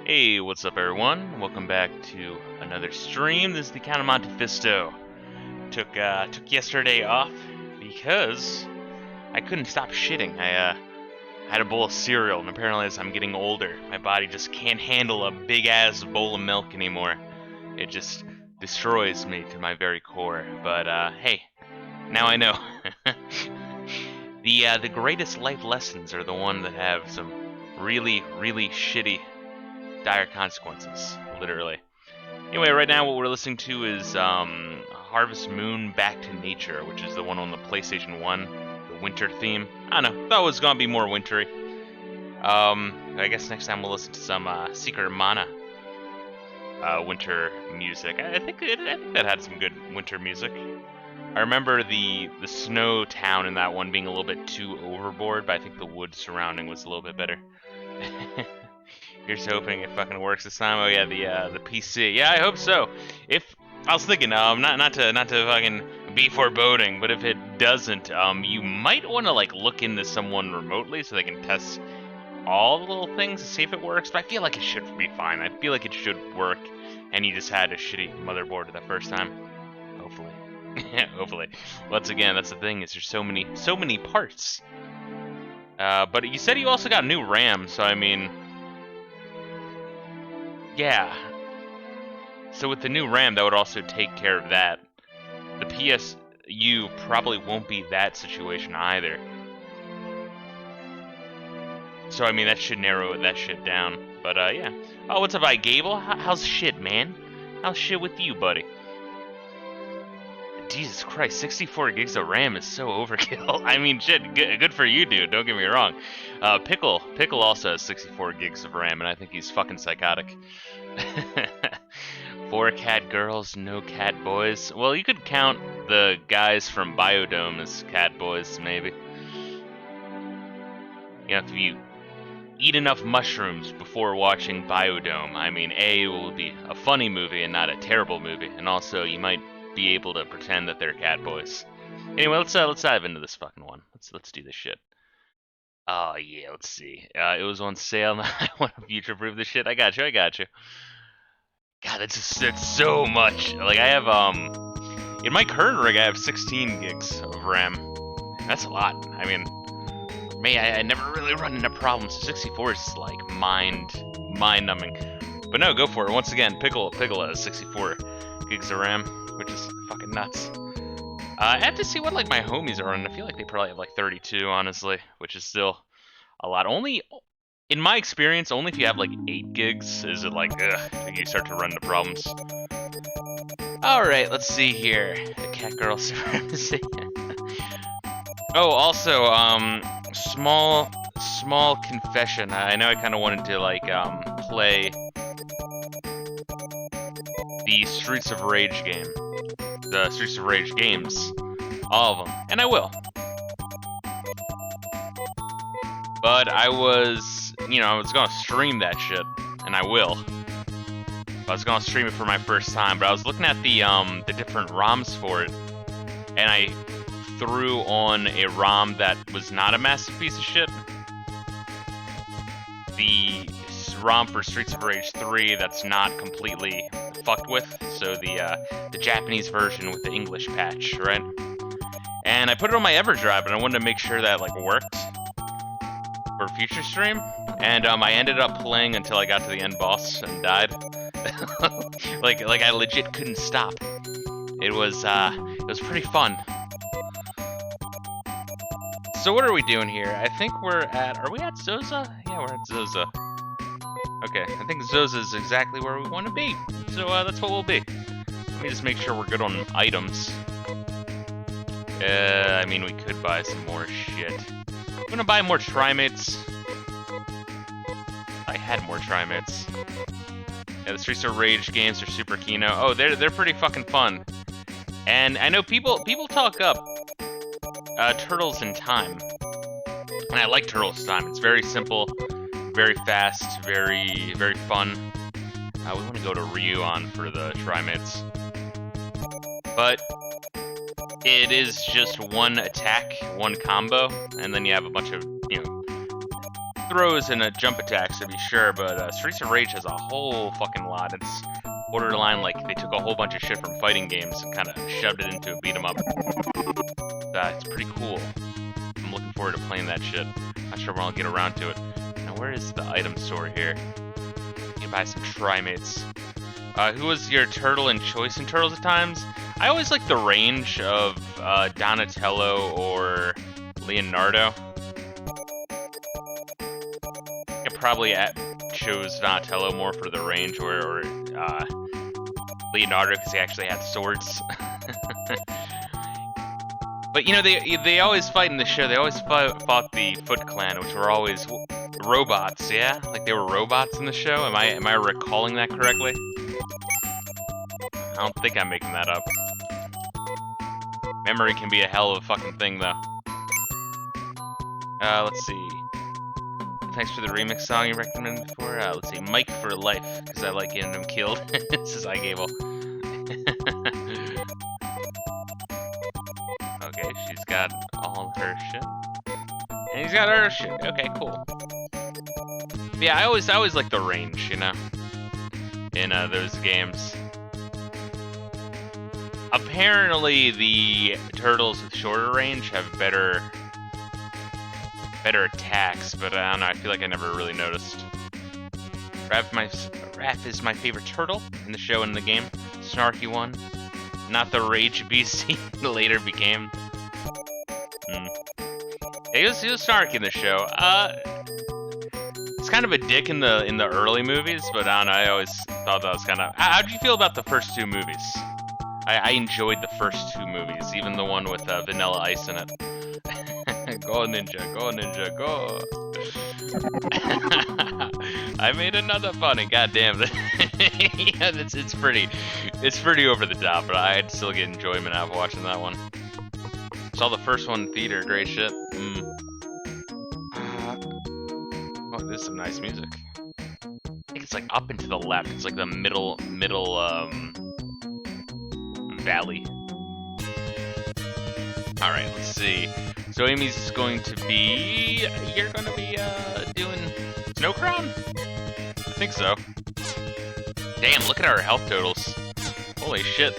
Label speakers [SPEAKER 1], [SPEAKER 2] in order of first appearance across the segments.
[SPEAKER 1] Hey, what's up everyone? Welcome back to another stream. This is the Count of Monte Fisto. Took yesterday off because I couldn't stop shitting. I had a bowl of cereal, and apparently as I'm getting older, my body just can't handle a big-ass bowl of milk anymore. It just destroys me to my very core. But hey, now I know. The greatest life lessons are the ones that have some really shitty dire consequences, literally. Anyway, right now what we're listening to is Harvest Moon Back to Nature, which is the one on the PlayStation 1, the winter theme. I don't know, thought it was gonna be more wintry. I guess next time we'll listen to some Secret Mana winter music. I think that had some good winter music. I remember the snow town in that one being a little bit too overboard, but I think the wood surrounding was a little bit better. Here's hoping it fucking works this time. Oh yeah, the PC. Yeah, I hope so. If I was thinking, not to fucking be foreboding, but if it doesn't, you might want to like look into someone remotely so they can test all the little things to see if it works. But I feel like it should be fine. I feel like it should work, and you just had a shitty motherboard the first time. Hopefully. Hopefully. Once again, that's the thing, is there's so many parts. But you said you also got new RAM, so I mean, yeah. So with the new RAM, that would also take care of that. The PSU probably won't be that situation either. So I mean, that should narrow that shit down. But yeah. Oh, what's up, Gable? How's shit, man? How's shit with you, buddy? Jesus Christ, 64 gigs of RAM is so overkill. I mean, shit, good for you, dude. Don't get me wrong. Pickle also has 64 gigs of RAM, and I think he's fucking psychotic. 4 cat girls, no cat boys. Well, you could count the guys from Biodome as cat boys, maybe. You know, if you eat enough mushrooms before watching Biodome, I mean, A, it will be a funny movie and not a terrible movie, and also you might be able to pretend that they're cat boys. Anyway, let's dive into this fucking one. Let's do this shit. Oh yeah, let's see. It was on sale. I want to future-proof this shit. I got you. God, that's so much. Like I have in my current rig, I have 16 gigs of RAM. That's a lot. I mean, for me, I never really run into problems. 64 is like mind-numbing. But no, go for it. Once again, Pickle has 64 gigs of RAM, which is fucking nuts. I have to see what like my homies are running. I feel like they probably have like 32, honestly, which is still a lot. Only, in my experience, only if you have like 8 gigs is it like, you start to run into problems. Alright, let's see here. The cat girl supremacy. Oh, also, small confession. I know I kind of wanted to like, play the Streets of Rage game. The Streets of Rage games. All of them. And I will. But I was gonna stream that shit. And I will. I was gonna stream it for my first time, but I was looking at the different ROMs for it. And I threw on a ROM that was not a massive piece of shit. The ROM for Streets of Rage 3 that's not completely fucked with, so the Japanese version with the English patch, right? And I put it on my EverDrive, and I wanted to make sure that like worked for future stream. And I ended up playing until I got to the end boss and died. like I legit couldn't stop. It was pretty fun. So what are we doing here? I think are we at Zoza? Yeah, we're at Zoza. Okay, I think Zoza is exactly where we want to be. So that's what we'll be. Let me just make sure we're good on items. I mean, we could buy some more shit. I'm gonna buy more Trimates. I had more Trimates. Yeah, the Streets of Rage games are super kino. Oh, they're pretty fucking fun. And I know people talk up Turtles in Time. And I like Turtles in Time. It's very simple. Very fast, very fun. We want to go to Ryuan for the Trimates. But it is just one attack, one combo, and then you have a bunch of, throws and jump attacks to be sure, but Streets of Rage has a whole fucking lot. It's borderline like they took a whole bunch of shit from fighting games and kind of shoved it into a beat 'em up. It's pretty cool. I'm looking forward to playing that shit. Not sure when I'll get around to it. Now, where is the item store here? You can buy some Trimates. Who was your turtle and choice in Turtles at times? I always like the range of Donatello or Leonardo. I probably chose Donatello more for the range, or Leonardo because he actually had swords. But you know, they always fight in the show. They always fought the Foot Clan, which were always robots. Yeah, like they were robots in the show. Am I recalling that correctly? I don't think I'm making that up. Memory can be a hell of a fucking thing, though. Let's see. Thanks for the remix song you recommended before. Let's see. Mike for Life, because I like getting him killed. This is iGable. Okay, she's got all her shit. And he's got her shit. Okay, cool. Yeah, I always like the range, you know, in those games. Apparently, the turtles with shorter range have better attacks, but I don't know. I feel like I never really noticed. Raph is my favorite turtle in the show and in the game. Snarky one, not the rage beast he later became. He was snarky in the show. It's kind of a dick in the early movies, but I don't know. I always thought that was kind of. How'd you feel about the first two movies? I enjoyed the first two movies, even the one with Vanilla Ice in it. Go ninja, go ninja, go! I made another funny. God damn it! Yeah, it's pretty over the top, but I'd still get enjoyment out of watching that one. Saw the first one in theater. Great shit. Oh, this is some nice music. I think it's like up and to the left. It's like the middle valley. Alright, let's see. So Amy's going to be... You're going to be doing Snow Crown? I think so. Damn, look at our health totals. Holy shit.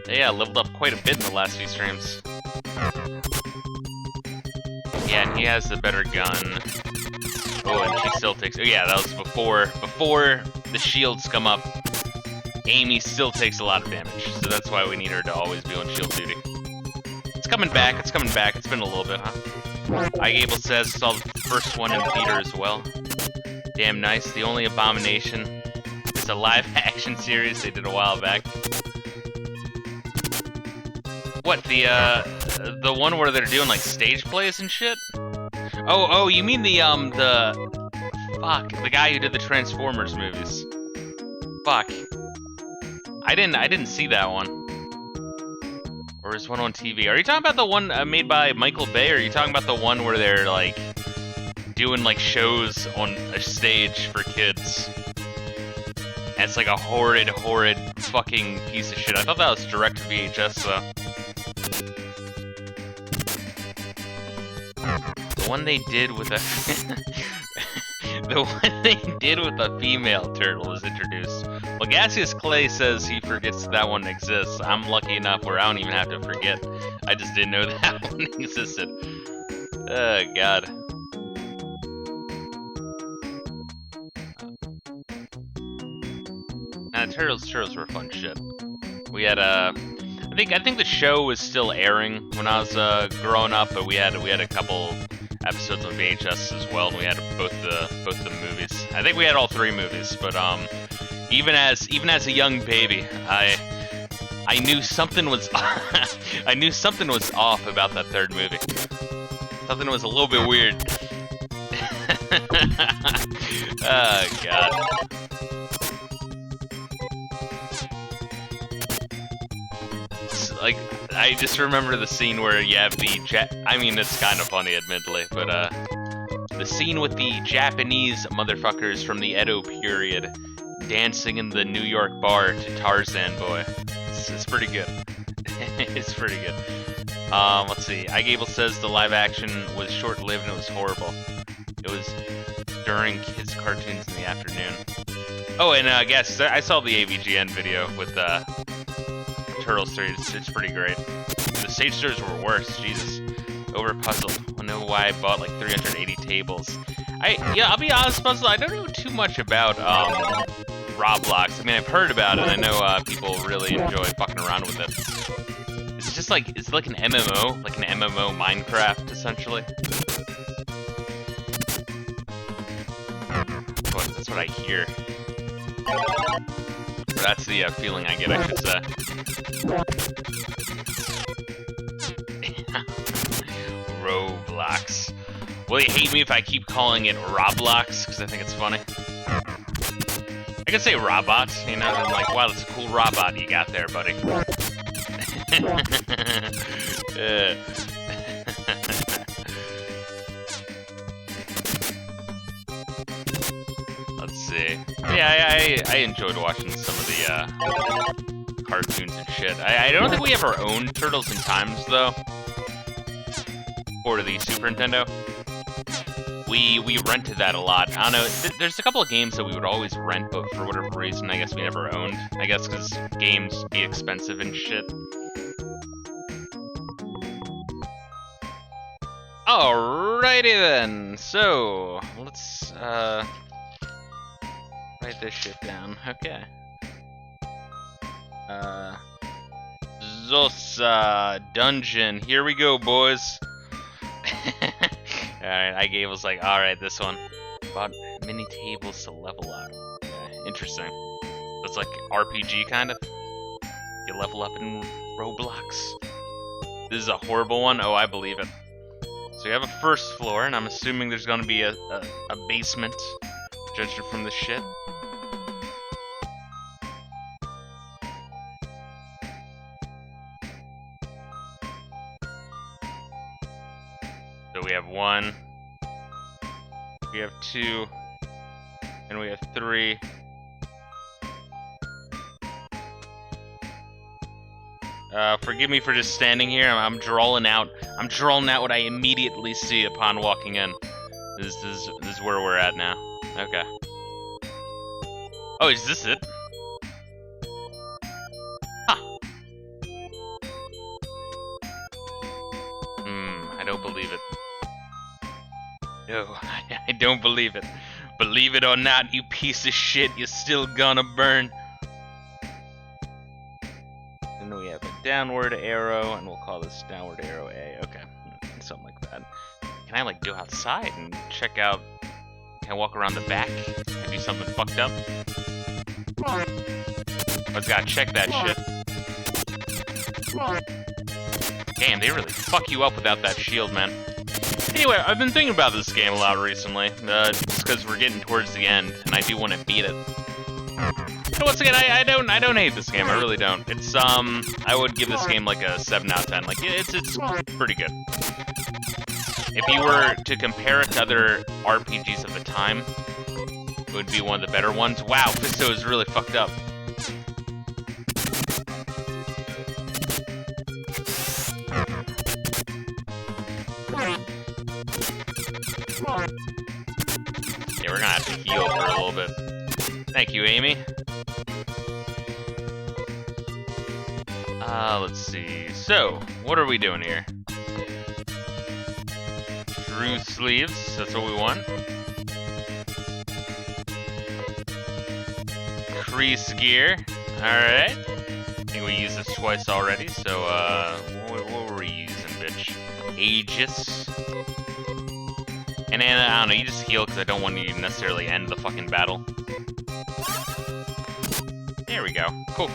[SPEAKER 1] Yeah, leveled up quite a bit in the last few streams. Yeah, and he has the better gun. Oh, and she still takes... Oh yeah, that was before the shields come up. Amy still takes a lot of damage, so that's why we need her to always be on shield duty. It's coming back, it's been a little bit, huh? iGable says, saw the first one in theater as well. Damn nice, the only abomination is a live-action series they did a while back. What, the one where they're doing, like, stage plays and shit? Oh, you mean the guy who did the Transformers movies. Fuck. I didn't see that one. Or is one on TV? Are you talking about the one made by Michael Bay, or are you talking about the one where they're like doing like shows on a stage for kids? And it's like a horrid fucking piece of shit. I thought that was direct to VHS though. The one they did with a the one they did with a female turtle was introduced. Well, Gaseous Clay says he forgets that one exists. I'm lucky enough where I don't even have to forget. I just didn't know that one existed. Oh, God. Turtles were fun shit. We had I think the show was still airing when I was growing up, but we had a couple episodes on VHS as well, and we had both the movies. I think we had all three movies, but even as a young baby, I knew something was I knew something was off about that third movie. Something was a little bit weird. Oh God. Like, I just remember the scene where you have I mean, it's kind of funny, admittedly, but the scene with the Japanese motherfuckers from the Edo period dancing in the New York bar to Tarzan Boy. It's pretty good. It's pretty good. Let's see. iGable says the live action was short-lived and it was horrible. It was during kids' cartoons in the afternoon. Oh, and I guess I saw the AVGN video with Turtles 3. It's pretty great. The stage stores were worse. Jesus, over Puzzle. I know why I bought like 380 tables. I'll be honest, Puzzle. I don't know too much about Roblox. I mean, I've heard about it. I know people really enjoy fucking around with it. It's just like like an MMO, like an MMO Minecraft, essentially. That's what I hear. Or that's the feeling I get, I should say. Roblox. Will you hate me if I keep calling it Roblox? Because I think it's funny. I could say robot, you know? I'm like, wow, that's a cool robot you got there, buddy. Let's see. Yeah, I enjoyed watching some of the cartoons and shit. I don't think we have our own Turtles in Times, though. For the Super Nintendo. We rented that a lot. I don't know, there's a couple of games that we would always rent, but for whatever reason, I guess we never owned. I guess because games be expensive and shit. Alrighty then, so let's write this shit down. Okay. Zosa dungeon. Here we go, boys. Alright, I gave us like, alright, this one. Bought mini tables to level up. Okay, interesting. It's like RPG kind of. You level up in Roblox. This is a horrible one. Oh, I believe it. So you have a first floor, and I'm assuming there's gonna be a basement, judging from the shit. So we have 1, we have 2, and we have 3. Forgive me for just standing here. I'm drawing out what I immediately see upon walking in. This is where we're at now. Okay. Oh, is this it? Huh. I don't believe it. No, I don't believe it. Believe it or not, you piece of shit, you're still gonna burn. And we have a downward arrow, and we'll call this downward arrow A. Okay, something like that. Can I like go outside and check out? Can I walk around the back and do something fucked up? Let's gotta check that shit. Damn, they really fuck you up without that shield, man. Anyway, I've been thinking about this game a lot recently, just because we're getting towards the end, and I do want to beat it. And once again, I don't hate this game. I really don't. It's I would give this game like a 7 out of 10. Like it's pretty good. If you were to compare it to other RPGs of the time, it would be one of the better ones. Wow, Fisto is really fucked up. Yeah, we're gonna have to heal for a little bit. Thank you, Amy. Let's see. So, what are we doing here? True sleeves, that's what we want. Crease gear, alright. I think we used this twice already, so, what were we using, bitch? Aegis. And I don't know, you just heal because I don't want you to necessarily end the fucking battle. There we go. Cool.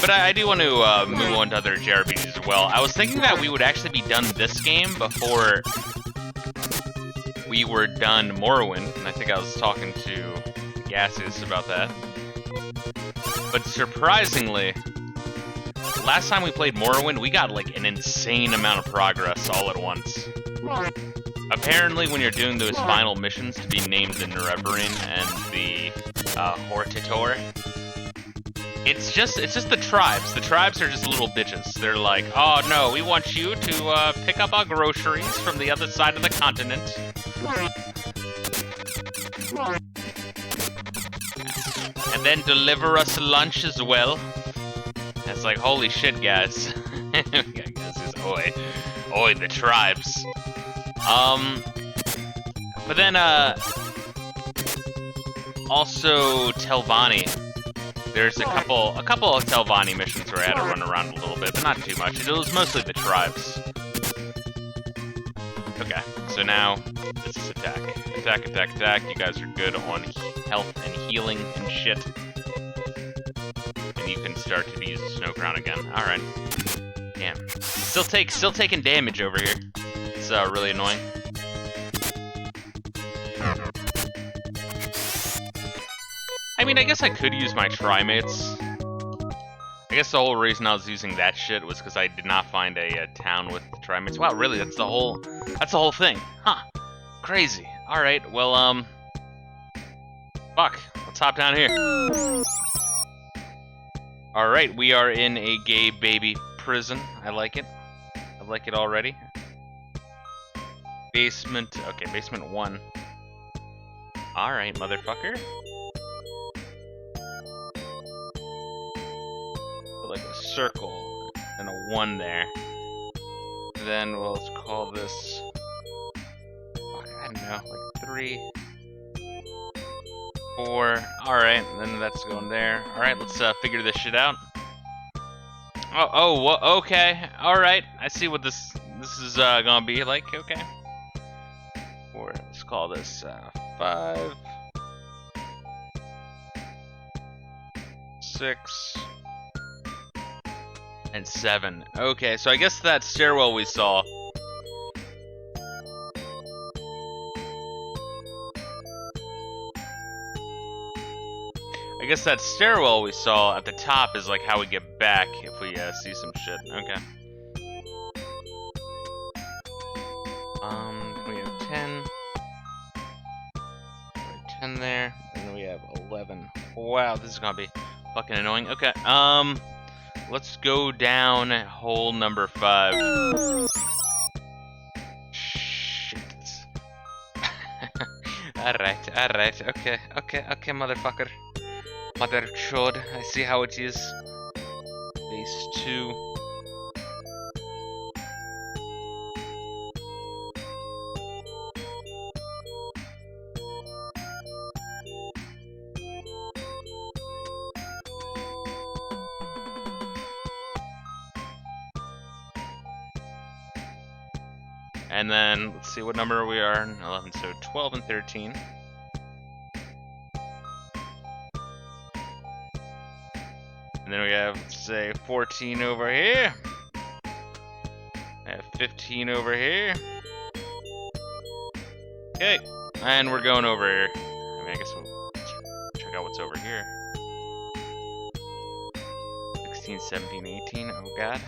[SPEAKER 1] But I do want to move on to other JRPGs as well. I was thinking that we would actually be done this game before we were done Morrowind, and I think I was talking to Gaseous about that. But surprisingly, last time we played Morrowind, we got like an insane amount of progress all at once. Apparently, when you're doing those final missions to be named the Nerevarine and the Hortitor, It's just the tribes. The tribes are just little bitches. They're like, oh no, we want you to pick up our groceries from the other side of the continent. And then deliver us lunch as well. It's like, holy shit, guys. This is oi, the tribes. But then, also Telvanni. There's a couple of Telvanni missions where I had to run around a little bit, but not too much. It was mostly the tribes. Okay, so now this is attack. Attack, attack, attack. You guys are good on health and healing and shit. And you can start to use the Snow Crown again. Alright. Damn. Still taking damage over here. It's really annoying. I mean, I guess I could use my Trimates. I guess the whole reason I was using that shit was because I did not find a town with Trimates. Wow, really? That's the whole thing. Huh. Crazy. Alright, well, fuck. Let's hop down here. Alright, we are in a gay baby prison. I like it. I like it already. Basement. Okay, basement 1. Alright, motherfucker. Like a circle and a 1 there. Then we'll call this, I don't know, like 3, 4. Alright, then that's going there. Alright, let's figure this shit out. Okay. Alright, I see what this is gonna be like. Okay. 4, let's call this 5, 6, and 7. Okay, so I guess that stairwell we saw. I guess that stairwell we saw at the top is like how we get back if we see some shit. Okay. We have 10. 10 there, and then we have 11. Wow, this is gonna be fucking annoying. Okay, let's go down hole number 5. Shit. Alright, okay, motherfucker. Mother chod, I see how it is. Base 2. And then, let's see what number we are. 11, so 12 and 13. And then we have, say, 14 over here. I have 15 over here. Okay, and we're going over here. I mean, I guess we'll check out what's over here. 16, 17, 18, oh god.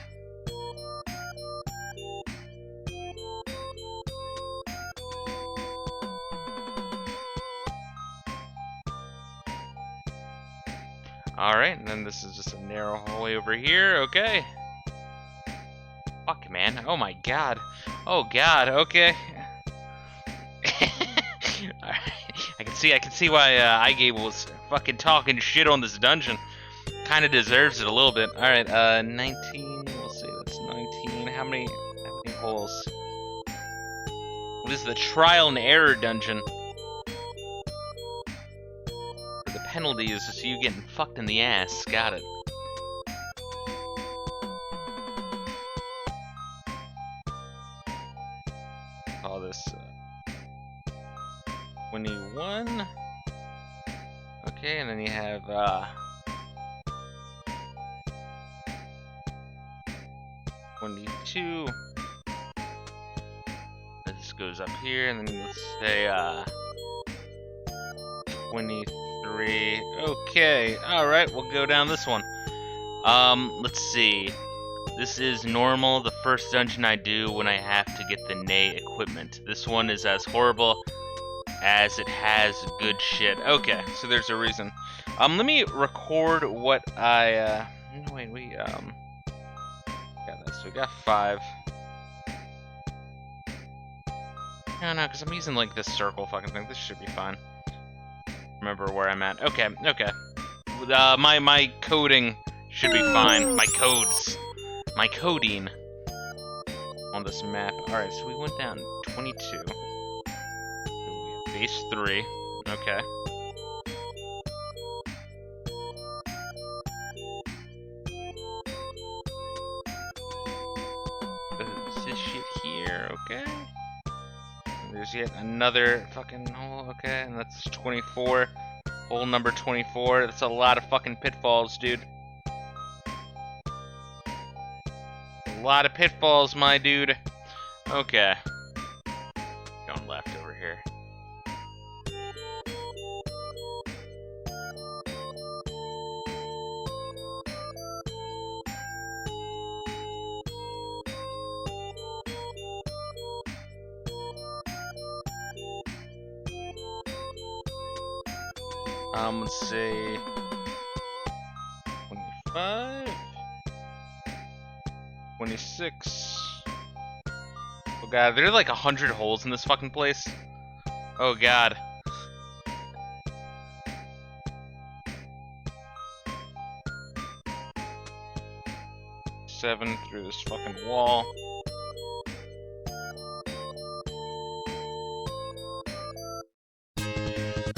[SPEAKER 1] Alright, and then this is just a narrow hallway over here, okay. Fuck, man. Oh my god. Oh god, okay. Alright. I can see why iGable was fucking talking shit on this dungeon. Kinda deserves it a little bit. Alright, 19, we'll see, that's 19. How many holes? What is the trial and error dungeon? Penalty is just you getting fucked in the ass. Got it. Call this 21. Okay, and then you have 22. This goes up here, and then let's say 23. Okay, alright, we'll go down this one. Let's see. This is normal, the first dungeon I do when I have to get the Nay equipment. This one is as horrible as it has good shit. Okay, so there's a reason. Let me record what I, no, wait, we, got this. We got 5. No, because I'm using, like, this circle fucking thing. This should be fine. Remember where I'm at. Okay. My coding should be fine. My codes. My coding on this map. Alright, so we went down 22. Base 3. Okay. This shit here, okay. There's yet another fucking hole, okay, and that's 24. Hole number 24. That's a lot of fucking pitfalls, dude. A lot of pitfalls, my dude. Okay. Going left over here. Let's say 25, 26. Oh god, there are like 100 holes in this fucking place. Oh god. Seven through this fucking wall.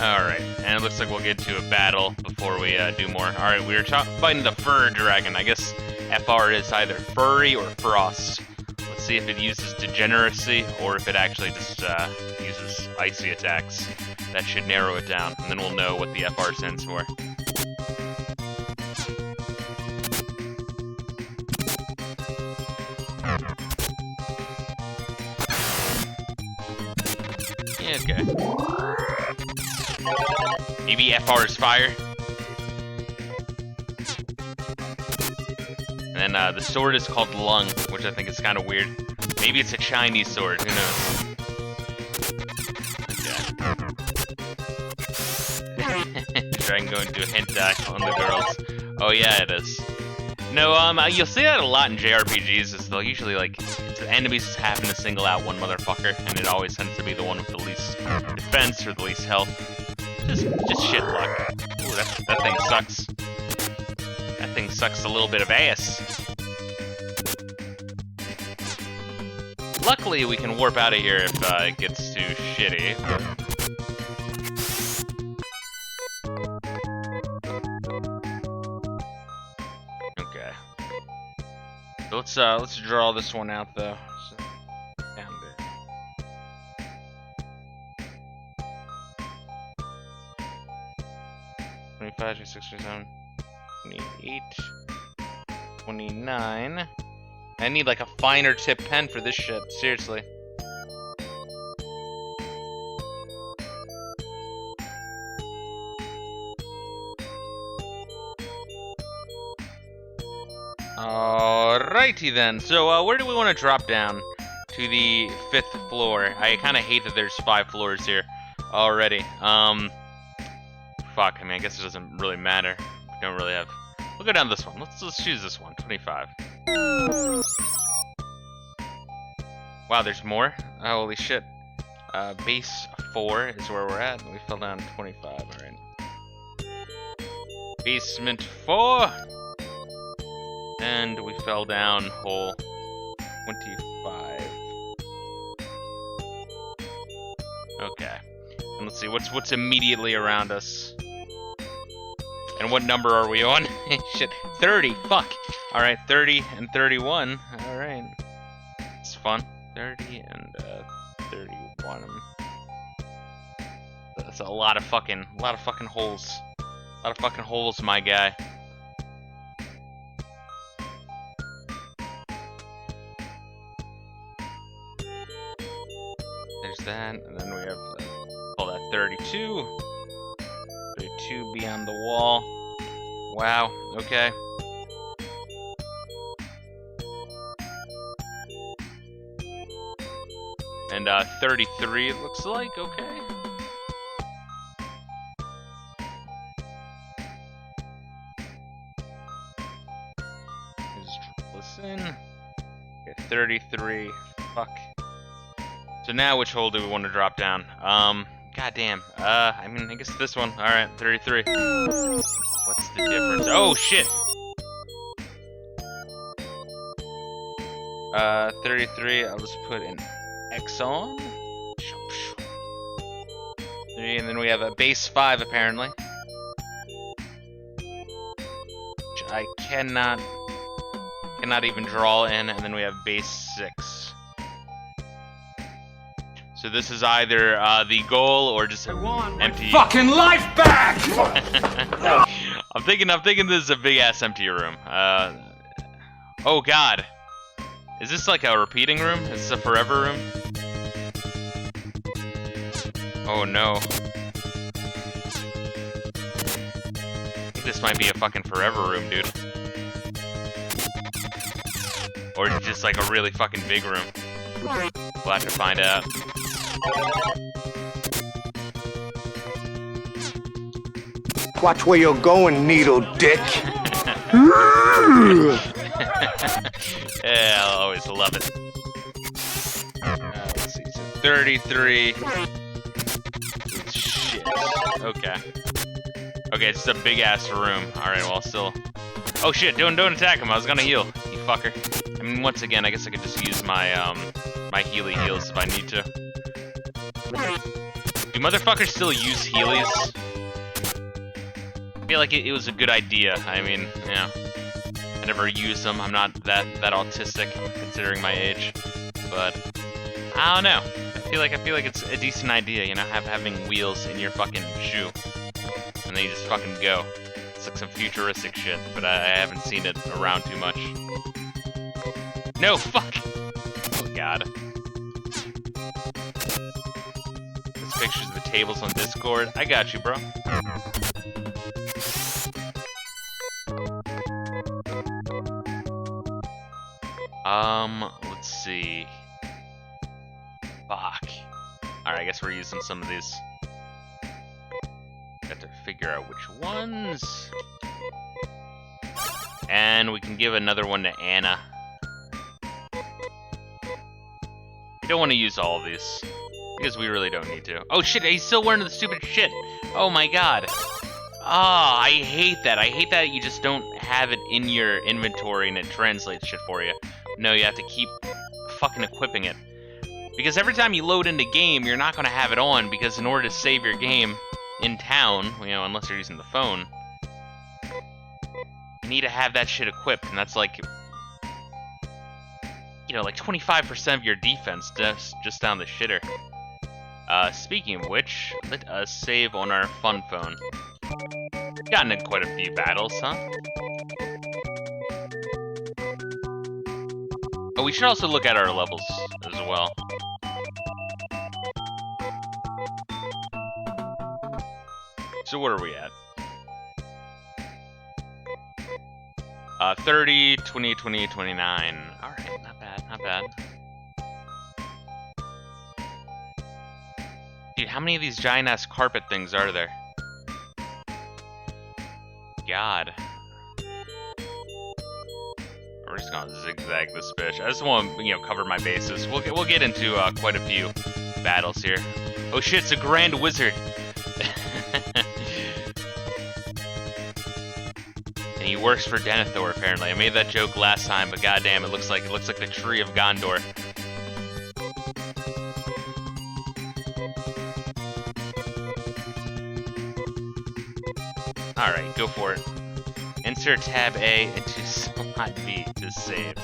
[SPEAKER 1] Alright, and it looks like we'll get to a battle before we do more. Alright, we were fighting the fur dragon. I guess FR is either furry or frost. Let's see if it uses degeneracy or if it actually just uses icy attacks. That should narrow it down, and then we'll know what the FR stands for. Yeah, okay. Maybe FR is fire. And then the sword is called Lung, which I think is kind of weird. Maybe it's a Chinese sword, who knows? Okay. Try and go and do a hentai on the girls. Oh yeah, it is. No, you'll see that a lot in JRPGs, is they'll usually, like, the enemies happen to single out one motherfucker, and it always tends to be the one with the least defense or the least health. Just shit luck. Ooh, that thing sucks. That thing sucks a little bit of ass. Luckily, we can warp out of here if it gets too shitty. Okay. So let's draw this one out though. So, down there. 25, 26, 27, 28, 29. I need like a finer tip pen for this shit, seriously. Alrighty then, so where do we want to drop down? To the 5th floor. I kind of hate that there's 5 floors here already. Fuck, I mean, I guess it doesn't really matter. We don't really have... We'll go down this one. Let's choose this one, 25. Wow, there's more? Holy shit. Base 4 is where we're at. We fell down 25, alright. Basement 4! And we fell down hole 25. Okay. And let's see, what's immediately around us? And what number are we on? Shit, 30, fuck! Alright, 30 and 31, alright. It's fun. 30 and 31. That's a lot of fucking holes. A lot of fucking holes, my guy. There's that, and then we have, call that 32. 32 beyond the wall. Wow, okay. And 33 it looks like, okay. 33. Fuck. So now which hole do we want to drop down? Goddamn. I mean, I guess this one. Alright, 33. What's the difference? Oh, shit! 33, I'll just put an X on. And then we have a base 5, apparently. Which I cannot even draw in, and then we have base 6. So this is either the goal or just empty.
[SPEAKER 2] Fucking life back!
[SPEAKER 1] I'm thinking this is a big ass empty room. Oh god, is this like a repeating room? Is this a forever room? Oh no. I think this might be a fucking forever room, dude. Or is it just like a really fucking big room? We'll have to find out.
[SPEAKER 3] Watch where you're going, needle dick.
[SPEAKER 1] Yeah, I'll always love it. Let's see, so 33. Shit. Okay. Okay, it's a big ass room. Alright, well, still. Oh shit, don't attack him. I was gonna heal, you fucker. I mean, once again, I guess I could just use my, my heals if I need to. Do motherfuckers still use healies? I feel like it was a good idea. I mean, yeah. I never use them. I'm not that autistic, considering my age. But I don't know. I feel like it's a decent idea, you know, having wheels in your fucking shoe, and then you just fucking go. It's like some futuristic shit, but I haven't seen it around too much. No, fuck! Oh god. There's pictures of the tables on Discord. I got you, bro. Let's see. Fuck. Alright, I guess we're using some of these. Got to figure out which ones. And we can give another one to Anna. We don't want to use all of these, because we really don't need to. Oh shit, he's still wearing the stupid shit! Oh my god. Ah, I hate that. I hate that you just don't have it in your inventory and it translates shit for you. No, you have to keep fucking equipping it. Because every time you load into game, you're not going to have it on, because in order to save your game in town, you know, unless you're using the phone, you need to have that shit equipped, and that's like, you know, like 25% of your defense just down the shitter. Speaking of which, let us save on our fun phone. Gotten in quite a few battles, huh? Oh, we should also look at our levels as well. So what are we at? 30, 20, 20, 29. Alright, not bad, not bad. Dude, how many of these giant-ass carpet things are there? God. We're just gonna zigzag this bitch. I just want to, you know, cover my bases. We'll get into quite a few battles here. Oh shit, it's a Grand Wizard. And he works for Denethor, apparently. I made that joke last time, but goddamn, it looks like the tree of Gondor. Alright, go for it. Insert tab A into slot B to save.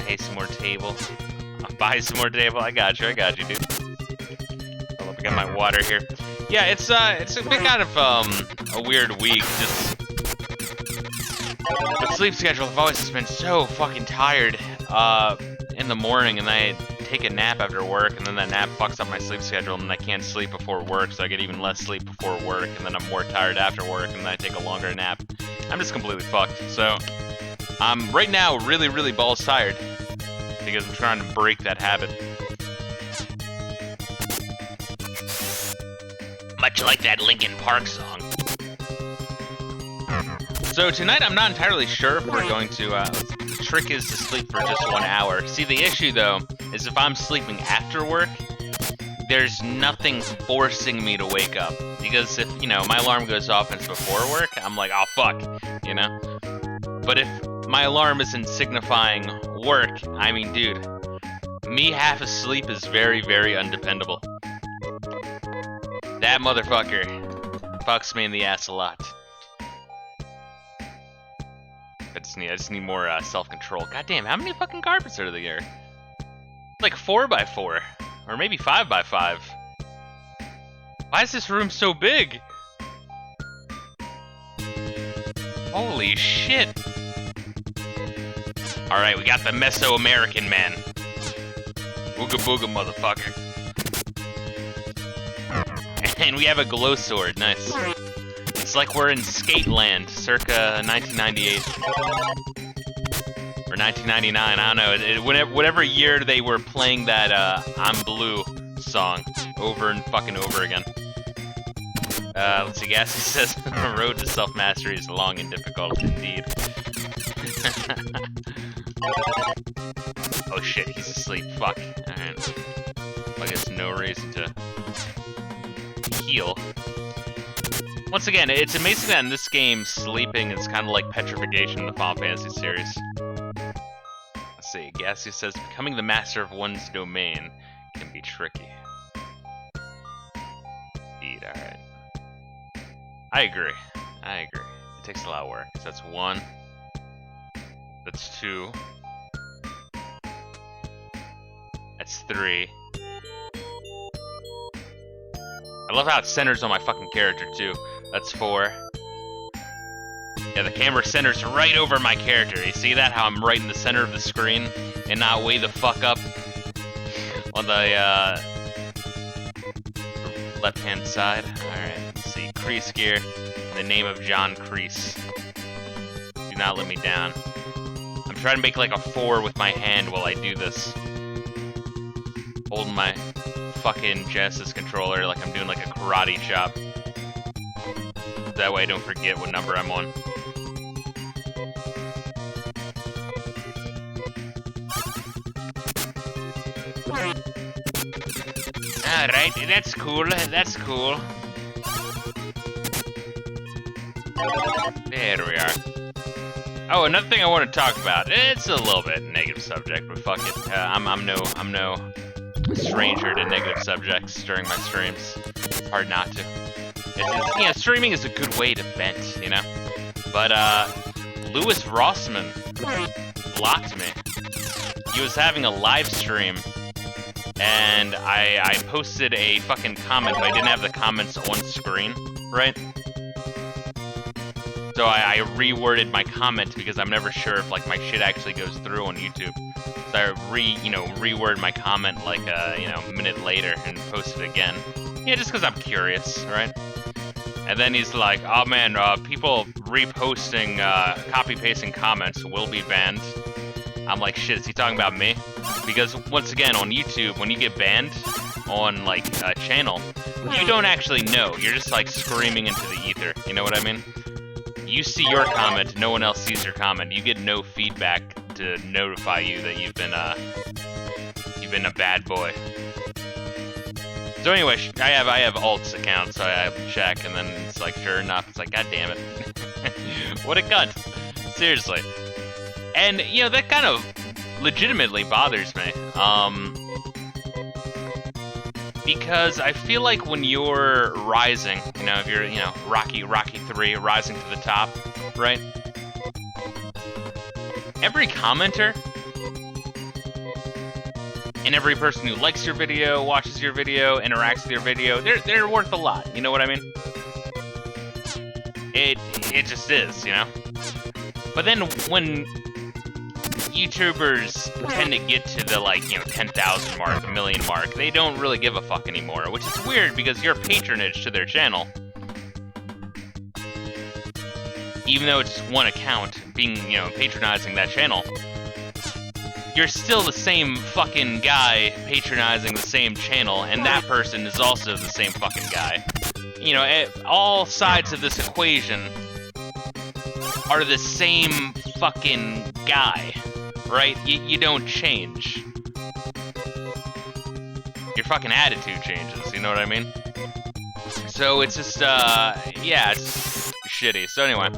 [SPEAKER 1] Hey, some more table. I'll buy some more table. I got you, dude. Hold up, I got my water here. Yeah, it's been kind of a weird week. Just the sleep schedule. I've always just been so fucking tired in the morning, and I take a nap after work, and then that nap fucks up my sleep schedule, and then I can't sleep before work, so I get even less sleep before work, and then I'm more tired after work, and then I take a longer nap. I'm just completely fucked. So I'm right now really, really balls tired because I'm trying to break that habit. Much like that Linkin Park song. So tonight I'm not entirely sure if we're going to, the trick is to sleep for just 1 hour. See, the issue though, is if I'm sleeping after work, there's nothing forcing me to wake up. Because if, you know, my alarm goes off and it's before work, I'm like, oh fuck, you know? But if my alarm isn't signifying work, I mean, dude, me half asleep is very, very undependable. That motherfucker fucks me in the ass a lot. I just need more self-control. Goddamn, how many fucking carpets are there? Like 4x4, or maybe 5x5. Why is this room so big? Holy shit! All right, we got the Mesoamerican man. Booga booga, motherfucker. And we have a glow sword. Nice. It's like we're in Skate Land, circa 1998 or 1999. I don't know. Whatever year they were playing that "I'm Blue" song over and fucking over again. Let's see. Gassy says the road to self-mastery is long and difficult indeed. Oh shit, he's asleep. Fuck. Alright. I guess no reason to heal. Once again, it's amazing that in this game, sleeping is kind of like petrification in the Final Fantasy series. Let's see. Gassy says becoming the master of one's domain can be tricky. Indeed, alright. I agree. It takes a lot of work. So that's 1. That's 2. That's 3. I love how it centers on my fucking character, too. That's 4. Yeah, the camera centers right over my character. You see that? How I'm right in the center of the screen and not way the fuck up on the left-hand side. Alright, let's see. Crease gear. In the name of John Crease. Do not let me down. I'm trying to make like a 4 with my hand while I do this. Holding my fucking Genesis controller like I'm doing like a karate chop. That way I don't forget what number I'm on. Alright, that's cool, that's cool. There we are. Oh, another thing I want to talk about. It's a little bit negative subject, but fuck it. I'm no stranger to negative subjects during my streams. It's hard not to. It's, you know, streaming is a good way to vent, you know? But, Louis Rossman blocked me. He was having a live stream, and I posted a fucking comment, but I didn't have the comments on screen, right? So I reworded my comment because I'm never sure if like my shit actually goes through on YouTube. So I reword my comment like a minute later and post it again. Yeah, just because I'm curious, right? And then he's like, "Oh man, people reposting, copy pasting comments will be banned." I'm like, shit, is he talking about me? Because once again, on YouTube, when you get banned on like a channel, you don't actually know. You're just like screaming into the ether. You know what I mean? You see your comment, no one else sees your comment. You get no feedback to notify you that you've been a bad boy. So anyway, I have Alt's account, so I check, and then it's like, sure enough, it's like, god damn it. What a cunt. Seriously. And, you know, that kind of legitimately bothers me. Because I feel like when you're rising, you know, if you're, you know, Rocky 3, rising to the top, right? Every commenter and every person who likes your video, watches your video, interacts with your video, they're worth a lot. You know what I mean? It just is, you know? But then when YouTubers tend to get to the, like, you know, 10,000 mark, the million mark, they don't really give a fuck anymore, which is weird because your patronage to their channel, even though it's one account being, you know, patronizing that channel, you're still the same fucking guy patronizing the same channel, and that person is also the same fucking guy. You know, all sides of this equation are the same fucking guy, right? You don't change. Your fucking attitude changes, you know what I mean? So it's just, yeah, it's shitty. So anyway,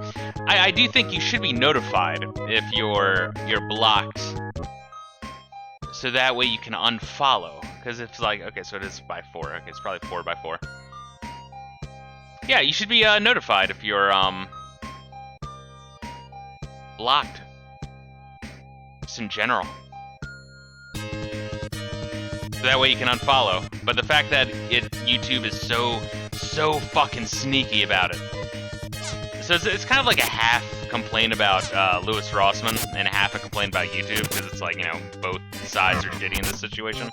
[SPEAKER 1] I do think you should be notified if you're blocked, so that way you can unfollow. Because it's like, okay, so it is by 4. Okay, it's probably 4 by 4. Yeah, you should be notified if you're blocked. Just in general. So that way you can unfollow. But the fact that YouTube is so fucking sneaky about it. So it's kind of like a half complaint about Louis Rossman and a half a complaint about YouTube, because it's like, you know, both sides are shitty in this situation.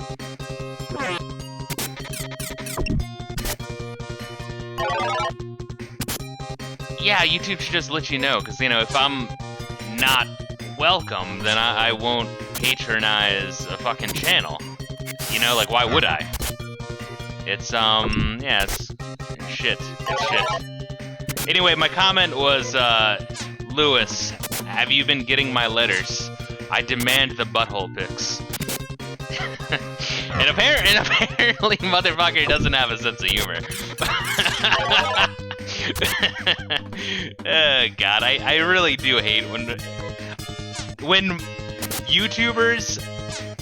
[SPEAKER 1] Yeah, YouTube should just let you know, because, you know, if I'm not welcome, then I won't patronize a fucking channel. You know, like, why would I? It's, yeah, it's shit. It's shit. Anyway, my comment was, Louis, have you been getting my letters? I demand the butthole pics. and apparently, motherfucker doesn't have a sense of humor. God, I really do hate when YouTubers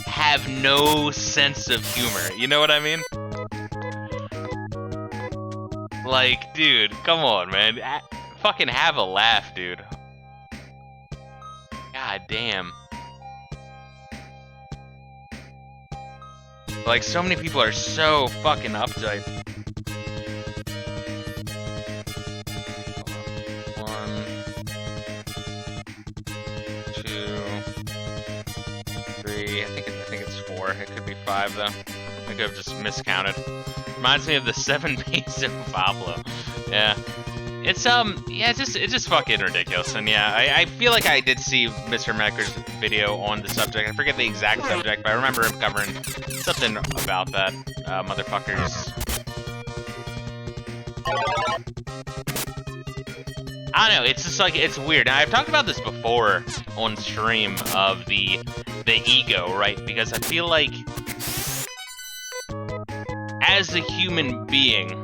[SPEAKER 1] have no sense of humor. You know what I mean? Like, dude, come on, man. Fucking have a laugh, dude. God damn. Like, so many people are so fucking uptight. 1, 2, 3. I think it's 4. It could be 5 though. I could have just miscounted. Reminds me of the 7 Days of Pablo. Yeah. It's yeah, it's just fucking ridiculous. And yeah, I feel like I did see Mr. Mecker's video on the subject. I forget the exact subject, but I remember him covering something about that. Motherfuckers. I don't know, it's just like, it's weird. Now, I've talked about this before on stream of the ego, right? Because I feel like as a human being,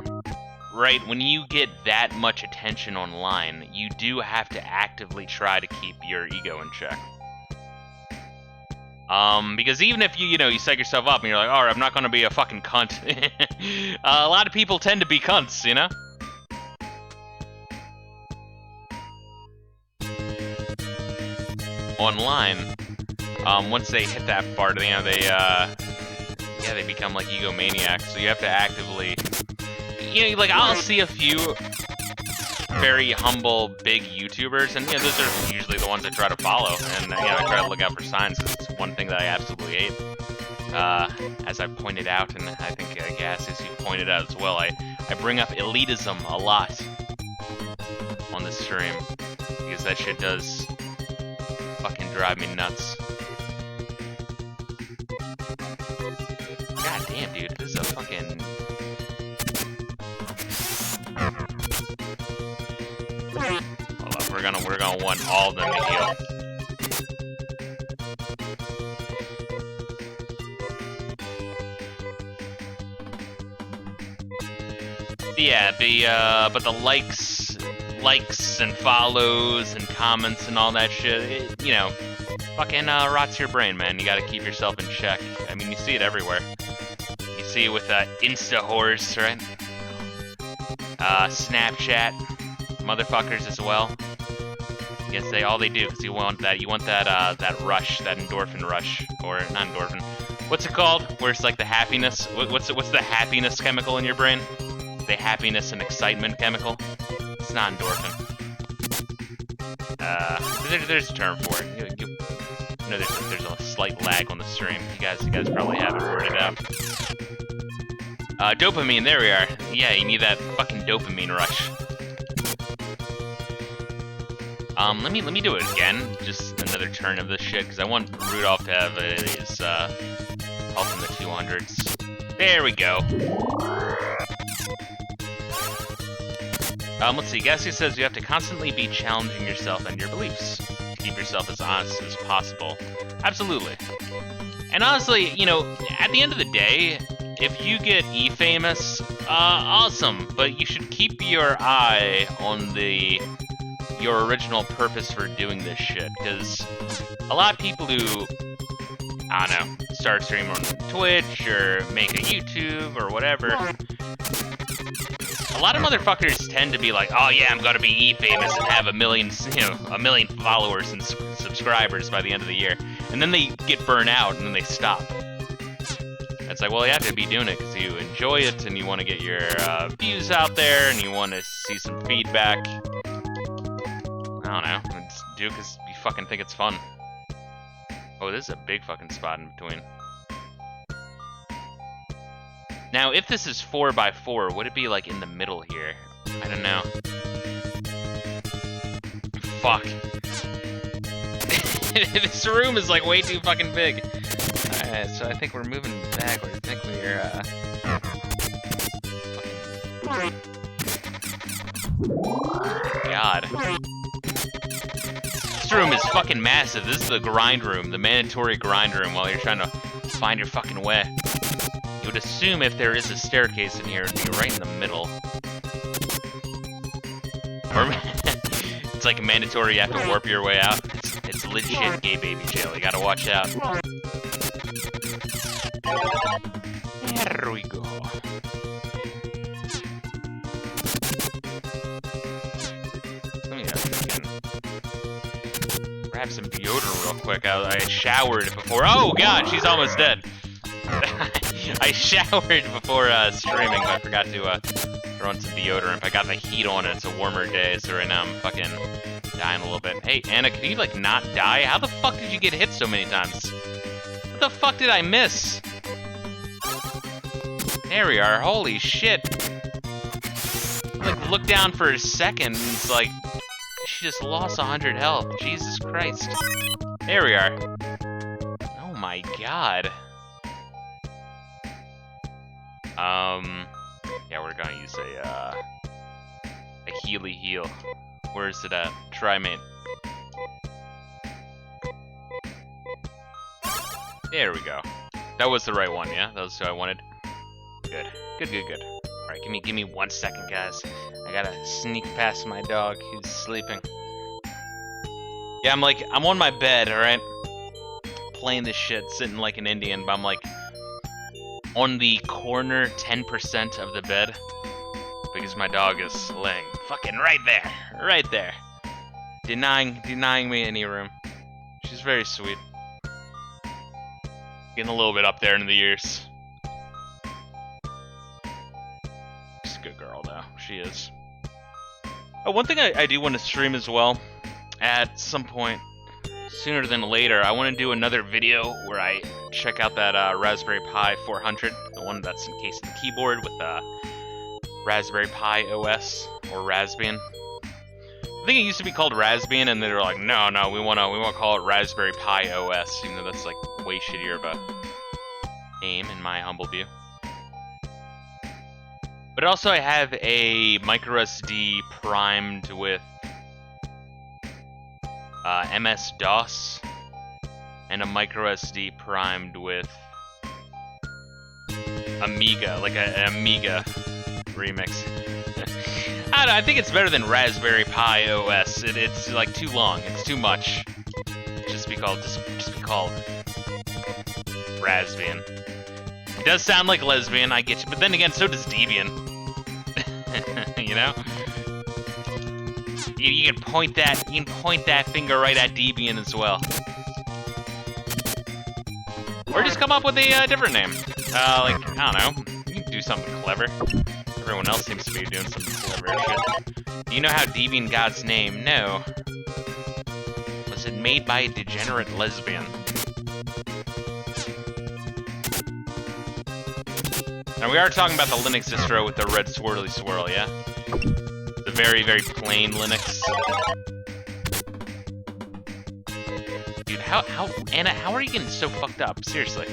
[SPEAKER 1] right, when you get that much attention online, you do have to actively try to keep your ego in check. Because even if you set yourself up and you're like, alright, I'm not gonna be a fucking cunt. A lot of people tend to be cunts, you know? Online, once they hit that part, they become like egomaniacs, so you have to actively, like, I'll see a few very humble, big YouTubers, and those are usually the ones I try to follow, and I try to look out for signs, because it's one thing that I absolutely hate. As I pointed out, and I think, as you pointed out as well, I bring up elitism a lot on this stream, because that shit does fucking drive me nuts. God damn, dude, this is a fucking... Hold up, we're gonna want all of them to heal. Yeah, but the likes and follows and comments and all that shit, fucking rots your brain, man. You gotta keep yourself in check. I mean, you see it everywhere. You see it with Insta whores, right? Snapchat motherfuckers as well. Yes, all they do, because you want that rush, that endorphin rush, or not endorphin. What's it called? Where it's like the happiness. What's the happiness chemical in your brain? The happiness and excitement chemical. It's not endorphin. There's a term for it. There's a slight lag on the stream. You guys probably have it worded out. Dopamine. There we are. Yeah, you need that fucking dopamine rush. Let me do it again. Just another turn of this shit, because I want Rudolph to have his health in the 200s. There we go. Let's see. Gassi says you have to constantly be challenging yourself and your beliefs to keep yourself as honest as possible. Absolutely. And honestly, you know, at the end of the day, if you get E-famous, awesome. But you should keep your eye on your original purpose for doing this shit, because a lot of people who, I don't know, start streaming on Twitch or make a YouTube or whatever, a lot of motherfuckers tend to be like, oh yeah, I'm gonna be E-famous and have a million followers and subscribers by the end of the year, and then they get burnt out and then they stop. It's like, well, you have to be doing it because you enjoy it and you want to get your views out there and you want to see some feedback. I don't know, just do it because you fucking think it's fun. Oh, this is a big fucking spot in between. Now, if this is 4x4, would it be like in the middle here? I don't know. Fuck. This room is like way too fucking big. Alright, so I think we're moving backwards. I think we're, God. This room is fucking massive. This is the grind room, the mandatory grind room while you're trying to find your fucking way. You would assume if there is a staircase in here, it'd be right in the middle. Or it's like mandatory, you have to warp your way out. It's legit gay baby jail, you gotta watch out. There we go. Let me grab some deodorant real quick. I showered before. Oh god, she's almost dead. I showered before streaming, but I forgot to throw on some deodorant. I got the heat on and it's a warmer day, so right now I'm fucking dying a little bit. Hey, Anna, can you like not die? How the fuck did you get hit so many times? What the fuck did I miss? There we are, holy shit. Like, look down for a second, and it's like, she just lost 100 health. Jesus Christ. There we are. Oh my god. Yeah, we're gonna use a Healy heal. Where is it at? Trimate. There we go. That was the right one, yeah? That was who I wanted. Good. Good, good, good. Alright, give me 1 second, guys. I gotta sneak past my dog who's sleeping. Yeah, I'm on my bed, alright? Playing this shit, sitting like an Indian, but I'm like on the corner 10% of the bed because my dog is laying fucking right there. Denying me any room. She's very sweet. Getting a little bit up there in the years. She's a good girl though, she is. Oh, one thing I do want to stream as well, at some point, sooner than later, I want to do another video where I check out that Raspberry Pi 400, the one that's encased in the keyboard with Raspberry Pi OS, or Raspbian. I think it used to be called Raspbian, and they were like, no, we want to call it Raspberry Pi OS, even though that's like way shittier of a name in my humble view. But also I have a microSD primed with MS-DOS, and a microSD primed with Amiga, like an Amiga remix. I don't know, I think it's better than Raspberry Pi OS. It's like too long. It's too much. Just be called Raspbian. It does sound like lesbian, I get you, but then again, so does Debian. You know? You can point that finger right at Debian as well. Or just come up with a different name. Like, I don't know. You can do something clever. Everyone else seems to be doing some clever shit. Do you know how Debian got its name? No. Was it made by a degenerate lesbian? Now we are talking about the Linux distro with the red swirly swirl, yeah? The very, very plain Linux. Dude, Anna, how are you getting so fucked up? Seriously.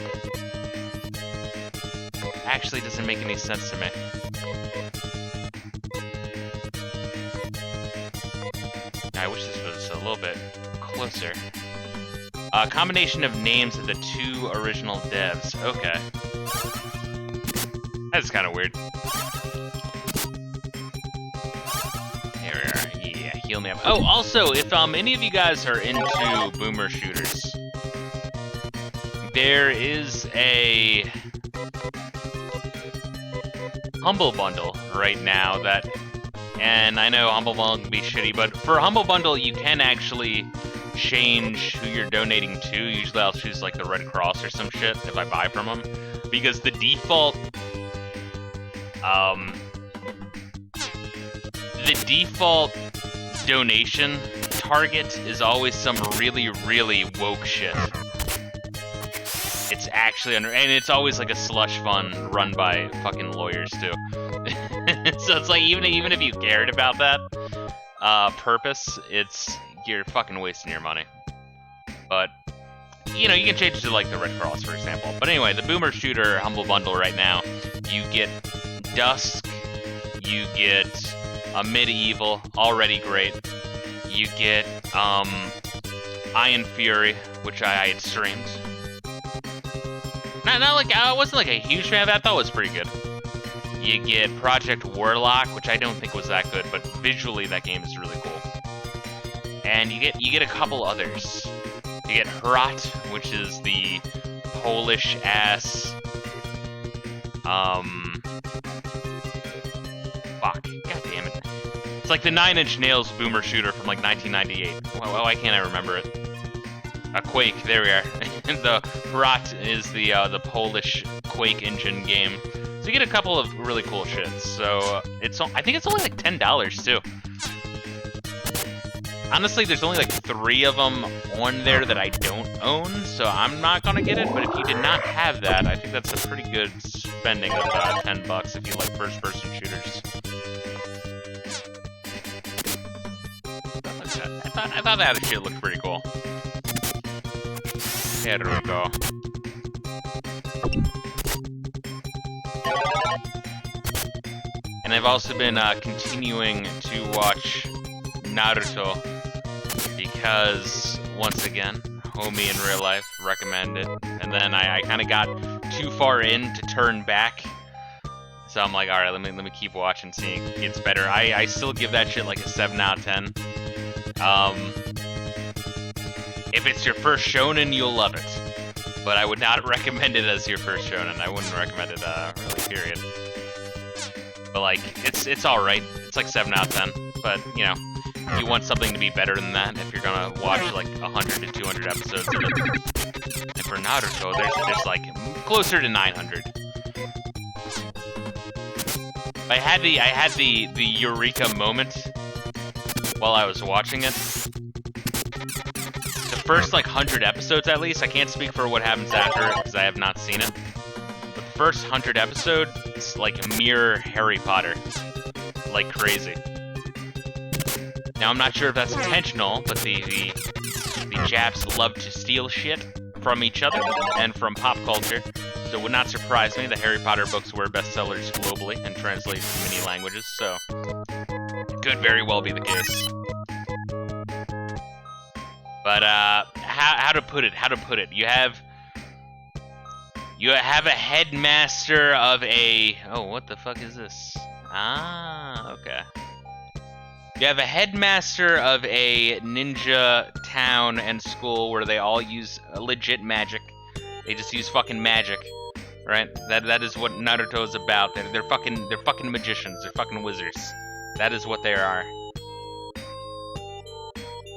[SPEAKER 1] Actually doesn't make any sense to me. A combination of names of the 2 original devs. Okay. That's kind of weird. There we are. Yeah, heal me up. Oh, also, if any of you guys are into boomer shooters, there is a Humble Bundle right now and I know Humble Bundle can be shitty, but for Humble Bundle you can actually change who you're donating to. Usually I'll choose like the Red Cross or some shit if I buy from them, because the default donation target is always some really, really woke shit. It's actually and it's always like a slush fund run by fucking lawyers too. So it's like even if you cared about that purpose, you're fucking wasting your money. But you know, you can change it to like the Red Cross, for example. But anyway, the Boomer Shooter Humble Bundle right now, you get Dusk, you get a Medieval, already great. You get Iron Fury, which I had streamed. Not like I wasn't like a huge fan of that. I thought it was pretty good. You get Project Warlock, which I don't think was that good, but visually that game is really cool. And you get a couple others. You get Hrat, which is the Polish ass. Fuck. God damn it. It's like the 9 Inch Nails boomer shooter from like 1998. Why can't I remember it? A Quake. There we are. The Hrat is the Polish Quake engine game. So you get a couple of really cool shits. So I think it's only like $10 too. Honestly, there's only like 3 of them on there that I don't own, so I'm not gonna get it. But if you did not have that, I think that's a pretty good spending of $10 if you like first-person shooters. I thought that shit looked pretty cool. There we go. And I've also been continuing to watch Naruto because, once again, homie in real life recommended, and then I kind of got too far in to turn back. So I'm like, all right, let me keep watching, seeing it gets better. I still give that shit like a 7 out of 10. If it's your first shonen, you'll love it. But I would not recommend it as your first shonen. I wouldn't recommend it, really, period. But like, it's alright. It's like 7 out of 10. But, you know, if you want something to be better than that, if you're gonna watch like 100 to 200 episodes of it. And for Naruto, there's like closer to 900. I had the eureka moment while I was watching it. The first like 100 episodes at least, I can't speak for what happens after because I have not seen it. But the first 100 episodes, it's like mirror Harry Potter, like crazy. Now I'm not sure if that's intentional, but the Japs love to steal shit from each other and from pop culture. So it would not surprise me that Harry Potter books were bestsellers globally and translated to many languages, so it could very well be the case. But how to put it? You have a headmaster of a what the fuck is this? Ah, okay. You have a headmaster of a ninja town and school where they all use legit magic. They just use fucking magic, right? That is what Naruto is about. They're fucking magicians. They're fucking wizards. That is what they are.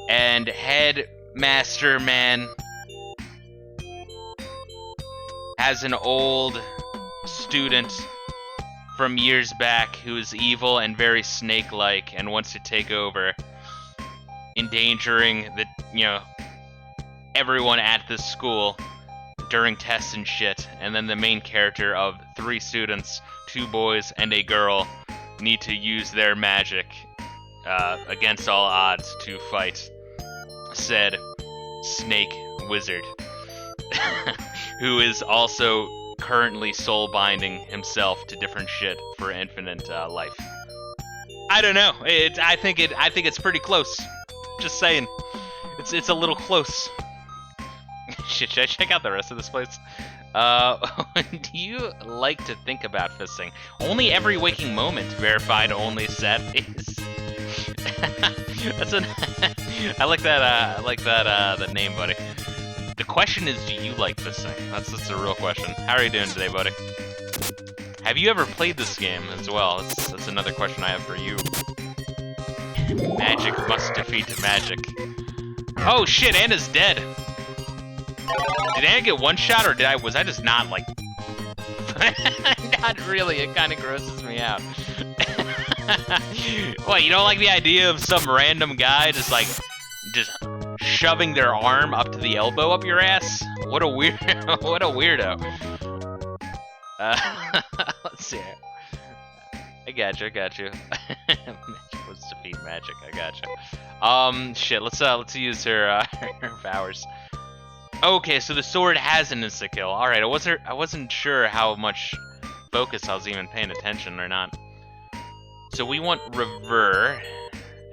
[SPEAKER 1] And Headmaster Man has an old student from years back who is evil and very snake-like and wants to take over, endangering everyone at this school during tests and shit. And then the main character of 3 students, 2 boys and a girl, need to use their magic against all odds to fight said snake wizard, who is also currently soul binding himself to different shit for infinite life. I don't know. I think it's pretty close. Just saying, it's a little close. Shit, should I check out the rest of this place? Do you like to think about fisting? Only every waking moment, verified only set is. That's an. I like that name, buddy. The question is, do you like fisting? That's the real question. How are you doing today, buddy? Have you ever played this game as well? That's another question I have for you. Magic must defeat magic. Oh shit, Anna's dead. Did Anna get one shot, or was I just not like? Not really. It kind of grosses me out. What, you don't like the idea of some random guy just shoving their arm up to the elbow up your ass? What a weird, what a weirdo. Let's see. I got you. Magic was defeat magic. I got you. Shit. Let's use her her powers. Okay, so the sword has an insta kill. All right, I wasn't sure how much focus I was even paying attention or not. So we want Rever,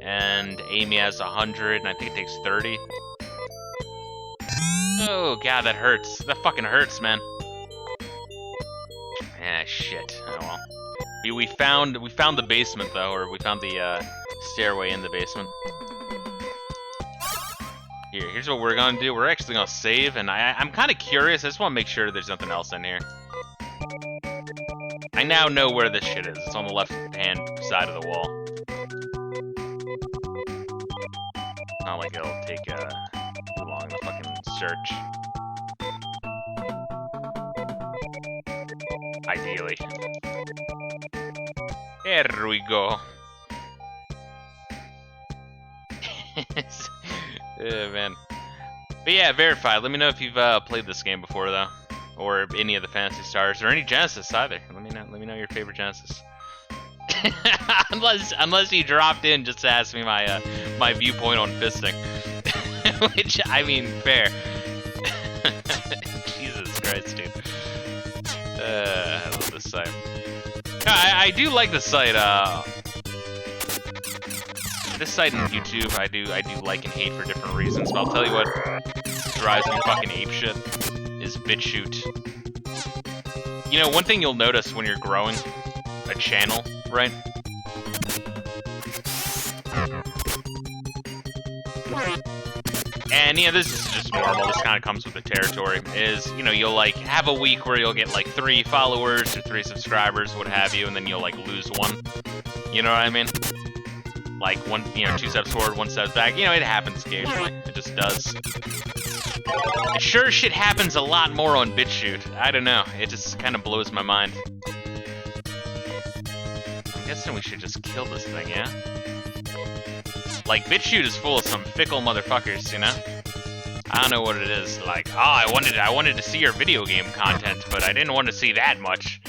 [SPEAKER 1] and Amy has 100, and I think it takes 30. Oh god, that hurts. That fucking hurts, man. Ah, shit. Oh well. We found the basement though, or we found the stairway in the basement. Here's what we're gonna do. We're actually gonna save, and I'm kind of curious. I just want to make sure there's nothing else in here. I now know where this shit is. It's on the left-hand side of the wall. Not like it'll take too long to fucking search. Ideally. There we go. Oh, man. But yeah, verified. Let me know if you've played this game before, though, or any of the Phantasy Stars, or any Genesis either. Let me know your favorite Genesis. unless you dropped in just to ask me my my viewpoint on fisting, which I mean, fair. Jesus Christ, dude. I love this site. I do like the site. This site on YouTube, I do like and hate for different reasons, but I'll tell you what drives me fucking apeshit is BitChute. You know, one thing you'll notice when you're growing a channel, right? And yeah, this is just normal. This kind of comes with the territory. Is, you know, you'll like have a week where you'll get like 3 followers or 3 subscribers, what have you, and then you'll like lose one. You know what I mean? Like 2 steps forward, 1 step back. You know, it happens occasionally. It just does. It sure shit happens a lot more on BitChute. I don't know. It just kind of blows my mind. I'm guessing we should just kill this thing, yeah? Like, BitChute is full of some fickle motherfuckers, you know? I don't know what it is. Like, oh, I wanted to see your video game content, but I didn't want to see that much.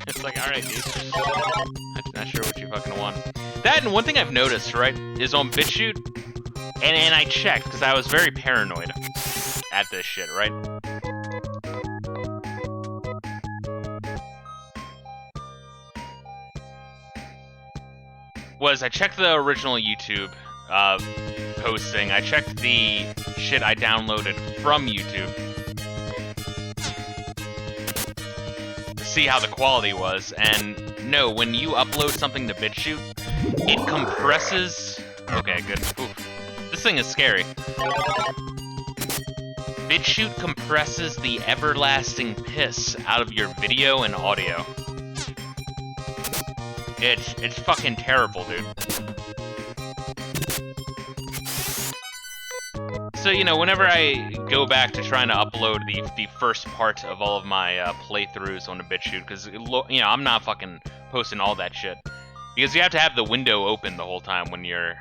[SPEAKER 1] It's like, alright, dude. I'm not sure what you fucking want. That, and one thing I've noticed, right, is on BitChute, and I checked, because I was very paranoid at this shit, right? I checked the original YouTube posting, I checked the shit I downloaded from YouTube to see how the quality was, and no, when you upload something to BitChute, it compresses... Okay, good. Oof. This thing is scary. BitChute compresses the everlasting piss out of your video and audio. It's fucking terrible, dude. So, you know, whenever I go back to trying to upload the first part of all of my playthroughs onto BitChute, because, you know, I'm not fucking posting all that shit. Because you have to have the window open the whole time when you're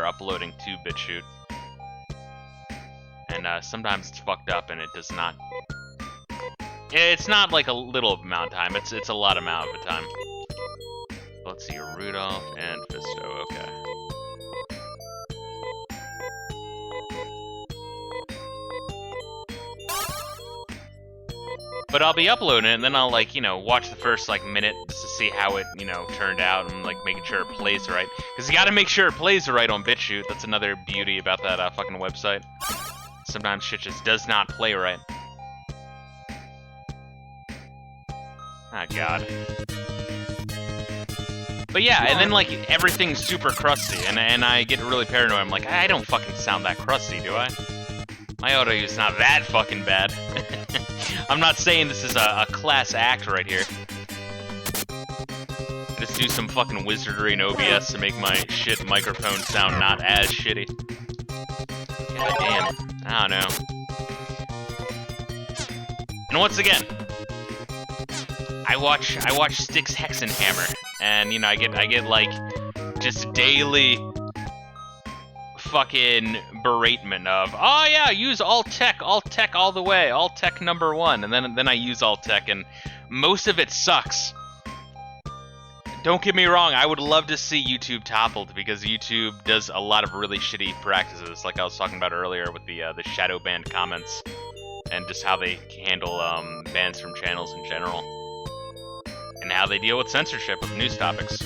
[SPEAKER 1] uploading to BitChute. And sometimes it's fucked up and it does not... It's not like a little amount of time, it's a lot amount of time. Let's see, Rudolph and Fisto, okay. But I'll be uploading it, and then I'll, like, you know, watch the first, like, minute just to see how it, you know, turned out, and, like, making sure it plays right. Because you gotta make sure it plays right on BitChute. That's another beauty about that fucking website. Sometimes shit just does not play right. Oh god. But yeah, and then like everything's super crusty, and I get really paranoid. I'm like, I don't fucking sound that crusty, do I? My audio is not that fucking bad. I'm not saying this is a class act right here. Just do some fucking wizardry in OBS to make my shit microphone sound not as shitty. God damn. I don't know. And once again, I watch Styx Hexenhammer, and you know I get like just daily fucking beratement of, oh yeah, use alt tech all the way, alt tech #1, and then I use alt tech, and most of it sucks. Don't get me wrong, I would love to see YouTube toppled, because YouTube does a lot of really shitty practices, like I was talking about earlier with the shadow banned comments, and just how they handle bans from channels in general, and how they deal with censorship of news topics.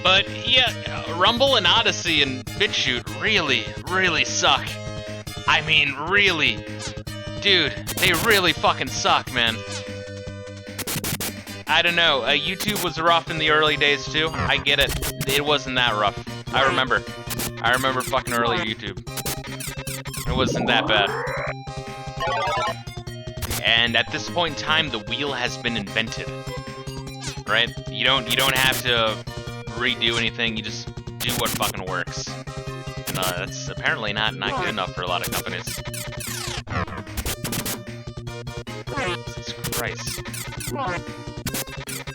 [SPEAKER 1] But yeah, Rumble and Odyssey and BitChute really suck. I mean, really. Dude, they really fucking suck, man. I don't know, YouTube was rough in the early days too. I get it. It wasn't that rough. I remember fucking early YouTube. It wasn't that bad. And at this point in time, the wheel has been invented. Right? You don't have to redo anything, you just do what fucking works. And that's apparently not good enough for a lot of companies. Jesus Christ.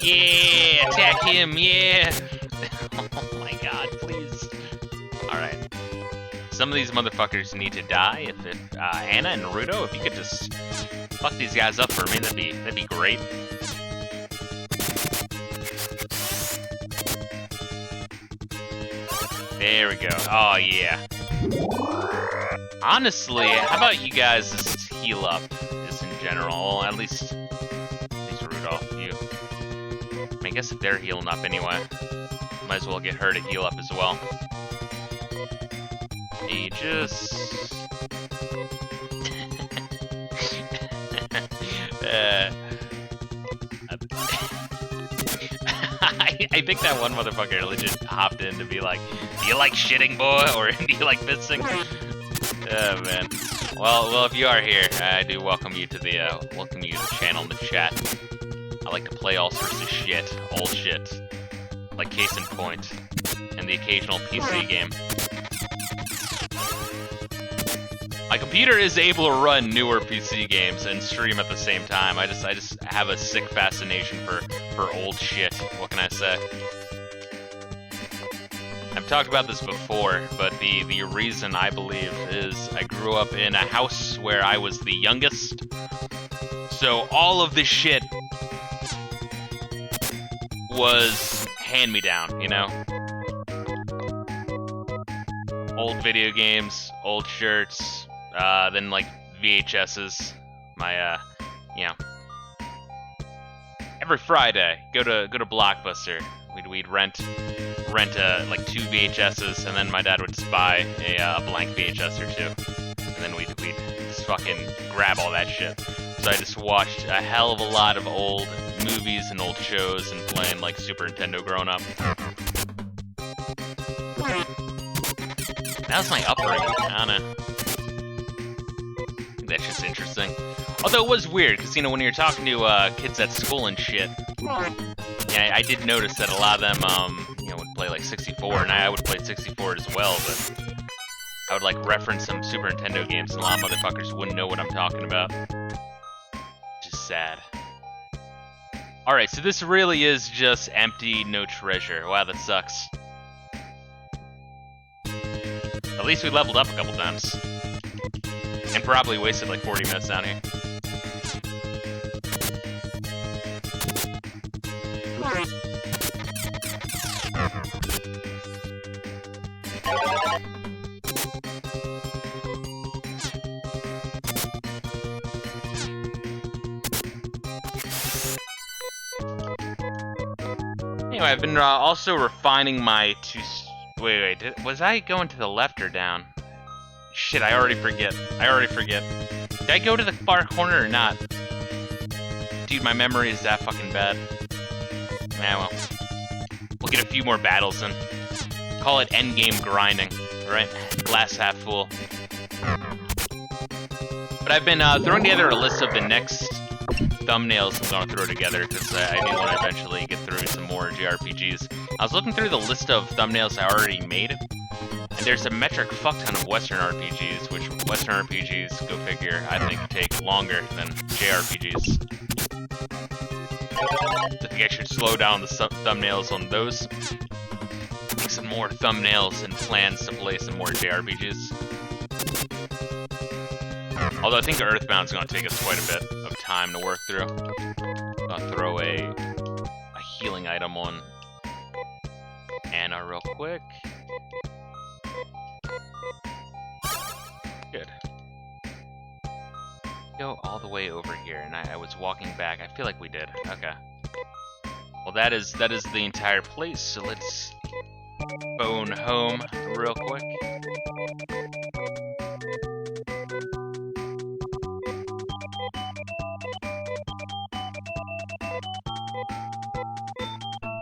[SPEAKER 1] Yeah, attack him, yeah! Oh my god, please. Alright. Some of these motherfuckers need to die. If Anna and Naruto, if you could just fuck these guys up for me, that'd be great. There we go. Oh yeah. Honestly, how about you guys just heal up, just in general? At least Rudolph, you. I guess if they're healing up anyway, might as well get her to heal up as well. Aegis. I think that one motherfucker legit hopped in to be like, do you like shitting, boy? Or do you like pissing? Oh, man. Well, if you are here, I do welcome you to the channel in the chat. I like to play all sorts of shit, old shit, like Case in Point, and the occasional PC game. My computer is able to run newer PC games and stream at the same time. I just have a sick fascination for old shit. What can I say? I've talked about this before, but the reason I believe is I grew up in a house where I was the youngest. So all of this shit was hand-me-down, you know? Old video games, old shirts, then like VHSs. My you know, every Friday go to Blockbuster. We'd rent like 2 VHSs, and then my dad would just buy a blank VHS or 2, and then we'd just fucking grab all that shit. So I just watched a hell of a lot of old movies and old shows and playing like Super Nintendo growing up. That was my upbringing. I don't know. That's just interesting. Although it was weird, because, you know, when you're talking to kids at school and shit, yeah, I did notice that a lot of them, you know, would play like 64, and I would play 64 as well, but I would like reference some Super Nintendo games, and a lot of motherfuckers wouldn't know what I'm talking about. Just sad. Alright, so this really is just empty, no treasure. Wow, that sucks. At least we leveled up a couple times. And probably wasted like 40 minutes down here. Anyway, I've been also refining my two... Wait, was I going to the left or down? Shit, I already forget. Did I go to the far corner or not? Dude, my memory is that fucking bad. Nah, well. We'll get a few more battles in. Call it endgame grinding, right? Glass half full. But I've been throwing together a list of the next thumbnails I'm going to throw together, because I do want to eventually get through some more JRPGs. I was looking through the list of thumbnails I already made, and there's a metric fuck ton of Western RPGs, which Western RPGs, go figure, I think take longer than JRPGs. I think I should slow down the thumbnails on those. Make some more thumbnails and plans to play some more JRPGs. Although I think Earthbound's going to take us quite a bit of time to work through. I'll throw a healing item on Anna real quick. Good. Go all the way over here, and I was walking back. I feel like we did. Okay. Well, that is the entire place. So let's phone home real quick.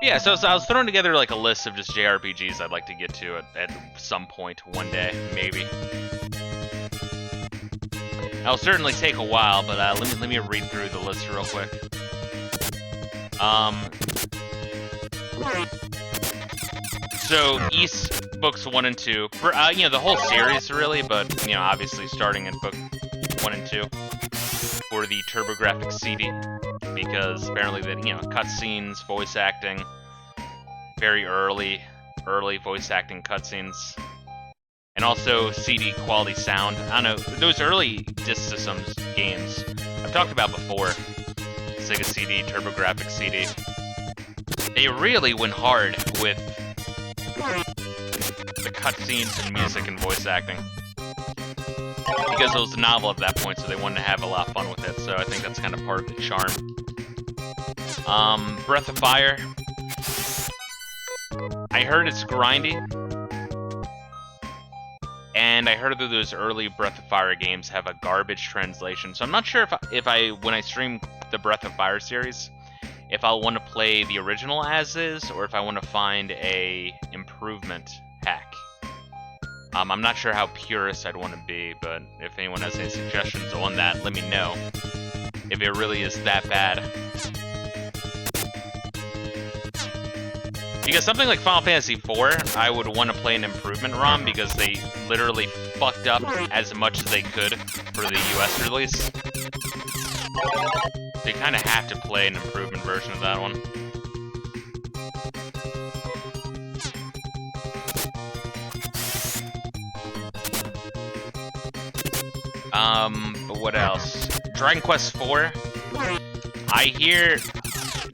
[SPEAKER 1] Yeah, so I was throwing together like a list of just JRPGs I'd like to get to at some point one day, maybe. It'll certainly take a while, but let me read through the list real quick. So East books 1 and 2, for you know, the whole series really, but you know, obviously starting in book 1 and 2 for the TurboGrafx CD, because apparently that, you know, cutscenes, voice acting, very early voice acting cutscenes. And also CD quality sound. I don't know, those early disc systems games I've talked about before, Sega CD, TurboGrafx CD, they really went hard with the cutscenes and music and voice acting. Because it was a novel at that point, so they wanted to have a lot of fun with it, so I think that's kind of part of the charm. Breath of Fire. I heard it's grindy. And I heard that those early Breath of Fire games have a garbage translation, so I'm not sure if I when I stream the Breath of Fire series, if I'll want to play the original as is, or if I want to find a improvement hack. I'm not sure how purist I'd want to be, but if anyone has any suggestions on that, let me know. If it really is that bad. Because something like Final Fantasy IV, I would want to play an improvement ROM because they literally fucked up as much as they could for the US release. They kind of have to play an improvement version of that one. But what else? Dragon Quest IV. I hear,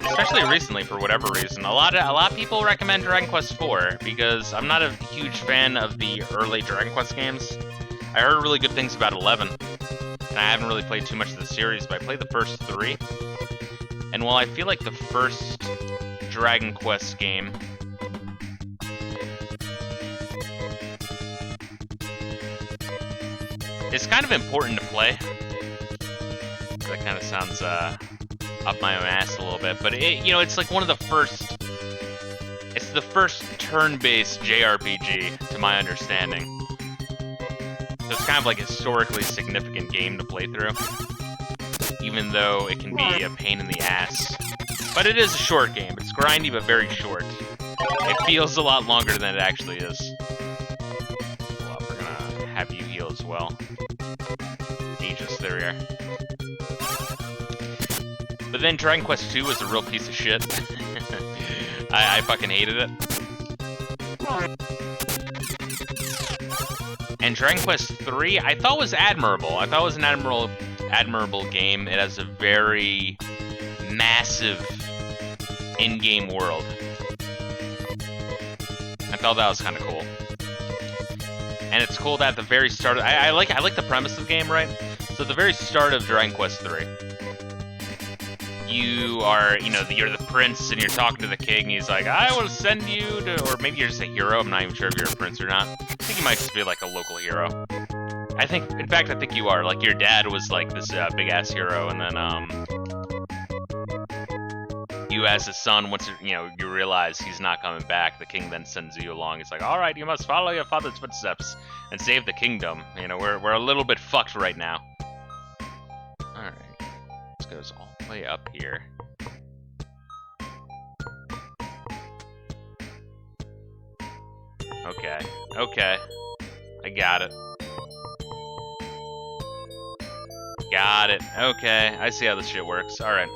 [SPEAKER 1] especially recently for whatever reason, a lot of people recommend Dragon Quest IV because I'm not a huge fan of the early Dragon Quest games. I heard really good things about 11, and I haven't really played too much of the series, but I played the first 3. And while I feel like the first Dragon Quest game is kind of important to play. That kind of sounds up my own ass a little bit, but you know, it's like one of the first. It's the first turn-based JRPG, to my understanding. So it's kind of like a historically significant game to play through, even though it can be a pain in the ass. But it is a short game. It's grindy, but very short. It feels a lot longer than it actually is. Well, we're gonna have you heal as well. Aegis, there we are. But then Dragon Quest II was a real piece of shit. I fucking hated it. And Dragon Quest III, I thought was admirable. I thought it was an admirable game. It has a very massive in-game world. I thought that was kind of cool. And it's cool that at the very start, I like the premise of the game, right? So at the very start of Dragon Quest III, you are, you know, you're the prince and you're talking to the king, and he's like, I will send you to, or maybe you're just a hero, I'm not even sure if you're a prince or not. I think you might just be like a local hero. I think, in fact, I think you are. Like, your dad was like this big-ass hero, and then, you as his son, once you realize he's not coming back, the king then sends you along. He's like, all right, you must follow your father's footsteps and save the kingdom. We're a little bit fucked right now. All right, this goes all the way up here. Okay, I got it. Got it. Okay, I see how this shit works. All right.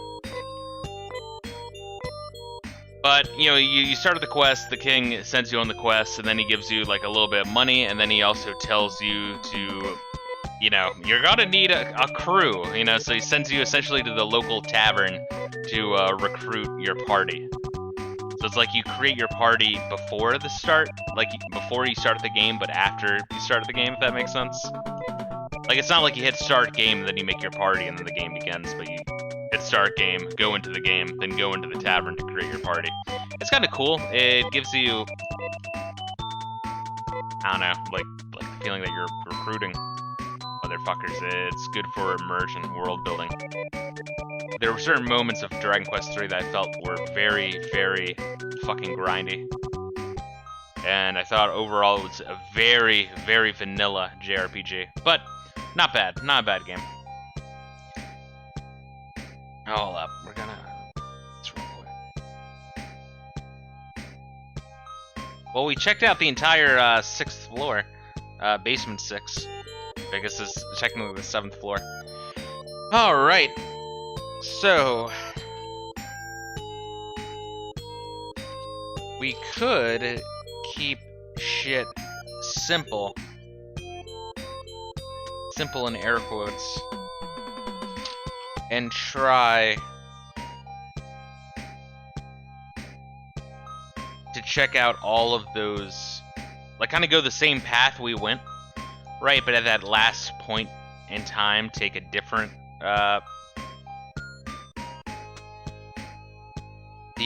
[SPEAKER 1] But, you start the quest, the king sends you on the quest, and then he gives you, like, a little bit of money, and then he also tells you to, you're gonna need a crew, so he sends you essentially to the local tavern to recruit your party. So it's like you create your party before the start, like, before you start the game, but after you start the game, if that makes sense. Like, it's not like you hit start game, and then you make your party, and then the game begins, but you hit start game, go into the game, then go into the tavern to create your party. It's kind of cool. It gives you, I don't know, like the feeling that you're recruiting motherfuckers. It's good for immersion, world building. There were certain moments of Dragon Quest III that I felt were very, very fucking grindy. And I thought overall it was a very, very vanilla JRPG. But not bad. Not a bad game. Hold up. We're gonna... It's real quick. Well, we checked out the entire 6th floor. Basement 6. I guess this is technically the 7th floor. Alright. So... we could keep shit simple. Simple in air quotes. And try to check out all of those, like, kind of go the same path we went, right? But at that last point in time, take a different, the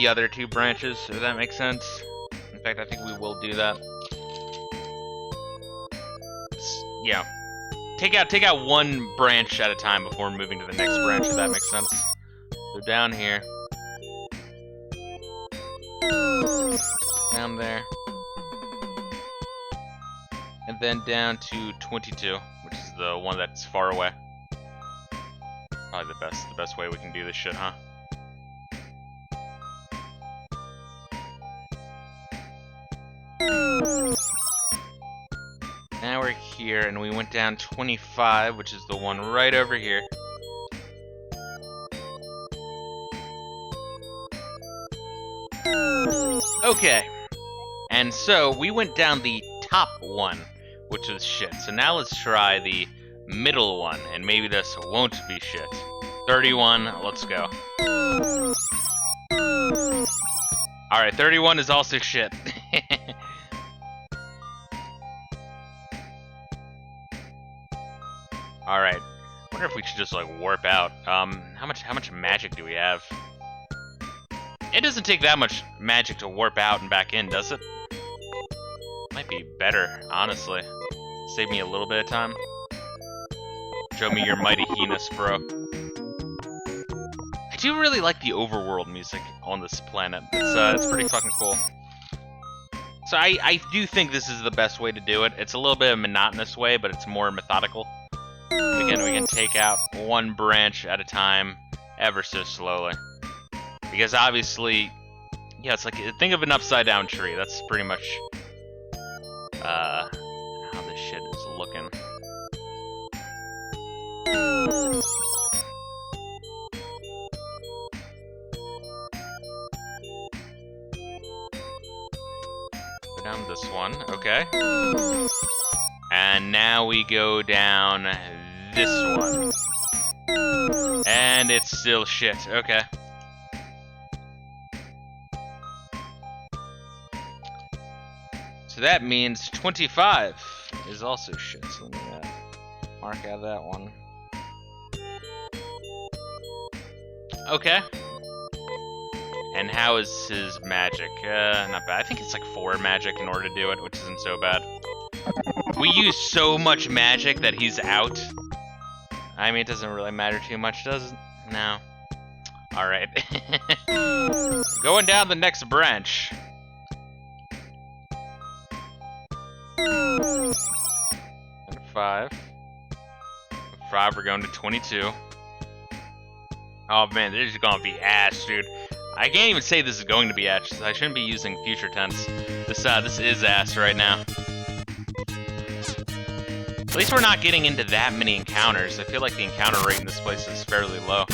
[SPEAKER 1] other two branches, if that makes sense. In fact, I think we will do that. Yeah. Take out one branch at a time before moving to the next branch, if that makes sense. So down here. Down there. And then down to 22, which is the one that's far away. Probably the best way we can do this shit, huh? Now we're here, and we went down 25, which is the one right over here. Okay. And so, we went down the top one, which was shit. So now let's try the middle one, and maybe this won't be shit. 31, let's go. Alright, 31 is also shit. Alright. Wonder if we should just, like, warp out. How much magic do we have? It doesn't take that much magic to warp out and back in, does it? Might be better, honestly. Save me a little bit of time. Show me your mighty heinous, bro. I do really like the overworld music on this planet. It's pretty fucking cool. So I do think this is the best way to do it. It's a little bit of a monotonous way, but it's more methodical. Again, we can take out one branch at a time, ever so slowly. Because obviously, yeah, it's like, think of an upside down tree. That's pretty much how this shit is looking. Go down this one, okay. And now we go down this one. And it's still shit, okay. So that means 25 is also shit. So let me mark out that one. Okay. And how is his magic? Not bad. I think it's like 4 magic in order to do it, which isn't so bad. We use so much magic that he's out. I mean, it doesn't really matter too much, does it? No. Alright. Going down the next branch. 5. 5, we're going to 22. Oh man, this is gonna be ass, dude. I can't even say this is going to be ass. I shouldn't be using future tense. This is ass right now. At least we're not getting into that many encounters. I feel like the encounter rate in this place is fairly low.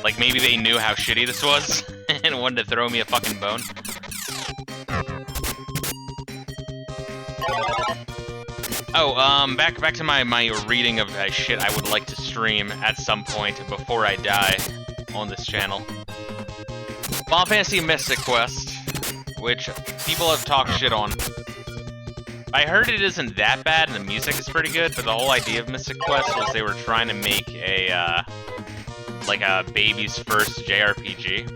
[SPEAKER 1] Like maybe they knew how shitty this was and wanted to throw me a fucking bone. Oh, back to my reading of shit I would like to stream at some point before I die on this channel. Final Fantasy Mystic Quest, which people have talked shit on. I heard it isn't that bad and the music is pretty good, but the whole idea of Mystic Quest was they were trying to make a, like a baby's first JRPG.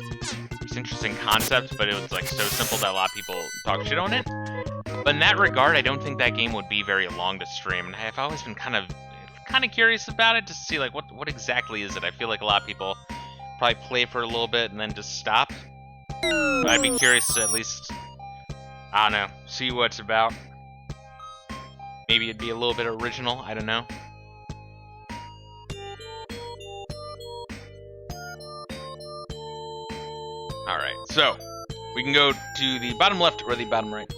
[SPEAKER 1] It's an interesting concept, but it was like so simple that a lot of people talk shit on it. But in that regard, I don't think that game would be very long to stream, and I've always been kind of curious about it to see like what exactly is it. I feel like a lot of people probably play for a little bit and then just stop. But I'd be curious to at least, I don't know, see what it's about. Maybe it'd be a little bit original, I don't know. Alright, so we can go to the bottom left or the bottom right.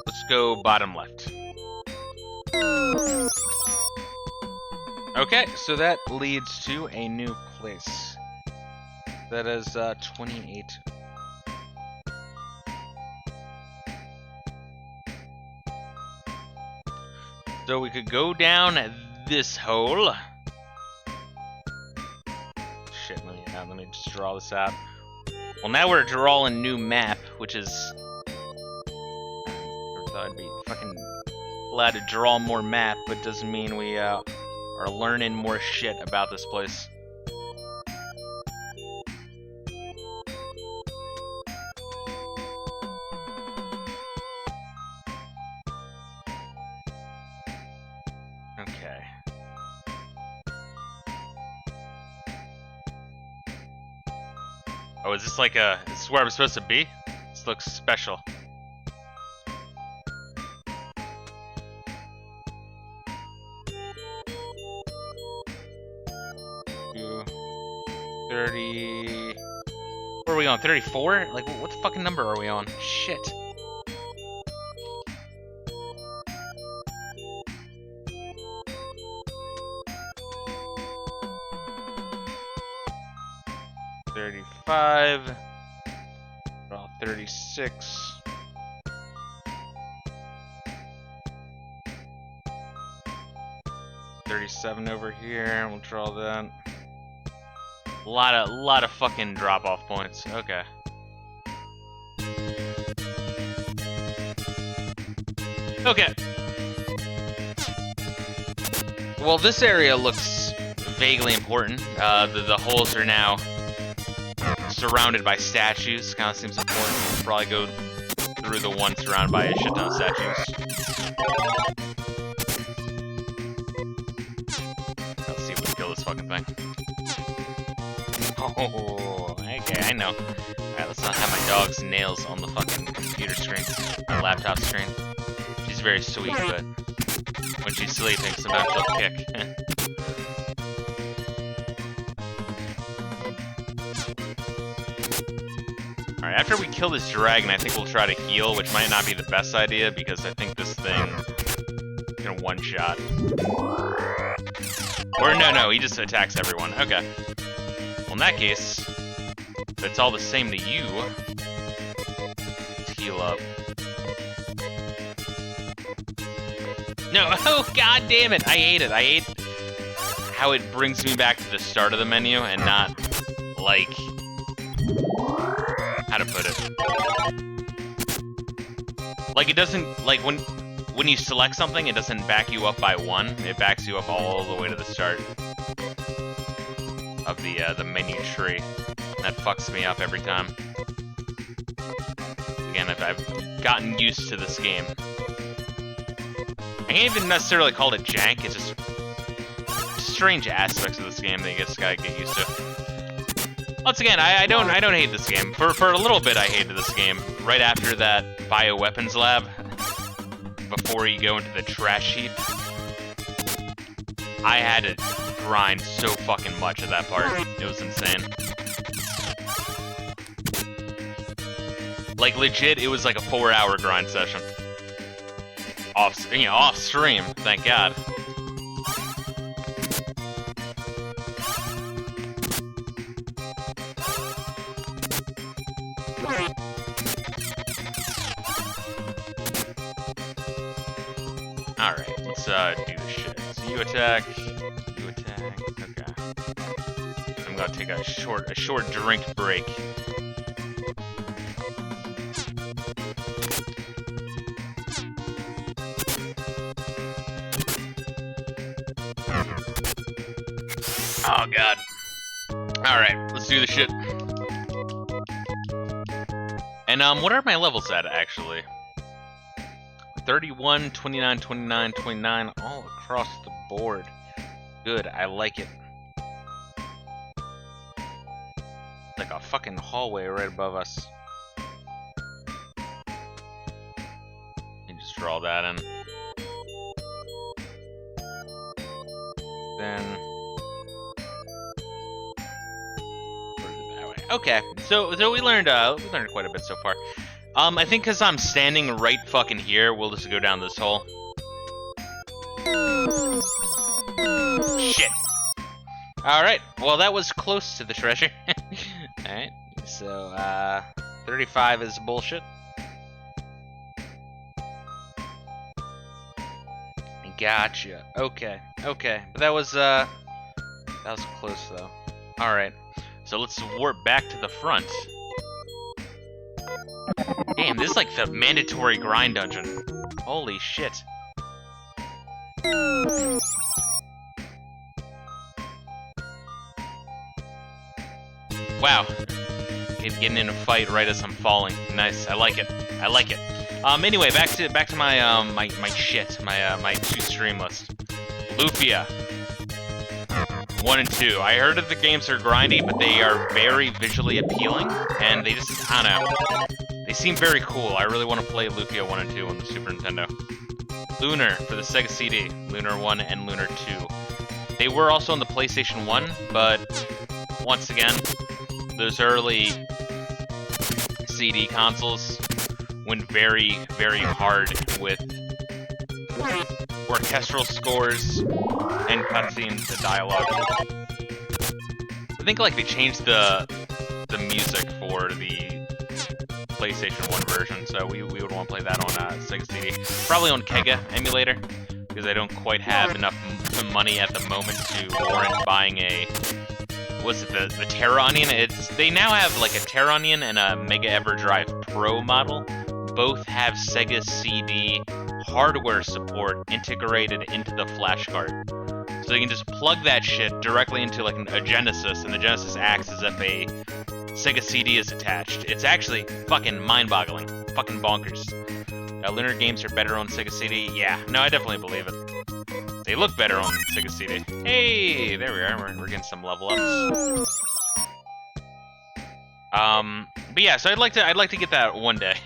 [SPEAKER 1] Let's go bottom left. Okay, so that leads to a new place. That is 28. So we could go down this hole. Shit, let me just draw this out. Well, now we're drawing a new map, which is... I thought I'd be fucking allowed to draw more map, but doesn't mean we are learning more shit about this place. Okay. Oh, is this like a... This is where I'm supposed to be? This looks special. Where are we on? 34? Like, what the fucking number are we on? Shit. $35. 36. $37 over here. We'll draw that. Lot of fucking drop-off points. Okay. Okay. Well, this area looks vaguely important. The holes are now surrounded by statues. Kind of seems important. We'll probably go through the one surrounded by a shit ton of statues. Let's see if we can kill this fucking thing. Oh, okay, I know. Alright, let's not have my dog's nails on the fucking computer screen, my laptop screen. She's very sweet, but when she's sleeping, sometimes she'll kick. Alright, after we kill this dragon, I think we'll try to heal, which might not be the best idea, because I think this thing can one-shot. Or no, he just attacks everyone. Okay. In that case, if it's all the same to you, let's heal up. No, oh god damn it! I hate it. I hate how it brings me back to the start of the menu and not, like, how to put it. Like, it doesn't, like, when you select something, it doesn't back you up by 1. It backs you up all the way to the start of the menu tree. That fucks me up every time. I've gotten used to this game. I can't even necessarily call it jank, it's just strange aspects of this game that you just gotta get used to. Once again, I don't hate this game. For a little bit I hated this game. Right after that bioweapons lab, before you go into the trash heap, I had to grind so fucking much at that part. It was insane. Like legit, it was like a 4-hour grind session. Off stream, thank God. Alright, let's do this shit. So you attack, okay. I'm gonna take a short drink break. Oh god. Alright, let's do the shit. And what are my levels at actually? 31, 29, 29, 29, all across the board. Good, I like it. Like a fucking hallway right above us. And just draw that in. Then okay, so we learned quite a bit so far. I think because I'm standing right fucking here, we'll just go down this hole. Shit. Alright, well that was close to the treasure. Alright, so 35 is bullshit. Gotcha. Okay. But that was close though. Alright. So let's warp back to the front. Damn, this is like the mandatory grind dungeon. Holy shit. Wow. Getting in a fight right as I'm falling. Nice, I like it. Anyway, back to my my shit, my two stream list. Lufia. 1 and 2. I heard that the games are grindy, but they are very visually appealing, and they just, I don't know, they seem very cool. I really want to play Lufia 1 and 2 on the Super Nintendo. Lunar for the Sega CD, Lunar 1 and Lunar 2. They were also on the PlayStation 1, but once again, those early CD consoles went very, very hard with orchestral scores and cutscenes to dialogue. I think like they changed the music for the PlayStation 1 version, so we would want to play that on Sega CD. Probably on Kega emulator, because I don't quite have enough money at the moment to warrant buying a... Was it the Terronian? They now have like a Terronian and a Mega EverDrive Pro model. Both have Sega CD hardware support integrated into the flash card. So you can just plug that shit directly into like a Genesis, and the Genesis acts as if a Sega CD is attached. It's actually fucking mind-boggling. Fucking bonkers. Lunar games are better on Sega CD? Yeah, no, I definitely believe it. They look better on Sega CD. Hey, there we are. We're getting some level ups. But yeah, so I'd like to get that one day.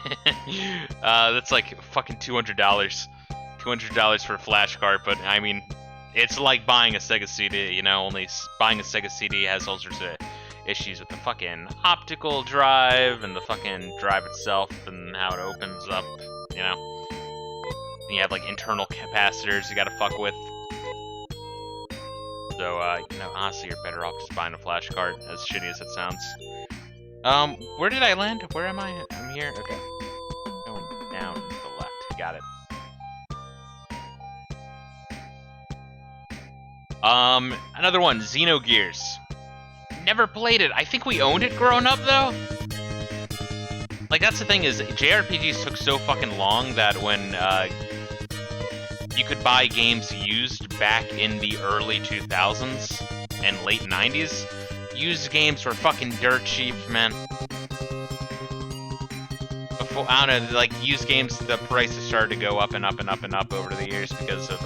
[SPEAKER 1] That's like fucking $200. $200 for a flash card, but I mean, it's like buying a Sega CD, you know, only buying a Sega CD has all sorts of issues with the fucking optical drive and the fucking drive itself and how it opens up, you know. And you have like internal capacitors you gotta fuck with. So, you know, honestly, you're better off just buying a flash card, as shitty as it sounds. Where did I land? Where am I? I'm here? Okay. Going down to the left. Got it. Another one, Xenogears. Never played it. I think we owned it growing up, though. Like, that's the thing is, JRPGs took so fucking long that when, you could buy games used back in the early 2000s and late 90s, used games were fucking dirt cheap, man. before, I don't know, like, used games, the prices started to go up and up and up and up over the years because of,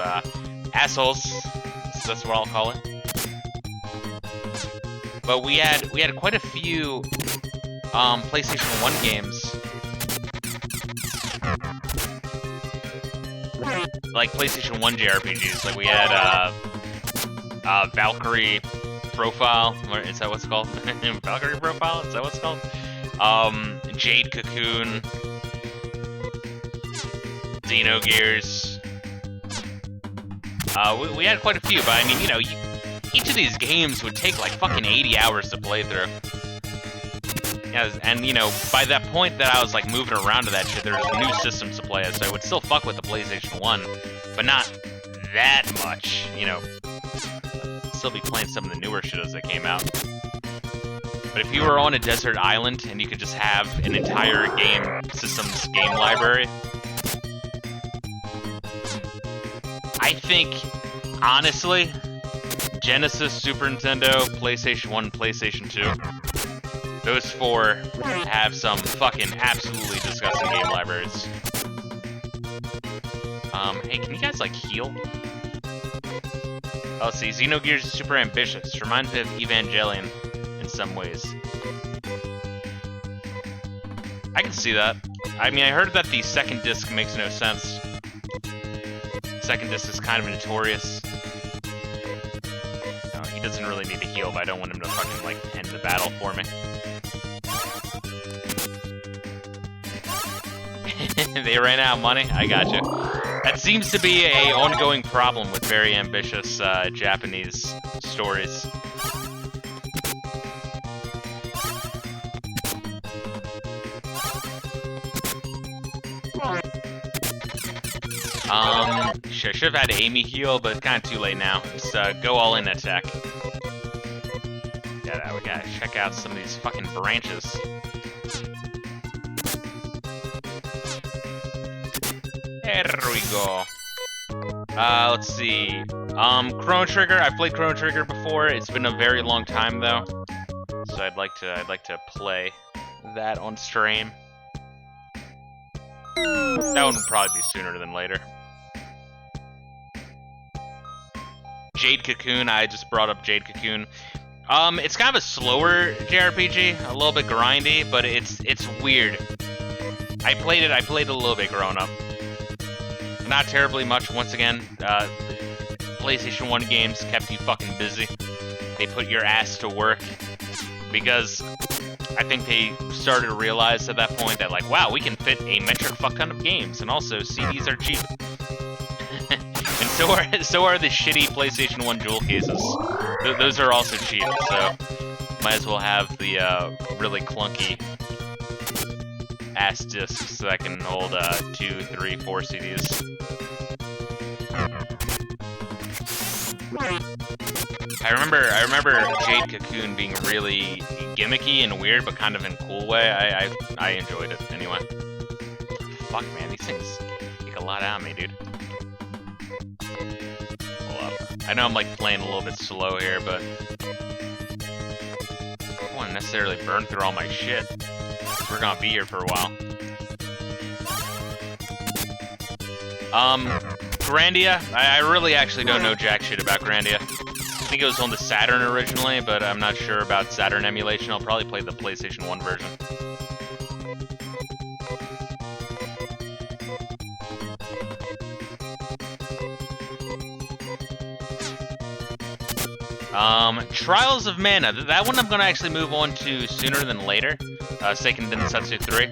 [SPEAKER 1] assholes. So that's what I'll call it. But we had quite a few, PlayStation 1 games. Like, PlayStation 1 JRPGs. Like, we had, Valkyrie Profile, or is that what's called? Valkyrie Profile? Is that what's called? Jade Cocoon, Xenogears. We had quite a few, but I mean, you know, each of these games would take like fucking 80 hours to play through. Yeah, and you know, by that point that I was like moving around to that shit, there was new systems to play as, so I would still fuck with the PlayStation 1, but not that much, you know. Still be playing some of the newer shit as they came out. But if you were on a desert island and you could just have an entire game library, I think, honestly, Genesis, Super Nintendo, PlayStation 1, PlayStation 2, those four have some fucking absolutely disgusting game libraries. Hey, can you guys, like, heal? Oh, see, Xenogears is super ambitious. Reminds me of Evangelion in some ways. I can see that. I mean, I heard that the second disc makes no sense. Second disc is kind of notorious. No, he doesn't really need to heal, but I don't want him to fucking, like, end the battle for me. They ran out of money? I gotcha. That seems to be a ongoing problem with very ambitious Japanese stories. Should have had Amy heal, but it's kind of too late now. Just go all in attack. Yeah, we gotta check out some of these fucking branches. There we go. Let's see. Chrono Trigger. I've played Chrono Trigger before. It's been a very long time though, so I'd like to play that on stream. That one would probably be sooner than later. Jade Cocoon. I just brought up Jade Cocoon. It's kind of a slower JRPG, a little bit grindy, but it's weird. I played it a little bit growing up. Not terribly much, once again. PlayStation 1 games kept you fucking busy. They put your ass to work. Because I think they started to realize at that point that, like, wow, we can fit a metric fuck ton of games, and also CDs are cheap. And so are the shitty PlayStation 1 jewel cases. Those are also cheap, so might as well have the really clunky ass discs that can hold 2, 3, 4 CDs. I remember Jade Cocoon being really gimmicky and weird, but kind of in a cool way. I enjoyed it anyway. Fuck, man, these things take a lot out of me, dude. Hold up. I know I'm like playing a little bit slow here, but I don't want to necessarily burn through all my shit. We're gonna be here for a while. Grandia. I really actually don't know jack shit about Grandia. I think it was on the Saturn originally, but I'm not sure about Saturn emulation. I'll probably play the PlayStation 1 version. Trials of Mana. That one I'm gonna actually move on to sooner than later. Seiken Densetsu 3.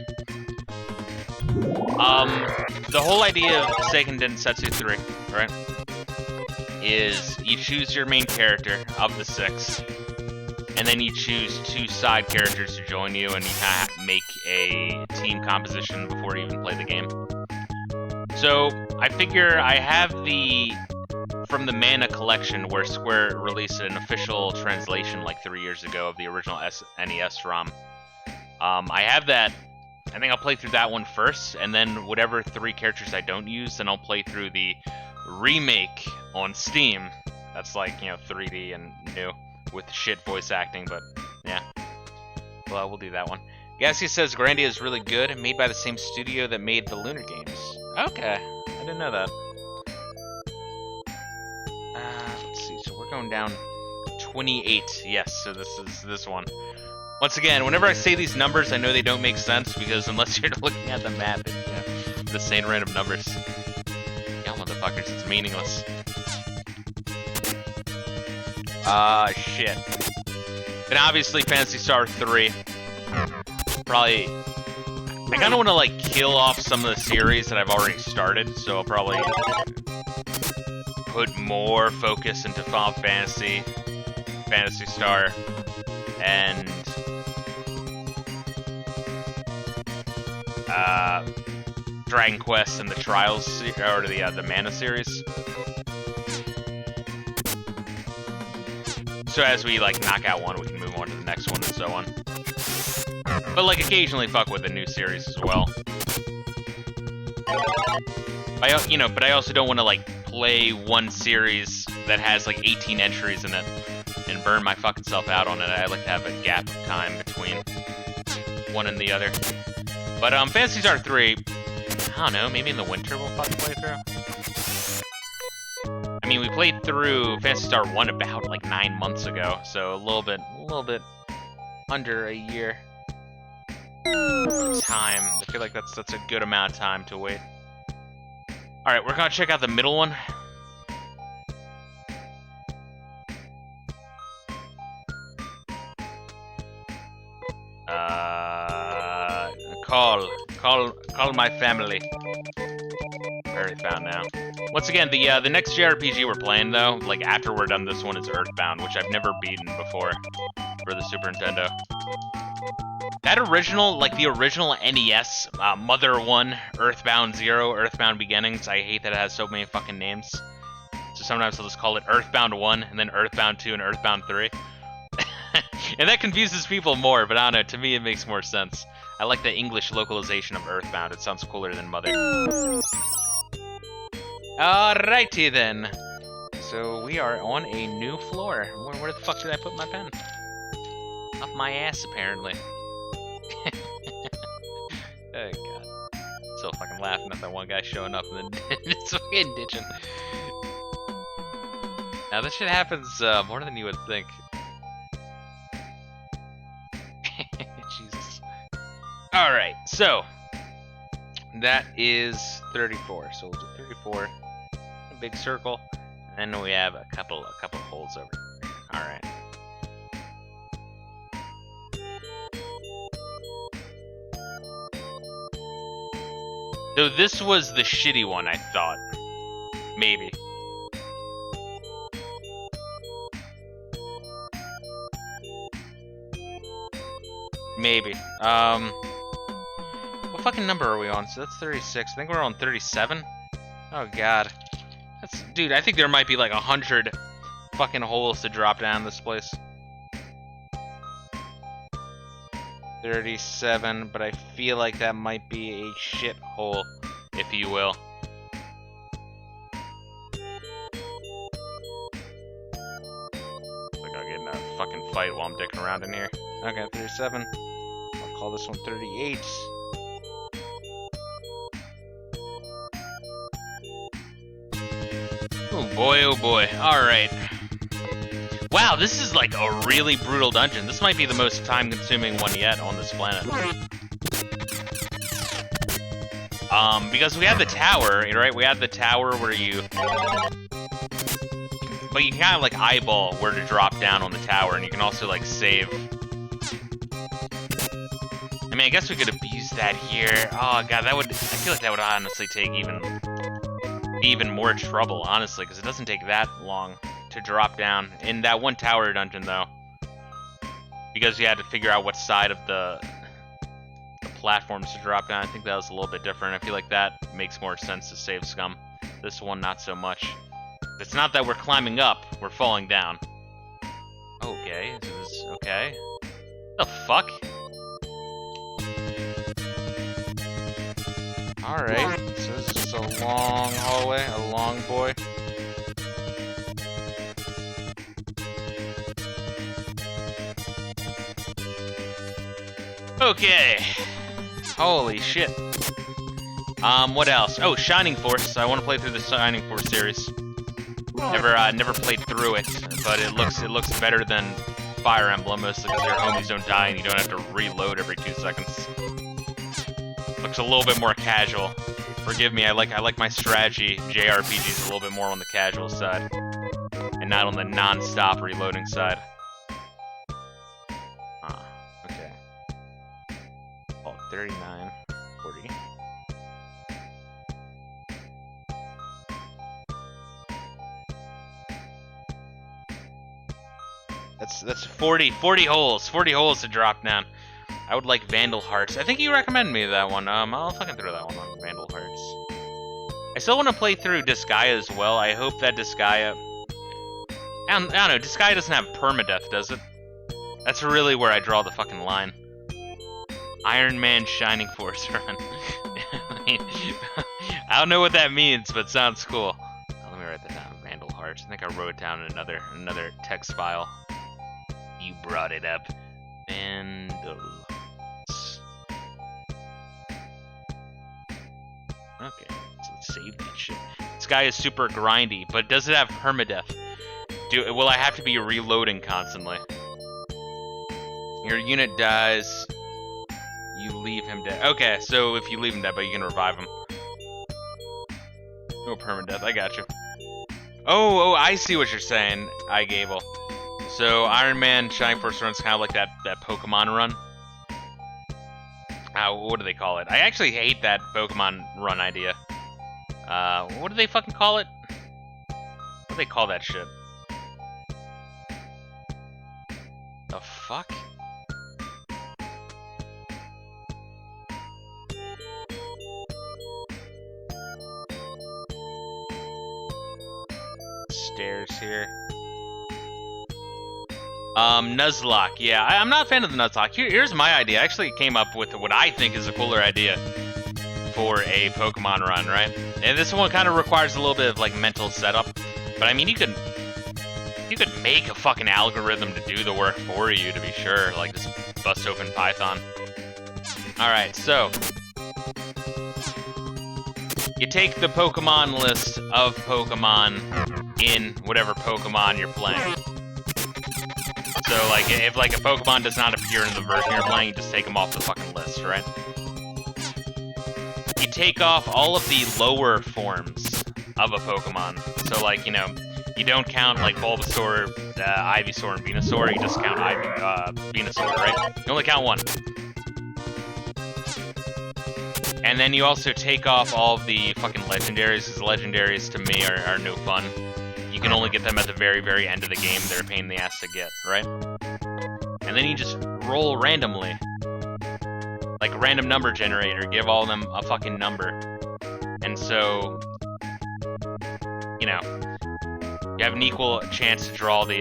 [SPEAKER 1] The whole idea of Seiken Densetsu 3, right, is you choose your main character of the 6, and then you choose 2 side characters to join you, and you kind of make a team composition before you even play the game. So I figure I have from the Mana collection, where Square released an official translation like 3 years ago of the original NES ROM. I have that. I think I'll play through that one first, and then whatever 3 characters I don't use, then I'll play through the remake on Steam. That's like, you know, 3D and new with shit voice acting, but yeah. Well, we'll do that one. Gassia says Grandia is really good, made by the same studio that made the Lunar games. Okay, I didn't know that. Let's see, so we're going down 28. Yes, so this is this one. Once again, whenever I say these numbers, I know they don't make sense because unless you're looking at the map, it's the same random numbers. Y'all motherfuckers, it's meaningless. Shit. And obviously, Phantasy Star 3. Probably. I kind of want to like kill off some of the series that I've already started, so I'll probably put more focus into Final Fantasy, Phantasy Star, and Dragon Quest and the Trials or the Mana series. So as we like knock out one, we can move on to the next one and so on. But like occasionally fuck with the new series as well. But I also don't want to like play one series that has like 18 entries in it and burn my fucking self out on it. I like to have a gap of time between one and the other. But Phantasy Star 3, I don't know, maybe in the winter we'll fucking play through. I mean, we played through Phantasy Star 1 about like 9 months ago, so a little bit under a year time. I feel like that's a good amount of time to wait. All right, we're gonna check out the middle one. Call my family. Earthbound now. Once again, the next JRPG we're playing though, like after we're done this one, is Earthbound, which I've never beaten before for the Super Nintendo. That original, like the original NES, Mother 1, Earthbound 0, Earthbound Beginnings, I hate that it has so many fucking names. So sometimes I'll just call it Earthbound 1, and then Earthbound 2, and Earthbound 3. And that confuses people more, but I don't know, to me it makes more sense. I like the English localization of Earthbound, it sounds cooler than Mother. Alrighty then. So we are on a new floor. Where the fuck did I put my pen? Up my ass, apparently. Oh god. Still fucking laughing at that one guy showing up and then it's fucking ditching. Now this shit happens more than you would think. Jesus. Alright, so that is 34. So we'll do 34, a big circle, and then we have a couple holes over here. Alright. So this was the shitty one, I thought. Maybe. Maybe. What fucking number are we on? So that's 36. I think we're on 37. Oh god. Dude, I think there might be like 100 fucking holes to drop down this place. 37, but I feel like that might be a shit hole, if you will. Like I'll get in a fucking fight while I'm dicking around in here. Okay, 37. I'll call this one 38. Oh boy, alright. Wow, this is like a really brutal dungeon. This might be the most time-consuming one yet on this planet. Because we have the tower, right? We have the tower where you... But you can kind of like eyeball where to drop down on the tower, and you can also like save. I mean, I guess we could abuse that here. Oh god, that would... I feel like that would honestly take even more trouble, honestly, because it doesn't take that long to drop down in that one tower dungeon though, because you had to figure out what side of the platforms to drop down. I think that was a little bit different. I feel like that makes more sense to save scum. This one not so much. It's not that we're climbing up, we're falling down. Okay, so this okay. The fuck? Alright, so this is just a long hallway, a long boy. Okay. Holy shit. What else? Oh, Shining Force. I want to play through the Shining Force series. Never played through it, but it looks better than Fire Emblem, mostly because your homies don't die and you don't have to reload every 2 seconds. Looks a little bit more casual. Forgive me, I like my strategy JRPGs a little bit more on the casual side, and not on the non-stop reloading side. Okay. Oh, 39, 40. That's 40 holes. 40 holes to drop down. I would like Vandal Hearts. I think you recommended me that one. I'll fucking throw that one on Vandal Hearts. I still want to play through Disgaea as well. I hope that Disgaea... I don't know, Disgaea doesn't have permadeath, does it? That's really where I draw the fucking line. Iron Man Shining Force run. I don't know what that means, but sounds cool. Let me write that down. Vandal Hearts. I think I wrote it down in another text file. You brought it up. Vandal. Okay, so let's save that shit. This guy is super grindy, but does it have permadeath? Will I have to be reloading constantly? Your unit dies. You leave him dead. Okay, so if you leave him dead, but you can revive him. No permadeath, I got you. Oh, I see what you're saying, iGable. So Iron Man Shining Force run's kind of like that Pokemon run. What do they call it? I actually hate that Pokemon run idea. What do they fucking call it? What do they call that shit? The fuck? Stairs here. Nuzlocke. Yeah, I'm not a fan of the Nuzlocke. Here's my idea. I actually came up with what I think is a cooler idea for a Pokemon run, right? And this one kind of requires a little bit of like mental setup, but I mean, you could make a fucking algorithm to do the work for you, to be sure. Like just bust open Python. All right, so you take the Pokemon list of Pokemon in whatever Pokemon you're playing. So, like, if like a Pokemon does not appear in the version you're playing, you just take them off the fucking list, right? You take off all of the lower forms of a Pokemon. So, like, you know, you don't count like Bulbasaur, Ivysaur, and Venusaur. You just count Venusaur, right? You only count one. And then you also take off all of the fucking legendaries, because legendaries to me are no fun. You can only get them at the very, very end of the game. They're a pain in the ass to get, right? And then you just roll randomly. Like random number generator, give all of them a fucking number. And so, you know, you have an equal chance to draw the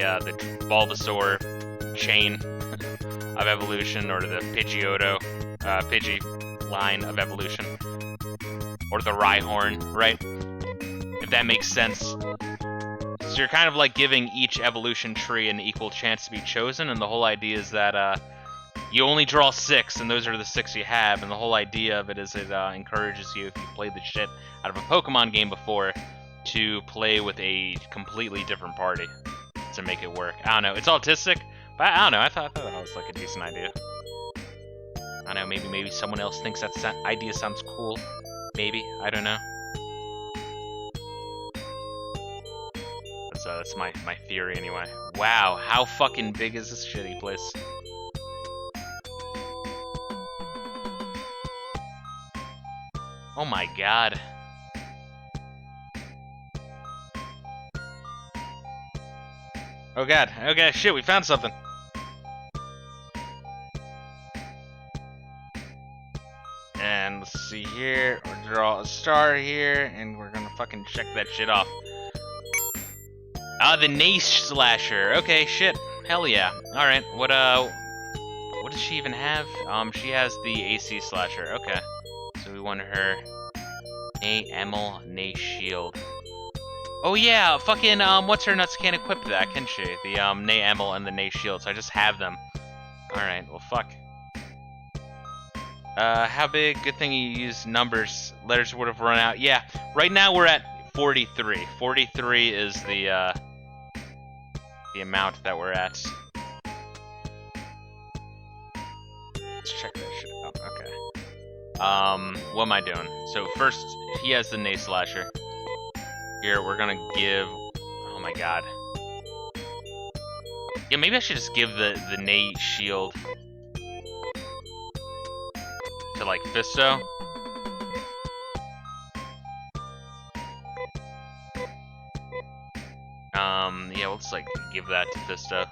[SPEAKER 1] Bulbasaur chain of evolution, or the Pidgeotto, Pidgey line of evolution, or the Rhyhorn, right? If that makes sense. So you're kind of like giving each evolution tree an equal chance to be chosen, and the whole idea is that you only draw 6, and those are the 6 you have, and the whole idea of it is it encourages you, if you played the shit out of a Pokemon game before, to play with a completely different party to make it work. I don't know, it's autistic, but I don't know, I thought that was like a decent idea. I don't know, maybe someone else thinks that idea sounds cool. Maybe, I don't know. That's my theory anyway. Wow, how fucking big is this shitty place? Oh my god. Oh god, okay, shit, we found something. And let's see here, we'll draw a star here, and we're gonna fucking check that shit off. The Nace Slasher. Okay, shit. Hell yeah. Alright, what does she even have? She has the AC Slasher. Okay. So we want her Emil Nace Shield. Oh yeah, fucking, what's her nuts can't equip that, can she? The, Emil and the Nace Shield, so I just have them. Alright, well fuck. How big? Good thing you use numbers. Letters would have run out. Yeah, right now we're at 43. 43 is the amount that we're at. Let's check that shit out. Okay. What am I doing? So first, he has the Nay Slasher. Here, we're gonna give... Oh my god. Yeah, maybe I should just give the Nay Shield to, like, Fisto. Yeah, let's, like, give that to Fisto.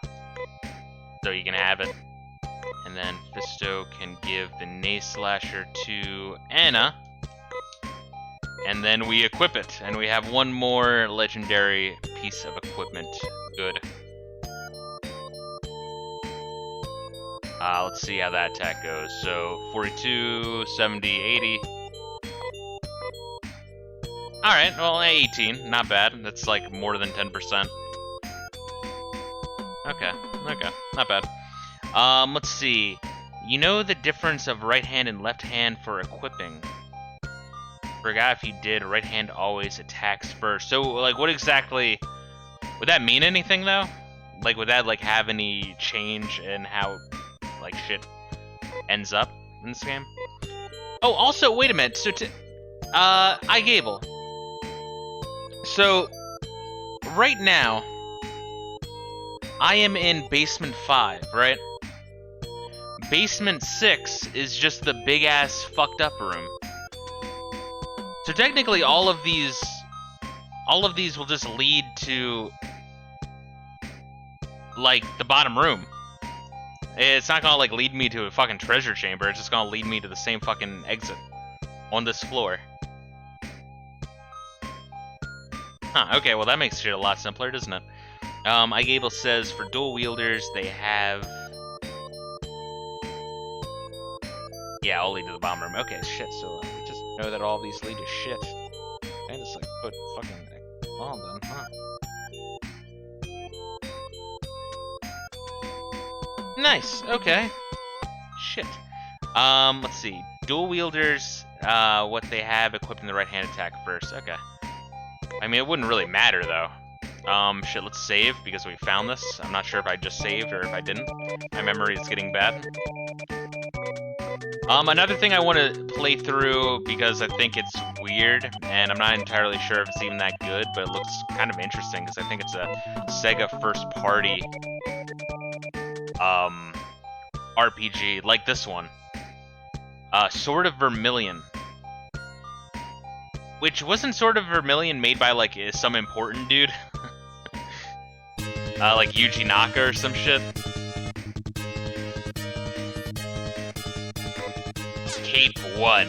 [SPEAKER 1] So you can have it. And then Fisto can give the Nay Slasher to Anna. And then we equip it. And we have one more legendary piece of equipment. Good. Let's see how that attack goes. So, 42, 70, 80. Alright, well, 18. Not bad. That's like more than 10%. Okay, not bad. Let's see. You know the difference of right hand and left hand for equipping? Forgot if you did, right hand always attacks first. So, like, what exactly... Would that mean anything, though? Like, would that, like, have any change in how, like, shit ends up in this game? Oh, also, wait a minute. So, Gable. So, right now, I am in basement 5, right? Basement 6 is just the big-ass fucked up room. So technically all of these will just lead to, like, the bottom room. It's not gonna, like, lead me to a fucking treasure chamber, it's just gonna lead me to the same fucking exit on this floor. Huh, okay, well that makes shit a lot simpler, doesn't it? Igable says for dual wielders they have... Yeah, all lead to the bomb room. Okay, shit, so we just know that all these lead to shit. And just like put fucking bomb then, huh? Nice, okay. Shit. Let's see. Dual wielders, what they have equipped in the right hand attack first. Okay. I mean, it wouldn't really matter though. Shit, let's save because we found this. I'm not sure if I just saved or if I didn't. My memory is getting bad. Another thing I want to play through because I think it's weird, and I'm not entirely sure if it's even that good, but it looks kind of interesting because I think it's a Sega first-party RPG, like this one. Sword of Vermilion. Which, wasn't Sword of Vermilion made by, like, some important dude? Like Yuji Naka or some shit? Cape 1.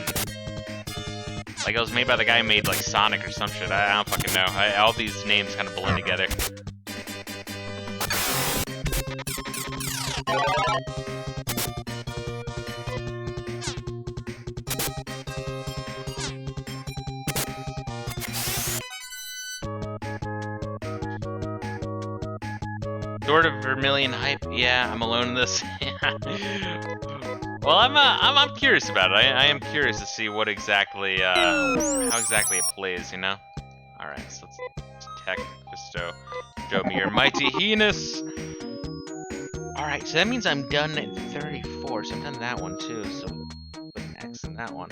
[SPEAKER 1] Like, it was made by the guy who made, like, Sonic or some shit. I don't fucking know. All these names kind of blend together. Sword of Vermilion hype. Yeah, I'm alone in this. Well, I'm curious about it. I am curious to see what exactly, how exactly it plays, you know? Alright, so let's tech Fisto. Show me your mighty heinous! Alright, so that means I'm done at 34, so I'm done that one too, so put an X in that one.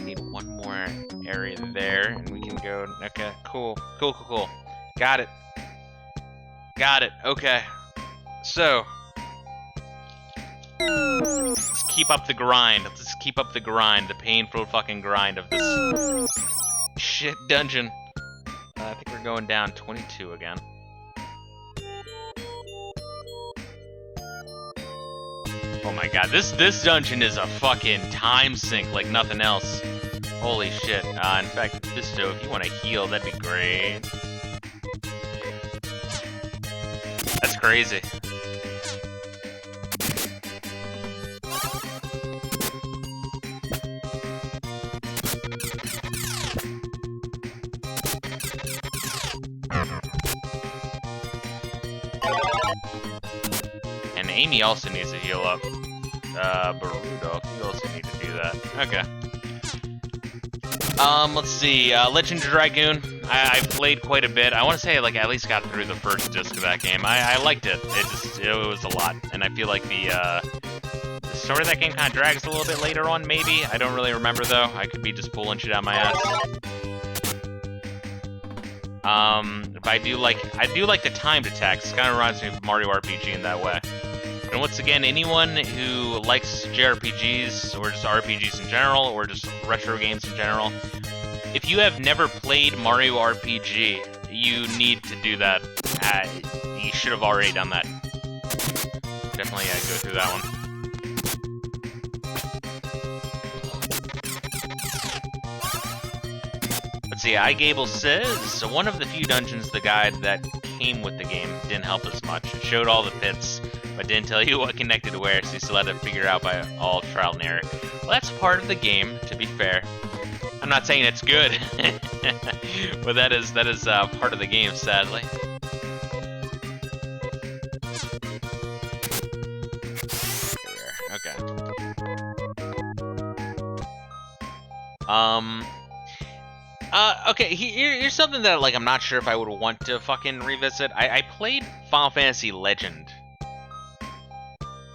[SPEAKER 1] Need one more area there, and we can go, okay, cool. Got it. Okay. So, let's keep up the grind. The painful fucking grind of this shit dungeon. I think we're going down 22 again. Oh my god, this dungeon is a fucking time sink like nothing else. Holy shit. In fact, Fisto, if you want to heal, that'd be great. That's crazy. And Amy also needs to heal up. Baruto. You also need to do that. Okay. Let's see. Legend of Dragoon. I played quite a bit. I want to say like I at least got through the first disc of that game. I liked it. It was a lot, and I feel like the story of that game kind of drags a little bit later on. Maybe I don't really remember though. I could be just pulling shit out my ass. But I do like the timed attacks. It kind of reminds me of Mario RPG in that way. And once again, anyone who likes JRPGs, or just RPGs in general, or just retro games in general, if you have never played Mario RPG, you need to do that. You should have already done that. Definitely go through that one. Let's see, iGable says, one of the few dungeons the guide that came with the game didn't help us much. It showed all the pits, but didn't tell you what connected to where, so you still had to figure out by all trial and error. Well, that's part of the game, to be fair. I'm not saying it's good, but that is part of the game, sadly. Okay. Okay, here's something that like I'm not sure if I would want to fucking revisit. I played Final Fantasy Legend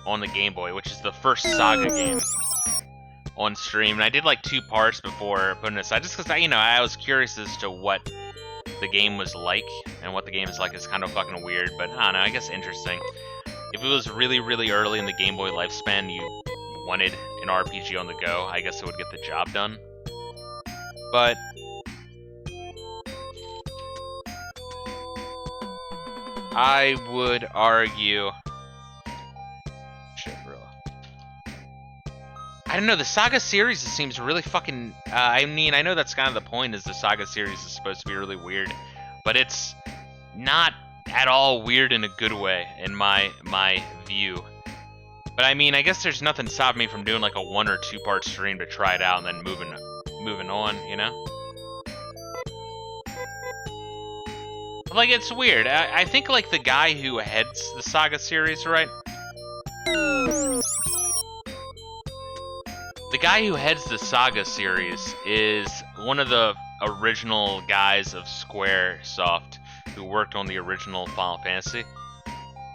[SPEAKER 1] on the Game Boy, which is the first Saga game, on stream, and I did like 2 parts before putting it aside, just because I was curious as to what the game was like, and what the game is like is kind of fucking weird, but I don't know, I guess interesting. If it was really, really early in the Game Boy lifespan, you wanted an RPG on the go, I guess it would get the job done. But I would argue, I don't know, the Saga series seems really fucking, I mean, I know that's kind of the point, is the Saga series is supposed to be really weird, but it's not at all weird in a good way, in my view. But I mean, I guess there's nothing stopping me from doing like a 1 or 2 part stream to try it out and then moving on, you know? Like, it's weird. I think like the guy who heads the Saga series, right? The guy who heads the Saga series is one of the original guys of Squaresoft who worked on the original Final Fantasy.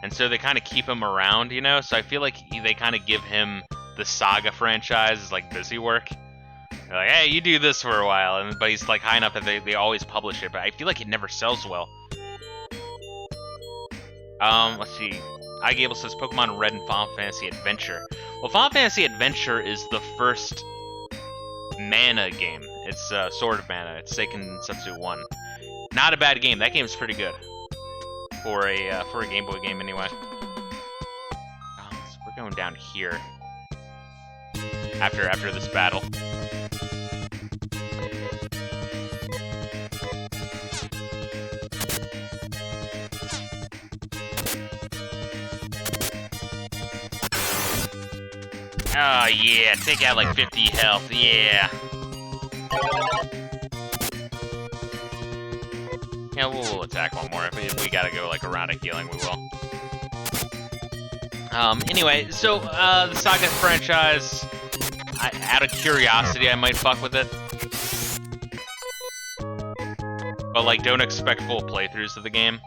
[SPEAKER 1] And so they kind of keep him around, you know? So I feel like they kind of give him the Saga franchise as like busy work. They're like, hey, you do this for a while. But he's like high enough that they always publish it. But I feel like it never sells well. Let's see. iGable says Pokemon Red and Final Fantasy Adventure. Well, Final Fantasy Adventure is the first mana game. It's Sword of Mana. It's Seiken Setsu 1. Not a bad game. That game's pretty good for a Game Boy game, anyway. So we're going down here after this battle. Oh yeah, take out like 50 health, yeah. Yeah, we'll attack one more. If we gotta go like a round of healing, we will. Anyway, so the Saga franchise, out of curiosity, I might fuck with it. But like, don't expect full playthroughs of the game.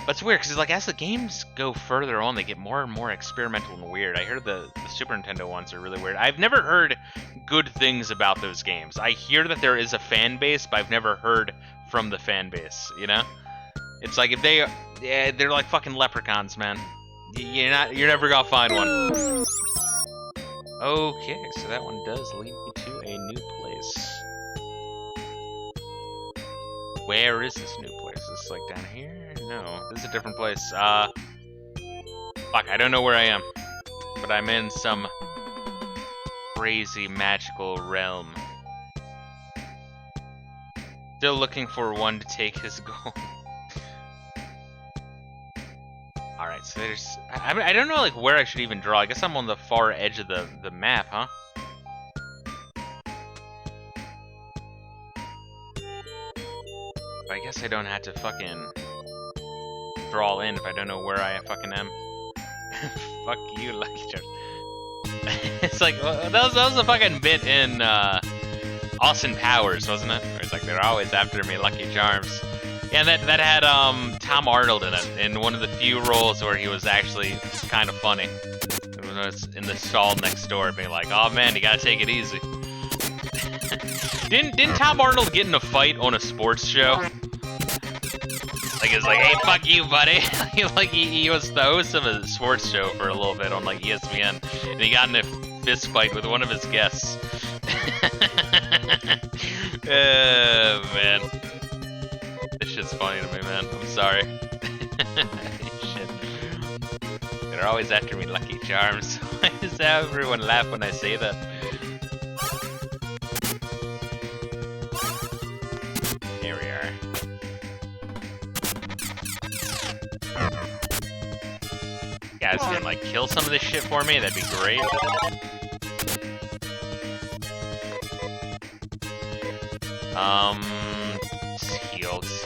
[SPEAKER 1] But it's weird, because like, as the games go further on, they get more and more experimental and weird. I heard the Super Nintendo ones are really weird. I've never heard good things about those games. I hear that there is a fan base, but I've never heard from the fan base, you know? It's like, if they're like fucking leprechauns, man. You're never gonna find one. Okay, so that one does lead me to a new place. Where is this new place? Is this like down here? No, this is a different place. Fuck, I don't know where I am. But I'm in some crazy magical realm. Still looking for one to take his gold. Alright, so there's... I don't know like where I should even draw. I guess I'm on the far edge of the map, huh? But I guess I don't have to fucking draw in if I don't know where I fucking am. Fuck you, Lucky Charms. It's like, well, that was a fucking bit in Austin Powers, wasn't it? Where it's like, they're always after me, Lucky Charms. Yeah, and that had Tom Arnold in it, in one of the few roles where he was actually kind of funny. It was in the stall next door, being like, "Oh man, you gotta take it easy." Didn't Tom Arnold get in a fight on a sports show? Like, it's like, "Hey, fuck you, buddy." he was the host of a sports show for a little bit on like ESPN, and he got in a fist fight with one of his guests. Oh man. This shit's funny to me, man. I'm sorry. Shit. They're always after me, Lucky Charms. Why does everyone laugh when I say that? Here we are. You guys can like kill some of this shit for me? That'd be great.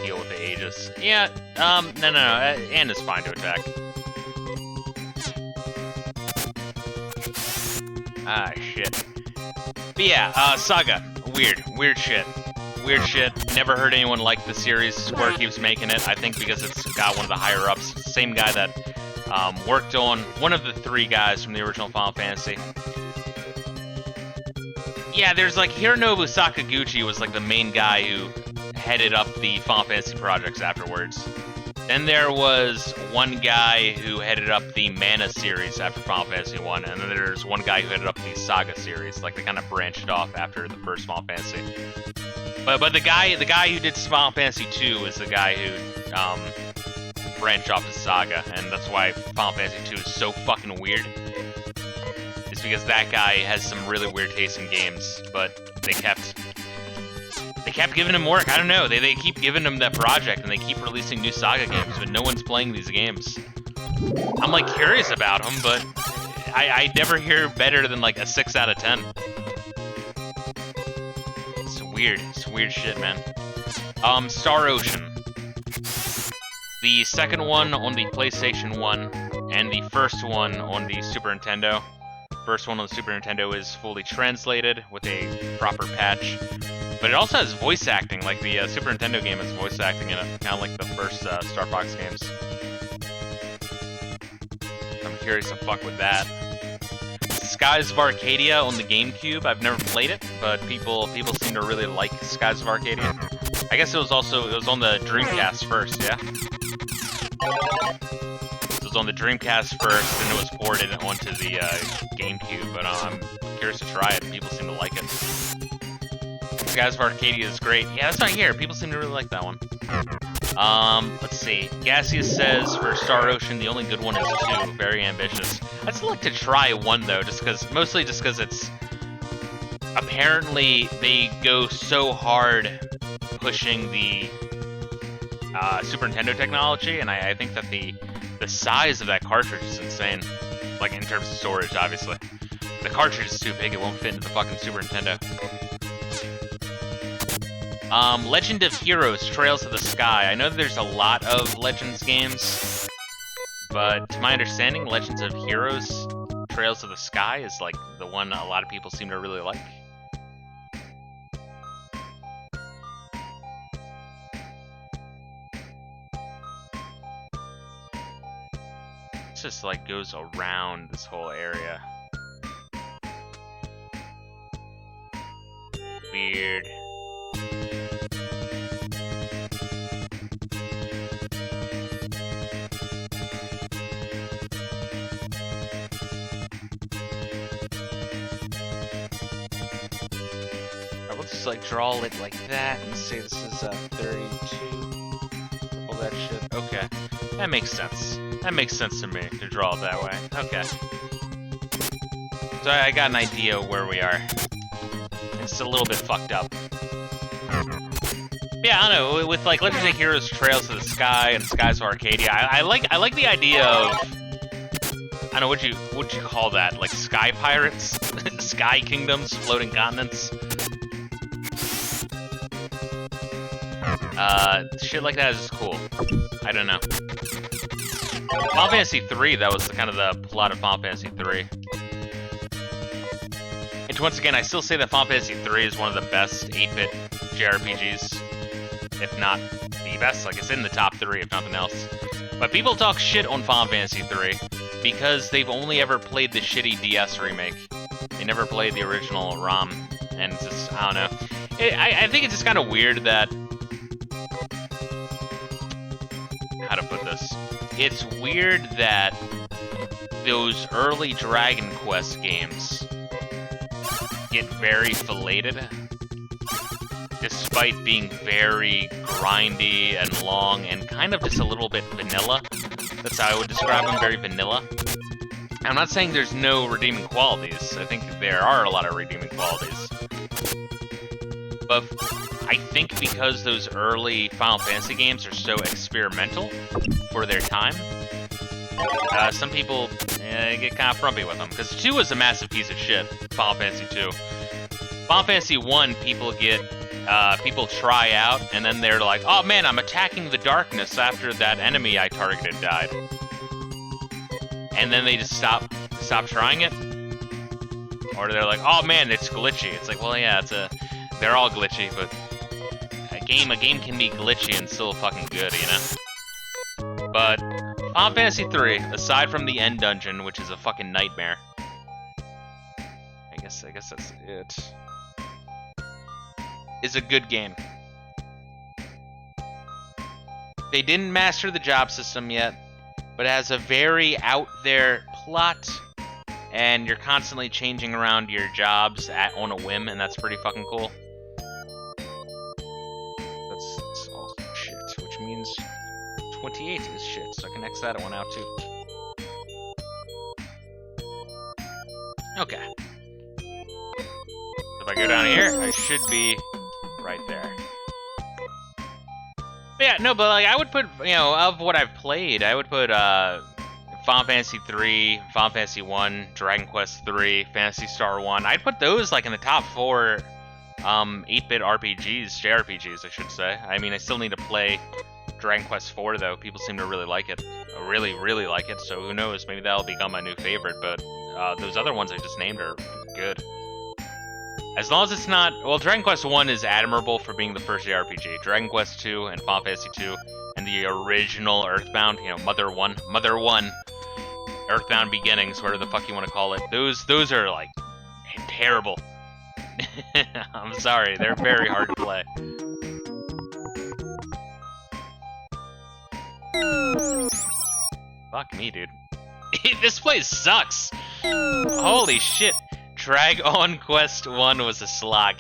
[SPEAKER 1] Heal with the Aegis. Yeah, no, Anna's fine to attack. Ah, shit. But yeah, Saga. Weird shit. Weird shit. Never heard anyone like the series. Square keeps making it, I think because it's got one of the higher-ups. Same guy that worked on one of the 3 guys from the original Final Fantasy. Yeah, there's like Hironobu Sakaguchi was like the main guy who headed up the Final Fantasy projects afterwards. Then there was one guy who headed up the Mana series after Final Fantasy 1, and then there's one guy who headed up the Saga series. Like they kind of branched off after the first Final Fantasy. But the guy who did Final Fantasy 2 is the guy who branched off to Saga, and that's why Final Fantasy 2 is so fucking weird. It's because that guy has some really weird taste in games, but they kept giving him work. I don't know. They keep giving him that project, and they keep releasing new Saga games, but no one's playing these games. I'm like curious about them, but I never hear better than like a 6 out of 10. It's weird. It's weird shit, man. Star Ocean. The second one on the PlayStation 1, and the first one on the Super Nintendo. First one on the Super Nintendo is fully translated with a proper patch. But it also has voice acting, like the Super Nintendo game has voice acting in it, kind of like the first Star Fox games. I'm curious to fuck with that. Skies of Arcadia on the Gamecube. I've never played it, but people seem to really like Skies of Arcadia. I guess it was on the Dreamcast first, yeah? It was on the Dreamcast first, and it was ported onto the Gamecube, but I'm curious to try it. People seem to like it. Skies of Arcadia is great. Yeah, that's not here. People seem to really like that one. Let's see. Gaseous says for Star Ocean, the only good one is 2. Very ambitious. I'd still like to try 1 though, mostly just because it's apparently they go so hard pushing the Super Nintendo technology, and I think that the size of that cartridge is insane. Like in terms of storage, obviously. The cartridge is too big; it won't fit into the fucking Super Nintendo. Legend of Heroes, Trails of the Sky. I know that there's a lot of Legends games, but to my understanding, Legends of Heroes, Trails of the Sky is like the one a lot of people seem to really like. It just like goes around this whole area. Weird. We'll just like draw it like that and say this is 32. All that shit. Okay, that makes sense. That makes sense to me to draw it that way. Okay. So I got an idea of where we are. It's a little bit fucked up. Yeah, I don't know. With like Legend of Heroes, Trails of the Sky, and Skies of Arcadia, I like the idea of, I don't know, what'd you call that? Like sky pirates, sky kingdoms, floating continents. Shit like that is cool. I don't know. Final Fantasy 3, that was kind of the plot of Final Fantasy 3. once again, I still say that Final Fantasy 3 is one of the best 8-bit JRPGs, if not the best. Like, it's in the top 3, if nothing else. But people talk shit on Final Fantasy 3 because they've only ever played the shitty DS remake. They never played the original ROM, and it's just, I don't know. I think it's just kind of weird that... How to put this? It's weird that those early Dragon Quest games get very filleted, despite being very grindy and long and kind of just a little bit vanilla. That's how I would describe them, very vanilla. I'm not saying there's no redeeming qualities. I think there are a lot of redeeming qualities. But I think because those early Final Fantasy games are so experimental for their time, some people get kind of frumpy with them. Because 2 is a massive piece of shit, Final Fantasy 2. Final Fantasy 1, people try out, and then they're like, oh man, I'm attacking the darkness after that enemy I targeted died. And then they just stop trying it. Or they're like, oh man, it's glitchy. It's like, well, yeah, they're all glitchy, but a game can be glitchy and still fucking good, you know? But Final Fantasy 3, aside from the end dungeon, which is a fucking nightmare, I guess that's it, is a good game. They didn't master the job system yet, but it has a very out there plot, and you're constantly changing around your jobs on a whim, and that's pretty fucking cool. That's all shit, which means 28 is shit, so I can X that one out too. Okay. If I go down here, I should be right there. But yeah, no, but like I would put, you know, of what I've played, I would put Final Fantasy 3, Final Fantasy 1, Dragon Quest 3, Phantasy Star 1. I'd put those like in the top 4 8-bit RPGs, JRPGs, I should say. I mean, I still need to play Dragon Quest 4 though. People seem to really like it. Really, really like it, so who knows, maybe that'll become my new favorite, but those other ones I just named are good. As long as it's not... Well, Dragon Quest 1 is admirable for being the first JRPG. Dragon Quest 2 and Final Fantasy 2 and the original Earthbound, you know, Mother 1, Earthbound Beginnings, whatever the fuck you want to call it. Those are, like, terrible. I'm sorry, they're very hard to play. Fuck me, dude. This place sucks! Holy shit. Dragon Quest 1 was a slog.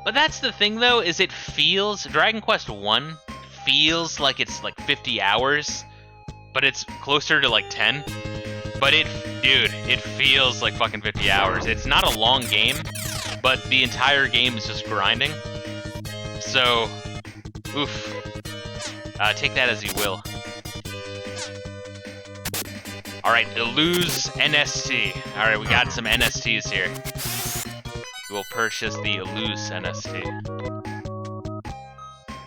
[SPEAKER 1] But that's the thing, though, is it feels... Dragon Quest 1 feels like it's, like, 50 hours, but it's closer to, like, 10. But dude, it feels like fucking 50 hours. It's not a long game, but the entire game is just grinding. So, oof. Take that as you will. Alright, Illuze NST. Alright, we got some NSTs here. We will purchase the Illuze NST.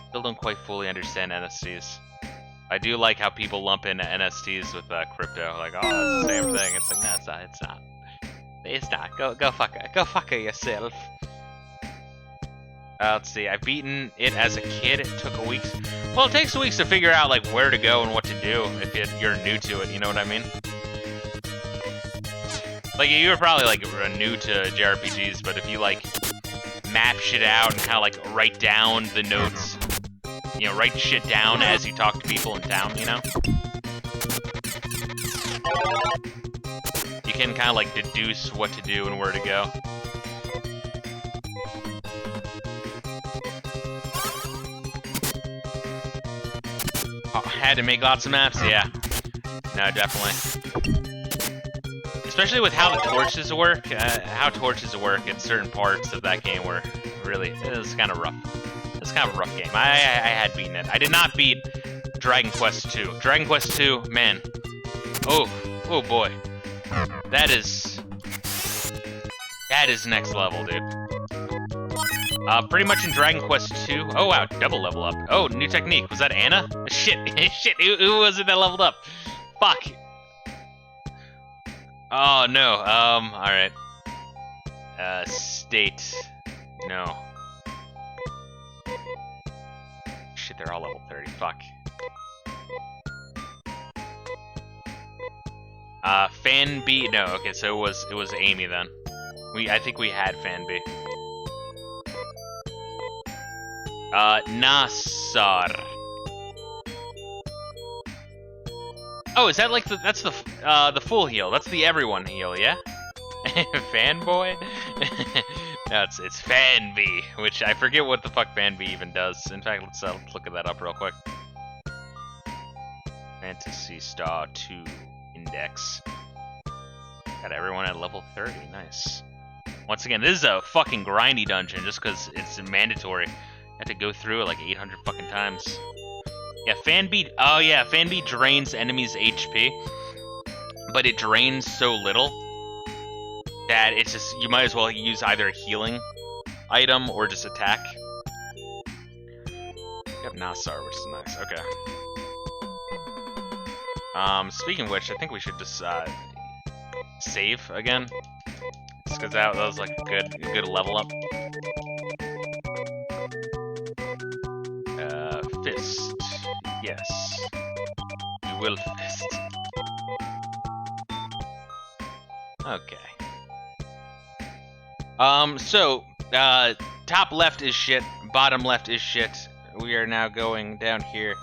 [SPEAKER 1] Still don't quite fully understand NSTs. I do like how people lump in NSTs with crypto. Like, oh, it's the same thing. It's like, no, it's not. It's not. It's not. Go fuck it. Go fuck it yourself. Let's see. I've beaten it as a kid. It took a week. Well, it takes weeks to figure out like where to go and what to do if you're new to it. You know what I mean? Like you were probably like new to JRPGs, but if you like map shit out and kind of like write down the notes, you know, write shit down as you talk to people in town, you know, you can kind of like deduce what to do and where to go. Oh, had to make lots of maps, yeah. No, definitely. Especially with how the torches work, in certain parts of that game were really, it was kind of rough. It's kind of a rough game. I had beaten it. I did not beat Dragon Quest 2. Dragon Quest 2, man. Oh boy. That is next level, dude. Pretty much in Dragon Quest 2. Oh wow, double level up. Oh, new technique. Was that Anna? Shit, shit. Who was it that leveled up? Fuck. Oh no. All right. State. No. Shit, they're all level 30. Fuck. Fan B. No, okay, so it was Amy then. I think we had Fan B. Nasar. Oh, is that like that's the full heal? That's the everyone heal, yeah? Fanboy? No, it's Fan B, which I forget what the fuck Fan B even does. In fact, let's look at that up real quick. Phantasy Star 2 Index. Got everyone at level 30. Nice. Once again, this is a fucking grindy dungeon just because it's mandatory. I had to go through it like 800 fucking times. Yeah, Fan B. Oh yeah, Fan B drains enemies' HP, but it drains so little that it's just you might as well use either a healing item or just attack. We have Nasar, which is nice. Okay. Speaking of which, I think we should just save again, just because that was like a good level up. Fist. Yes. You will fist. Okay. So, top left is shit, bottom left is shit. We are now going down here.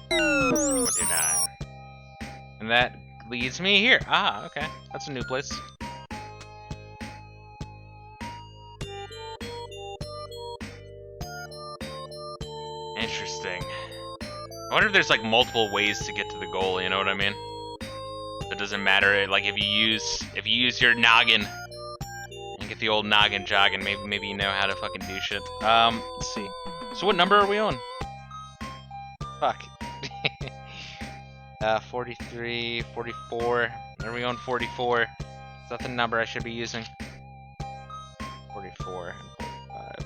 [SPEAKER 1] 29. And that leads me here. Ah, okay. That's a new place. Interesting. I wonder if there's like multiple ways to get to the goal, you know what I mean? It doesn't matter, like if you use your noggin and get the old noggin jogging, maybe you know how to fucking do shit. Let's see. So what number are we on? Fuck. 43, 44. Are we on 44? Is that the number I should be using? 44 and 45.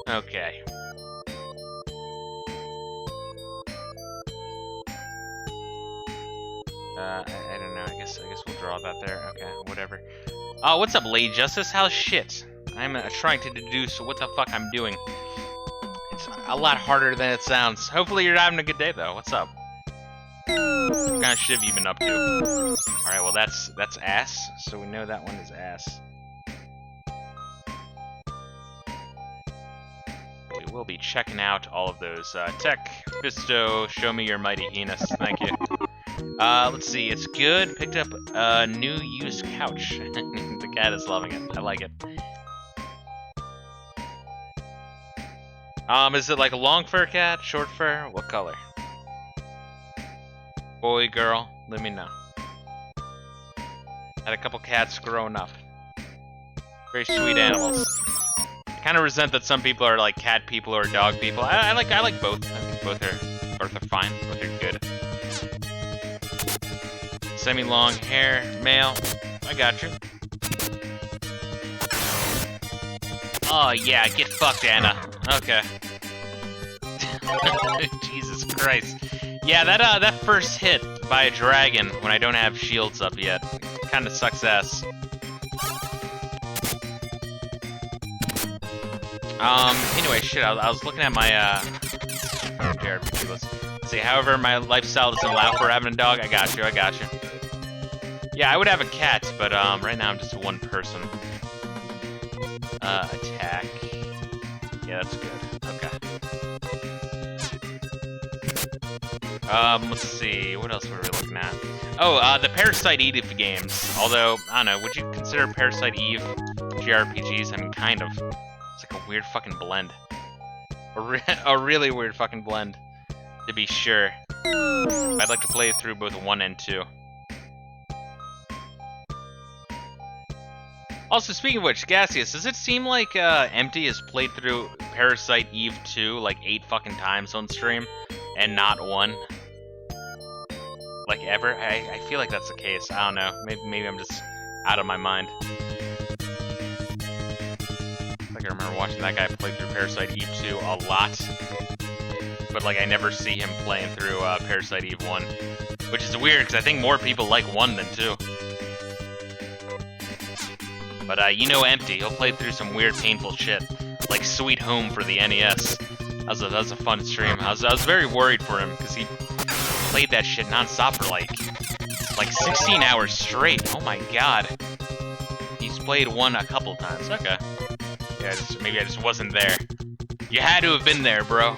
[SPEAKER 1] Okay. I don't know. I guess we'll draw that there. Okay, whatever. Oh, what's up, Lady Justice? How's shit? I'm trying to deduce what the fuck I'm doing. It's a lot harder than it sounds. Hopefully you're having a good day though. What's up? What kind of shit have you been up to? All right, well that's ass. So we know that one is ass. We will be checking out all of those. Tech, Fisto, show me your mighty penis. Thank you. Let's see. It's good. Picked up a new used couch. The cat is loving it. I like it. Is it like a long fur cat, short fur? What color? Boy, girl, let me know. Had a couple cats growing up. Very sweet animals. I kind of resent that some people are like cat people or dog people. I like both. I think both are fine. Both are good. Semi-long hair, male. I got you. Oh yeah, get fucked, Anna. Okay. Jesus Christ. Yeah, that first hit by a dragon when I don't have shields up yet kind of sucks ass. Anyway, shit, I was looking at my JRPG list. Let's see, however, my lifestyle doesn't allow for having a dog. I got you. Yeah, I would have a cat, but right now I'm just one person. Attack. Yeah, that's good. Okay. Let's see, what else were we looking at? Oh, the Parasite Eve games. Although, I don't know, would you consider Parasite Eve JRPGs? I mean, kind of. It's like a weird fucking blend. A really weird fucking blend, to be sure. I'd like to play through both 1 and 2. Also, speaking of which, Gaseous, does it seem like Empty has played through Parasite Eve 2 like 8 fucking times on stream, and not 1? Like ever? I feel like that's the case. I don't know. Maybe I'm just out of my mind. I remember watching that guy play through Parasite Eve 2 a lot. but like I never see him playing through Parasite Eve 1, which is weird because I think more people like 1 than 2. But you know, Empty, he'll play through some weird, painful shit, like Sweet Home for the NES. That was a fun stream. I was very worried for him because he played that shit non-stop for like 16 hours straight. Oh my god. He's played 1 a couple times. Okay. Yeah, maybe I just wasn't there. You had to have been there, bro.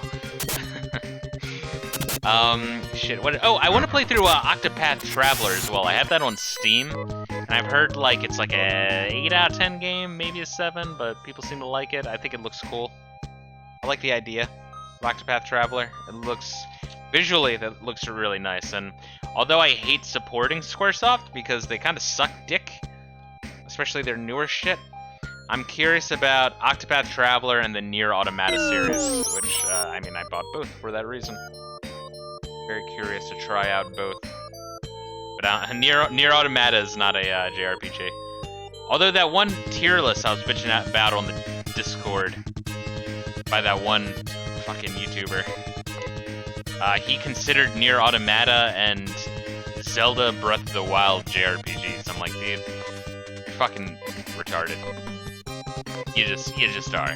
[SPEAKER 1] Shit. What? Oh, I want to play through Octopath Traveler as well. I have that on Steam, and I've heard like it's like a 8 out of 10 game, maybe a 7, but people seem to like it. I think it looks cool. I like the idea of Octopath Traveler. It looks visually that looks really nice, and although I hate supporting Squaresoft because they kind of suck dick, especially their newer shit, I'm curious about Octopath Traveler and the Nier Automata series, which, I mean, I bought both for that reason. Very curious to try out both. But Nier Automata is not a JRPG. Although that one tier list I was bitching about on the Discord by that one fucking YouTuber, he considered Nier Automata and Zelda Breath of the Wild JRPGs. I'm like, dude, you're fucking retarded. You just are.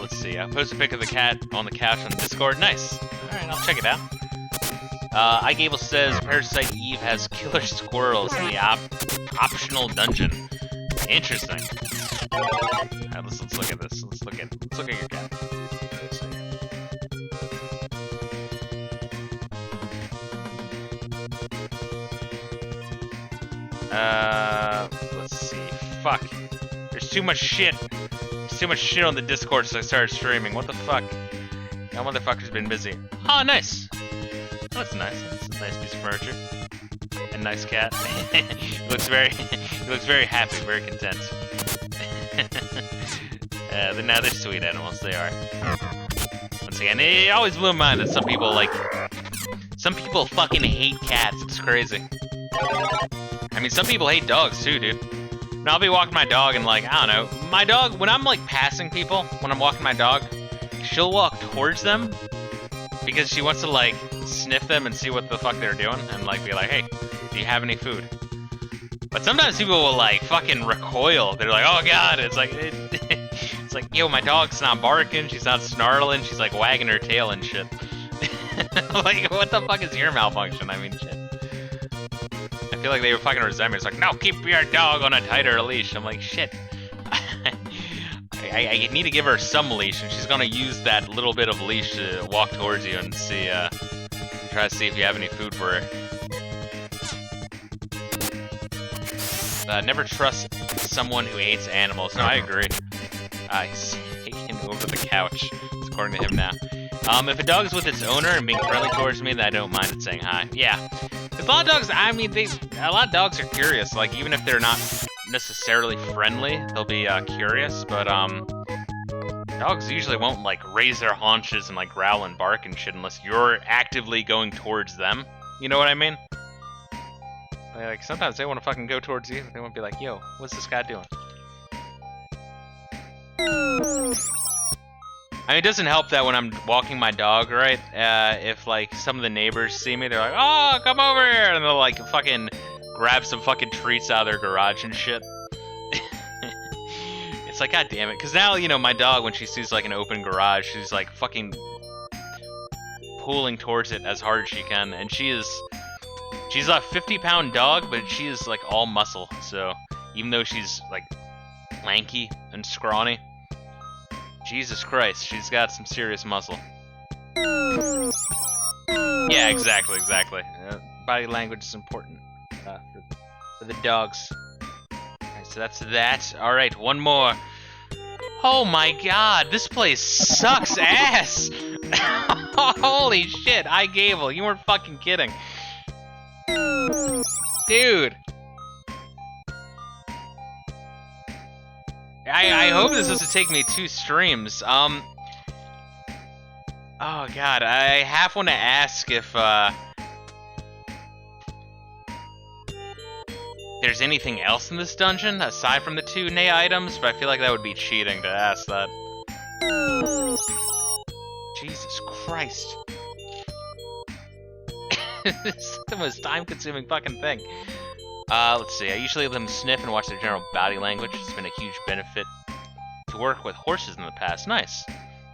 [SPEAKER 1] Let's see. I posted a pic of the cat on the couch on Discord. Nice. Alright, I'll check it out. iGable says Parasite Eve has killer squirrels in the optional dungeon. Interesting. Alright, let's look at this. Let's look at your cat. Let's see. Let's see. Fuck. There's too much shit. There's too much shit on the Discord, so I started streaming. What the fuck? That motherfucker's been busy. Oh, nice. Oh, that's nice. That's a nice piece of furniture. And nice cat. He looks very happy, very content. Now they're sweet animals. They are. Once again, it always blew my mind that some people fucking hate cats. It's crazy. I mean, some people hate dogs too, dude. And I'll be walking my dog and like, I don't know, my dog, when I'm like passing people, when I'm walking my dog, she'll walk towards them because she wants to like sniff them and see what the fuck they're doing and like be like, hey, do you have any food? But sometimes people will like fucking recoil. They're like, oh god, it's like, it's like, yo, my dog's not barking, she's not snarling, she's like wagging her tail and shit. Like, what the fuck is your malfunction? I mean, shit. I feel like they were fucking resent me. It's like, no, keep your dog on a tighter leash. I'm like, shit. I need to give her some leash, and she's gonna use that little bit of leash to walk towards you and see, try to see if you have any food for her. Never trust someone who hates animals. No, I agree. He's taking over the couch. It's according to him now. If a dog is with its owner and being friendly towards me, then I don't mind it saying hi. Yeah. Because a lot of dogs, I mean, a lot of dogs are curious. Like, even if they're not necessarily friendly, they'll be curious. But dogs usually won't like raise their haunches and like growl and bark and shit unless you're actively going towards them. You know what I mean? Like sometimes they want to fucking go towards you. They won't be like, yo, what's this guy doing? I mean, it doesn't help that when I'm walking my dog, right? If like some of the neighbors see me, they're like, "Oh, come over here!" and they'll like fucking grab some fucking treats out of their garage and shit. It's like, god damn it! Because now, you know, my dog, when she sees like an open garage, she's like fucking pulling towards it as hard as she can, and she's a 50-pound dog, but she is like all muscle. So even though she's like lanky and scrawny, Jesus Christ, she's got some serious muscle. Yeah, exactly. Body language is important for the dogs. Alright, so that's that. Alright, one more. Oh my god, this place sucks ass! Holy shit, iGable, you weren't fucking kidding. Dude. I hope this doesn't take me 2 streams. Oh god, I half want to ask if there's anything else in this dungeon aside from the 2 Nea items, but I feel like that would be cheating to ask that. Jesus Christ. It's the most time-consuming fucking thing. Let's see. I usually let them sniff and watch their general body language. It's been a huge benefit to work with horses in the past. Nice.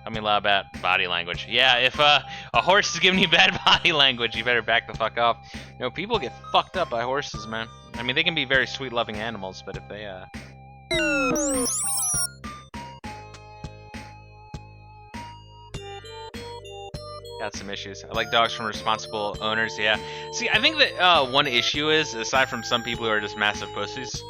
[SPEAKER 1] Tell me a lot about body language. Yeah, if a horse is giving you bad body language, you better back the fuck off. You know, people get fucked up by horses, man. I mean, they can be very sweet-loving animals, but if they, got some issues. I like dogs from responsible owners, yeah. See, I think that one issue is, aside from some people who are just massive pussies,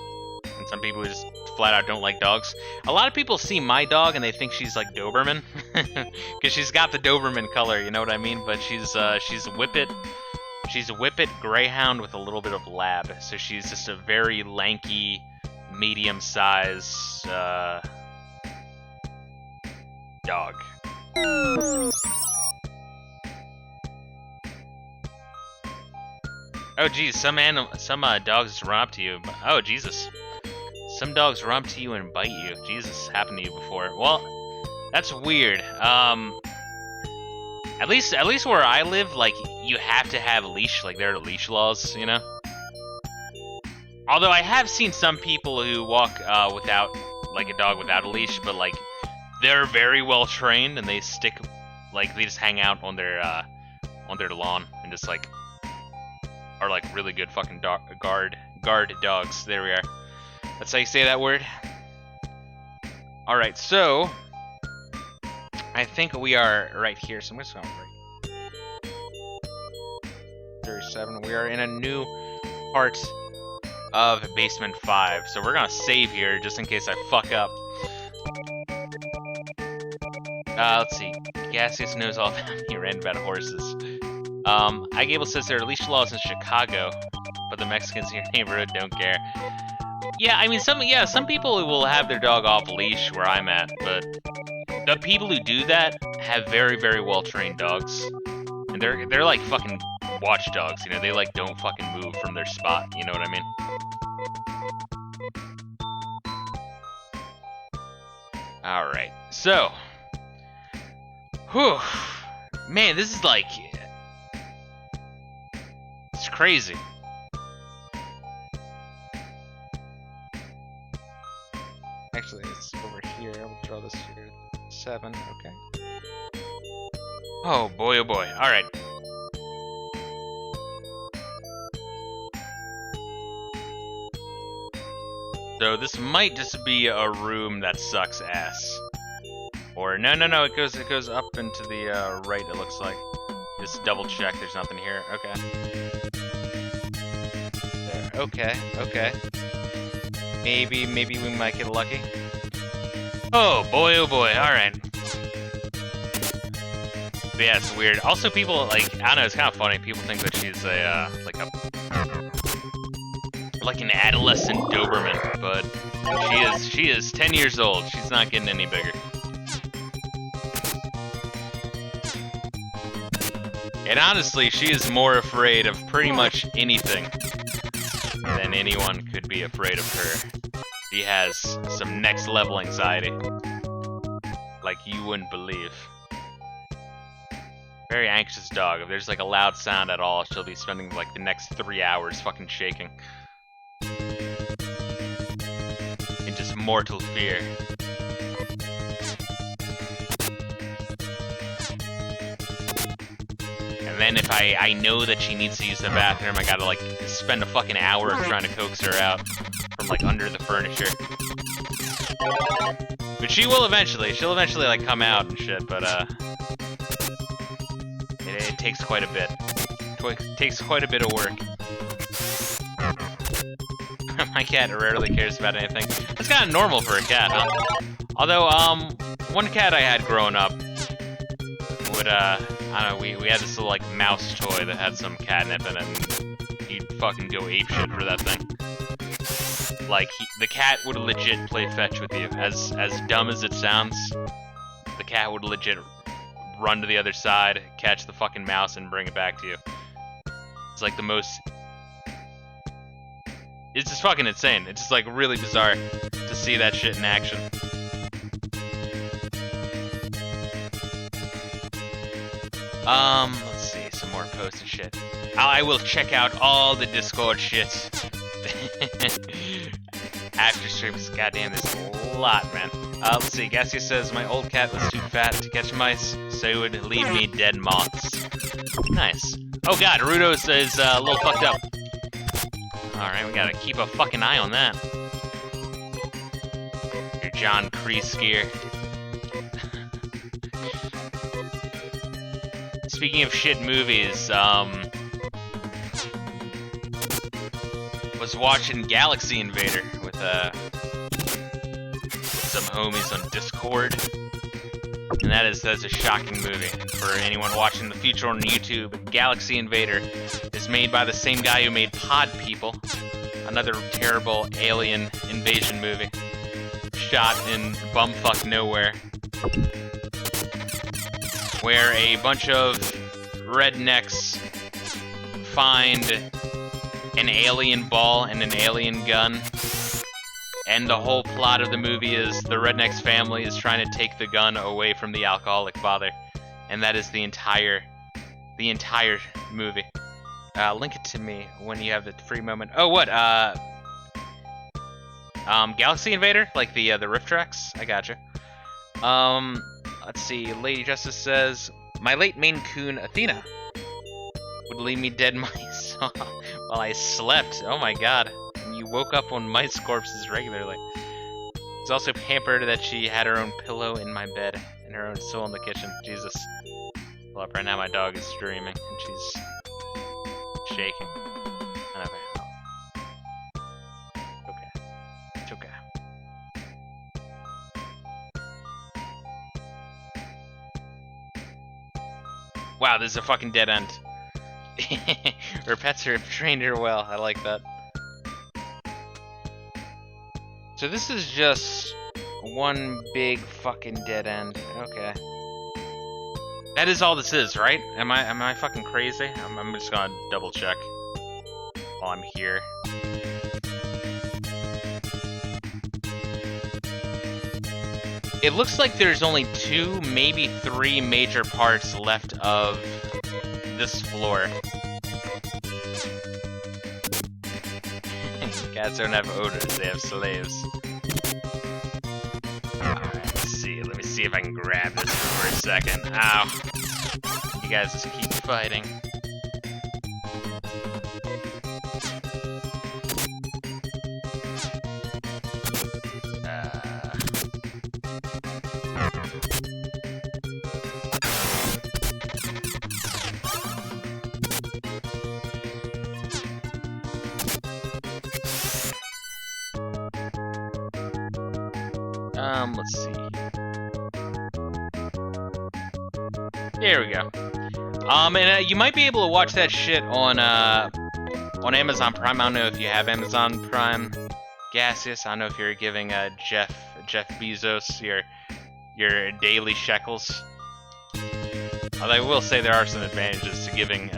[SPEAKER 1] and some people who just flat out don't like dogs, a lot of people see my dog and they think she's like Doberman, because she's got the Doberman color, you know what I mean? But she's a Whippet Greyhound with a little bit of lab, so she's just a very lanky, medium-sized dog. Oh geez, some dogs run up to you. Oh Jesus, some dogs run up to you and bite you. Jesus, happened to you before. Well, that's weird. At least where I live, like you have to have a leash. Like there are leash laws, you know. Although I have seen some people who walk without, like a dog without a leash, but like they're very well trained and they stick, like they just hang out on their lawn and just like. Are like really good fucking guard dogs. There we are. That's how you say that word. Alright, so I think we are right here. So I'm just going right 37. We are in a new part of Basement 5. So we're gonna save here just in case I fuck up. Let's see. Gaseous knows all about me, ran about horses. iGable says there are leash laws in Chicago, but the Mexicans in your neighborhood don't care. Yeah, I mean, some people will have their dog off leash where I'm at, but the people who do that have very, very well trained dogs, and they're like fucking watchdogs. You know, they like don't fucking move from their spot. You know what I mean? All right, so, whew, man, this is like. It's crazy. Actually, it's over here. I'll draw this here. 7, okay. Oh boy, oh boy. Alright. So this might just be a room that sucks ass. Or no, it goes up into the right, it looks like. Just double check, there's nothing here. Okay. There. Okay. Maybe we might get lucky. Oh boy, alright. But yeah, it's weird. Also people, like, I don't know, it's kind of funny. People think that she's like an adolescent Doberman, but she is 10 years old. She's not getting any bigger. And honestly, she is more afraid of pretty much anything than anyone could be afraid of her. She has some next level anxiety, like you wouldn't believe. Very anxious dog. If there's like a loud sound at all, she'll be spending like the next 3 hours fucking shaking. In just mortal fear. And then if I know that she needs to use the bathroom, I gotta like spend a fucking hour trying to coax her out from like under the furniture. But she'll eventually like come out and shit, but it takes quite a bit. It takes quite a bit of work. My cat rarely cares about anything. That's kind of normal for a cat, huh? Although, one cat I had growing up would, I don't know, we had this little, like, mouse toy that had some catnip in it, and he'd fucking go apeshit for that thing. Like, the cat would legit play fetch with you. As dumb as it sounds, the cat would legit run to the other side, catch the fucking mouse, and bring it back to you. It's like the most... It's just fucking insane. It's just like really bizarre to see that shit in action. Let's see, some more posts and shit. I will check out all the Discord shit. After streams, goddamn, there's a lot, man. Let's see, Gassia says, my old cat was too fat to catch mice, so it would leave me dead moths. Nice. Oh god, Rudo's is a little fucked up. Alright, we gotta keep a fucking eye on that. Your John Kreese gear. Speaking of shit movies, was watching Galaxy Invader with some homies on Discord, and that's a shocking movie. And for anyone watching the future on YouTube, Galaxy Invader is made by the same guy who made Pod People, another terrible alien invasion movie, shot in bumfuck nowhere, where a bunch of rednecks find an alien ball and an alien gun, and the whole plot of the movie is the redneck's family is trying to take the gun away from the alcoholic father, and that is the entire movie. Link it to me when you have the free moment. Oh, what? Galaxy Invader, like the riff tracks. I gotcha. Let's see. Lady Justice says, my late Maine Coon Athena would leave me dead mice while I slept. Oh my god. And you woke up on mice corpses regularly. It's also pampered that she had her own pillow in my bed and her own soul in the kitchen. Jesus. Well, up right now my dog is dreaming and she's shaking. Okay. It's okay. Wow, this is a fucking dead end. Her pets have trained her well. I like that. So this is just one big fucking dead end. Okay. That is all this is, right? Am I fucking crazy? I'm just gonna double check while I'm here. It looks like there's only 2, maybe 3 major parts left of this floor. Cats don't have odors, they have slaves. Alright, let's see. Let me see if I can grab this for a second. Ow. You guys just keep fighting. Let's see. There we go. And you might be able to watch that shit on Amazon Prime. I don't know if you have Amazon Prime, Gaseous. I don't know if you're giving Jeff Bezos your daily shekels. Although I will say there are some advantages to giving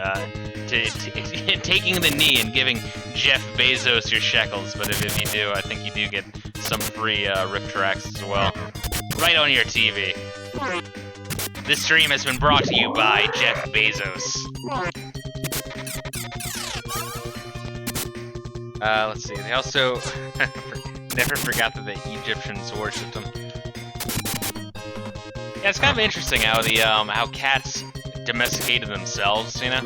[SPEAKER 1] taking the knee and giving Jeff Bezos your shekels. But if you do, I think you do get some free riff tracks as well, right on your TV. This stream has been brought to you by Jeff Bezos. Let's see. They also never forgot that the Egyptians worshipped him. Yeah, it's kind of interesting how the how cats domesticated themselves. You know,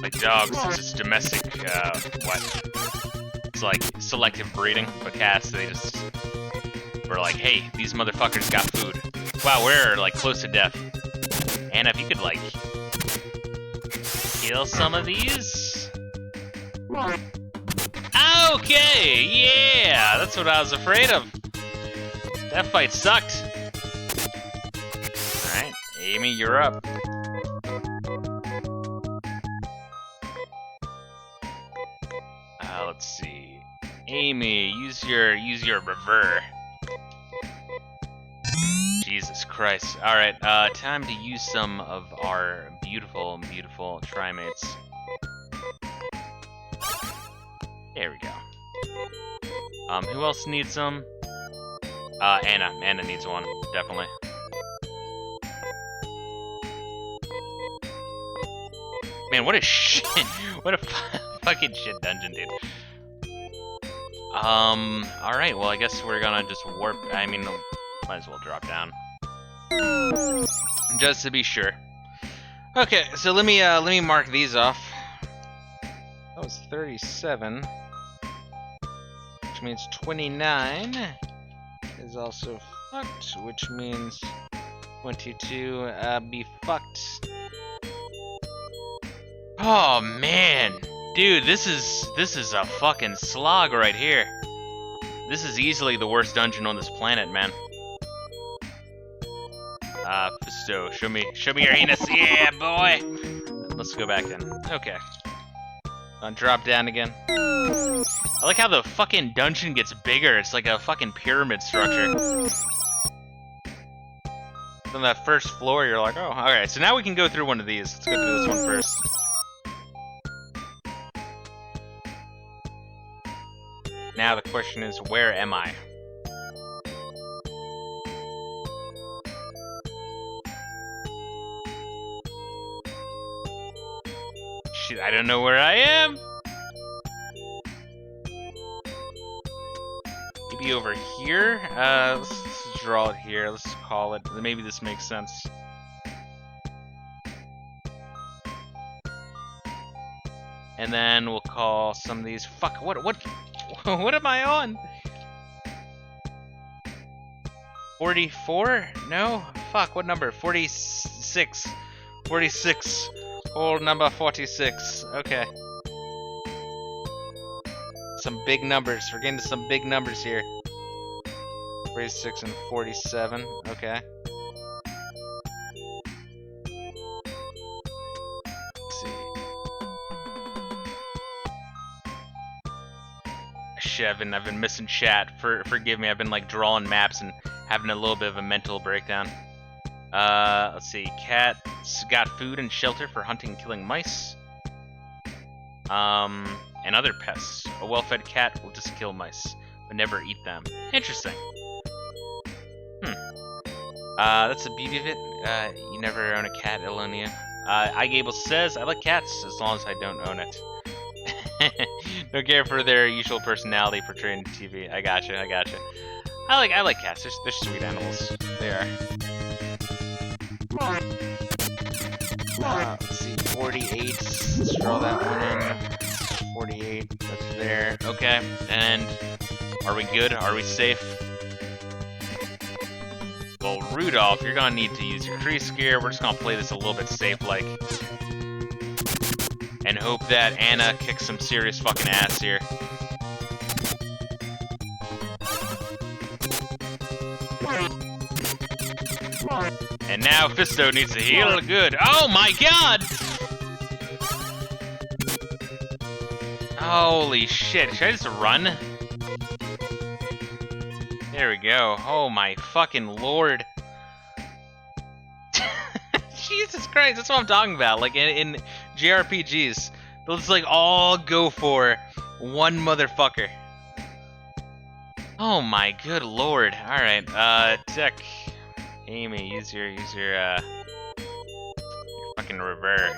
[SPEAKER 1] like dogs, it's just domestic. What? It's like selective breeding, but cats, they just were like, hey, these motherfuckers got food. Wow, we're like close to death. And if you could like kill some of these. Okay, yeah, that's what I was afraid of. That fight sucked. Alright, Amy, you're up. Let's see. Amy, use your rever. Jesus Christ. Alright, time to use some of our beautiful trimates. There we go. Who else needs some? Anna needs one, definitely. Man, what a shit. What a fucking shit dungeon, dude. Alright, well, I guess we're gonna just warp. I mean, might as well drop down. Just to be sure. Okay, so let me mark these off. That was 37. Which means 29 is also fucked, which means 22 be fucked. Oh man, dude, this is a fucking slog right here. This is easily the worst dungeon on this planet, man. Fisto, show me your anus, yeah, boy. Let's go back then. Okay. Drop down again. I like how the fucking dungeon gets bigger. It's like a fucking pyramid structure. On that first floor, you're like, oh, alright, so now we can go through one of these. Let's go through this one first. Now the question is, where am I? Shit, I don't know where I am. Maybe over here? Let's draw it here. Let's call it. Maybe this makes sense. And then we'll call some of these. Fuck, what what am I on? 44? No? Fuck, what number? 46. 46. Hole number 46. Okay. Some big numbers. We're getting to some big numbers here. 46 and 47. Okay. Let's see. Shit, I've been missing chat. Forgive me. I've been like drawing maps and having a little bit of a mental breakdown. Let's see. Cat's got food and shelter for hunting and killing mice. And other pests. A well-fed cat will just kill mice, but never eat them. Interesting. That's the beauty of it. You never own a cat, Elonia. iGable says, I like cats as long as I don't own it. Don't care for their usual personality portrayed in TV. I gotcha. I like cats. They're sweet animals. They are. Let's see, 48. Let's draw that one in. 48. That's there. Okay. And are we good? Are we safe? Well, Rudolph, you're gonna need to use your tree scare. We're just gonna play this a little bit safe-like. And hope that Anna kicks some serious fucking ass here. And now Fisto needs to heal good. Oh my god! Holy shit, should I just run? There we go. Oh my fucking lord. Jesus Christ, that's what I'm talking about. Like in JRPGs, let's like all go for one motherfucker. Oh my good lord. Alright, Tech. Amy, use your fucking revert.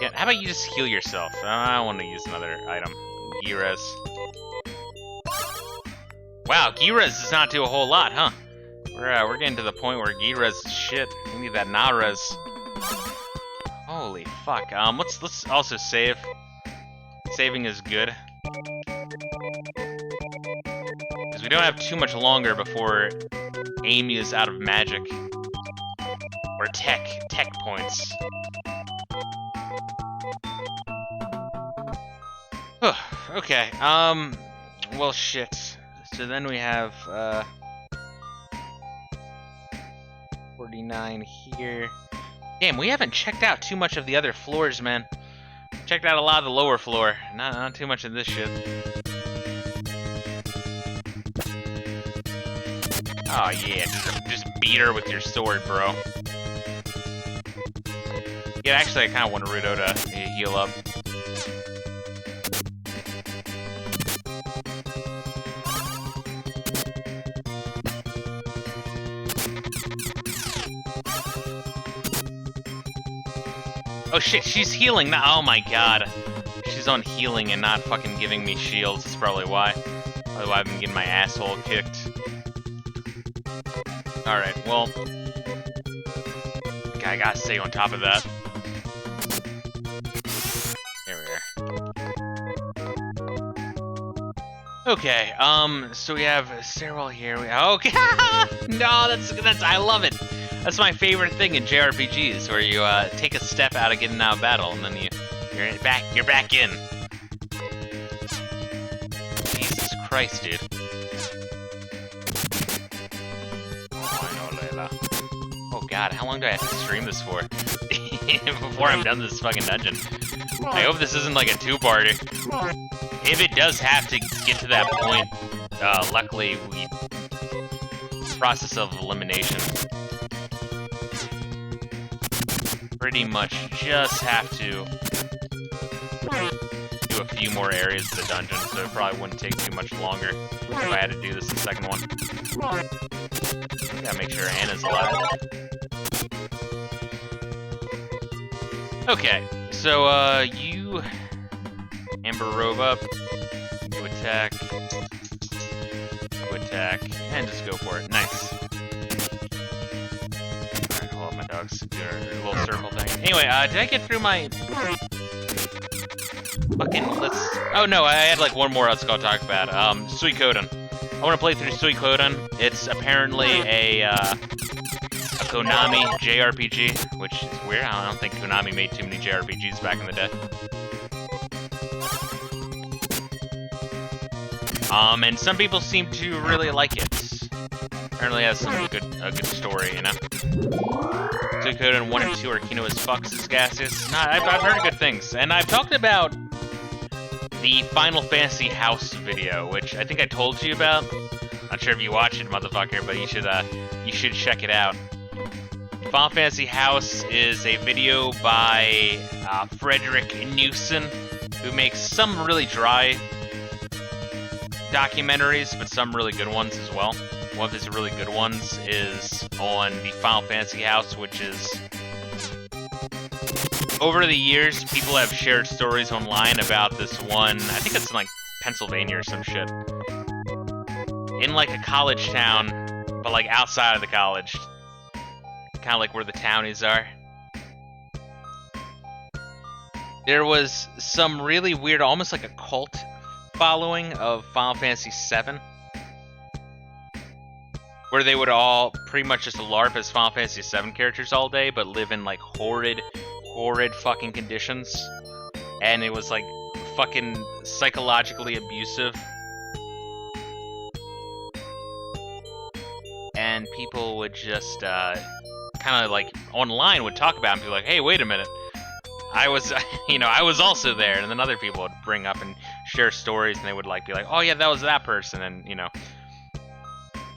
[SPEAKER 1] Yeah, how about you just heal yourself? I want to use another item. Giras. Wow, Giras does not do a whole lot, huh? We're getting to the point where Giras is shit. We need that Naras. Holy fuck. Let's also save. Saving is good. Because we don't have too much longer before Amy is out of magic. Or tech points. Okay, well shit. So then we have, 49 here. Damn, we haven't checked out too much of the other floors, man. Checked out a lot of the lower floor. Not too much of this shit. Oh yeah, just beat her with your sword, bro. Yeah, actually I kinda want Naruto to heal up. Oh shit, she's healing now. Oh my god. She's on healing and not fucking giving me shields. That's probably why. Probably why I've been getting my asshole kicked. Alright, well... I gotta stay on top of that. There we are. Okay, so we have stairwell here. Okay, no, that's I love it. That's my favorite thing in JRPGs, where you take a step out of getting out of battle, and then you're back in. Jesus Christ, dude. Oh god, how long do I have to stream this for? Before I'm done this fucking dungeon. I hope this isn't like a two-parter. If it does have to get to that point, luckily we... process of elimination. Pretty much just have to do a few more areas of the dungeon, so it probably wouldn't take too much longer if I had to do this the second one. Gotta make sure Anna's alive. Okay, so you Amber Robe up, you attack, and just go for it. Nice. Alright, hold up my dogs. Do a little circle thing. Anyway, did I get through my fucking list? Oh no, I had like one more I was gonna talk about. Suikoden. I want to play through Suikoden. It's apparently a Konami JRPG, which is weird. I don't think Konami made too many JRPGs back in the day. And some people seem to really like it. Apparently has some a good story, you know. Suikoden 1 and 2 are Kino as Fox's gases. Nah, I've heard good things, and I've talked about the Final Fantasy House video, which I think I told you about. Not sure if you watched it, motherfucker, but you should check it out. Final Fantasy House is a video by Frederick Newson, who makes some really dry documentaries, but some really good ones as well. One of his really good ones is on the Final Fantasy House, which is... Over the years, people have shared stories online about this one, I think it's in like Pennsylvania or some shit. In like a college town, but like outside of the college. Kind of like where the townies are. There was some really weird, almost like a cult following of Final Fantasy VII, where they would all pretty much just LARP as Final Fantasy VII characters all day, but live in like horrid fucking conditions. And it was like fucking psychologically abusive. And people would just kind of like online would talk about it and be like, hey, wait a minute. I was also there. And then other people would bring up and share stories, and they would like be like, oh yeah, that was that person, and you know.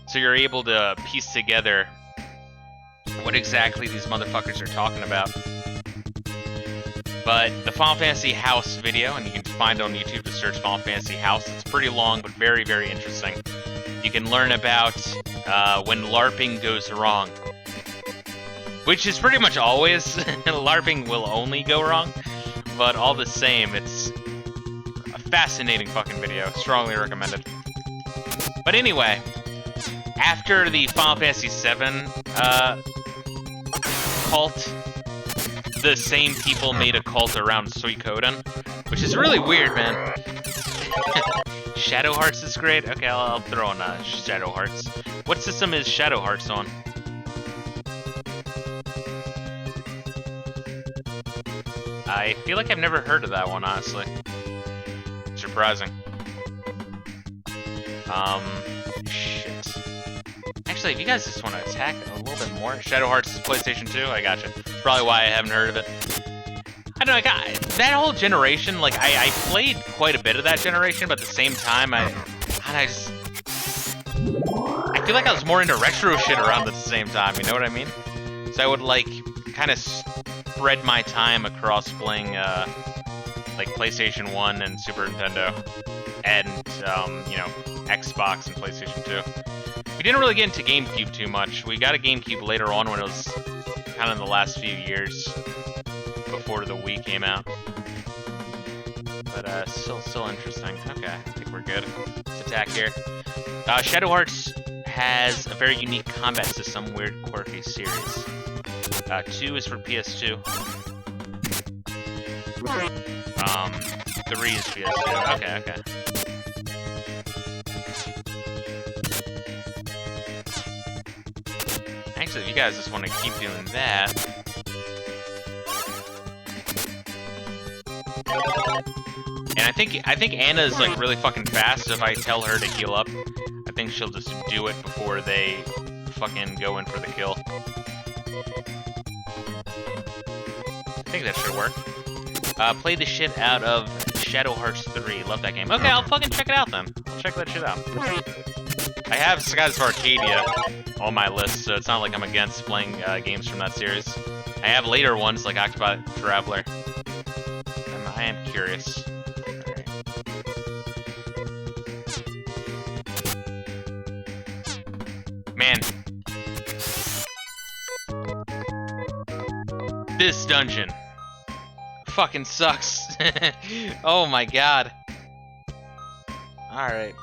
[SPEAKER 1] So you're able to piece together what exactly these motherfuckers are talking about. But the Final Fantasy House video, and you can find it on YouTube to search Final Fantasy House. It's pretty long, but very, very interesting. You can learn about when LARPing goes wrong. Which is pretty much always. LARPing will only go wrong. But all the same, it's a fascinating fucking video. Strongly recommended. But anyway, after the Final Fantasy VII cult, the same people made a cult around Suikoden, which is really weird, man. Shadow Hearts is great. Okay, I'll throw in Shadow Hearts. What system is Shadow Hearts on? I feel like I've never heard of that one, honestly. Surprising. Shit. Actually, if you guys just want to attack a little bit more, Shadow Hearts is PlayStation 2, I gotcha. That's probably why I haven't heard of it. I don't know, that whole generation, like, I played quite a bit of that generation, but at the same time, I feel like I was more into retro shit around at the same time, you know what I mean? So I would, like, kind of spread my time across playing, like, PlayStation 1 and Super Nintendo, and, you know, Xbox and PlayStation 2. We didn't really get into Gamecube too much. We got a Gamecube later on when it was kind of in the last few years. before the Wii came out. But still interesting. Okay, I think we're good. Let's attack here. Shadow Hearts has a very unique combat system, weird, quirky series. 2 is for PS2. 3 is PS2. Okay. Actually, if you guys just want to keep doing that. And I think Anna is like really fucking fast, so if I tell her to heal up, I think she'll just do it before they fucking go in for the kill. I think that should work. Play the shit out of Shadow Hearts 3. Love that game. Okay, I'll fucking check it out then. I'll check that shit out. I have Skies of Arcadia on my list, so it's not like I'm against playing games from that series. I have later ones like Octopath Traveler. I am curious. Alright. Man. This dungeon fucking sucks. Oh my god. Alright,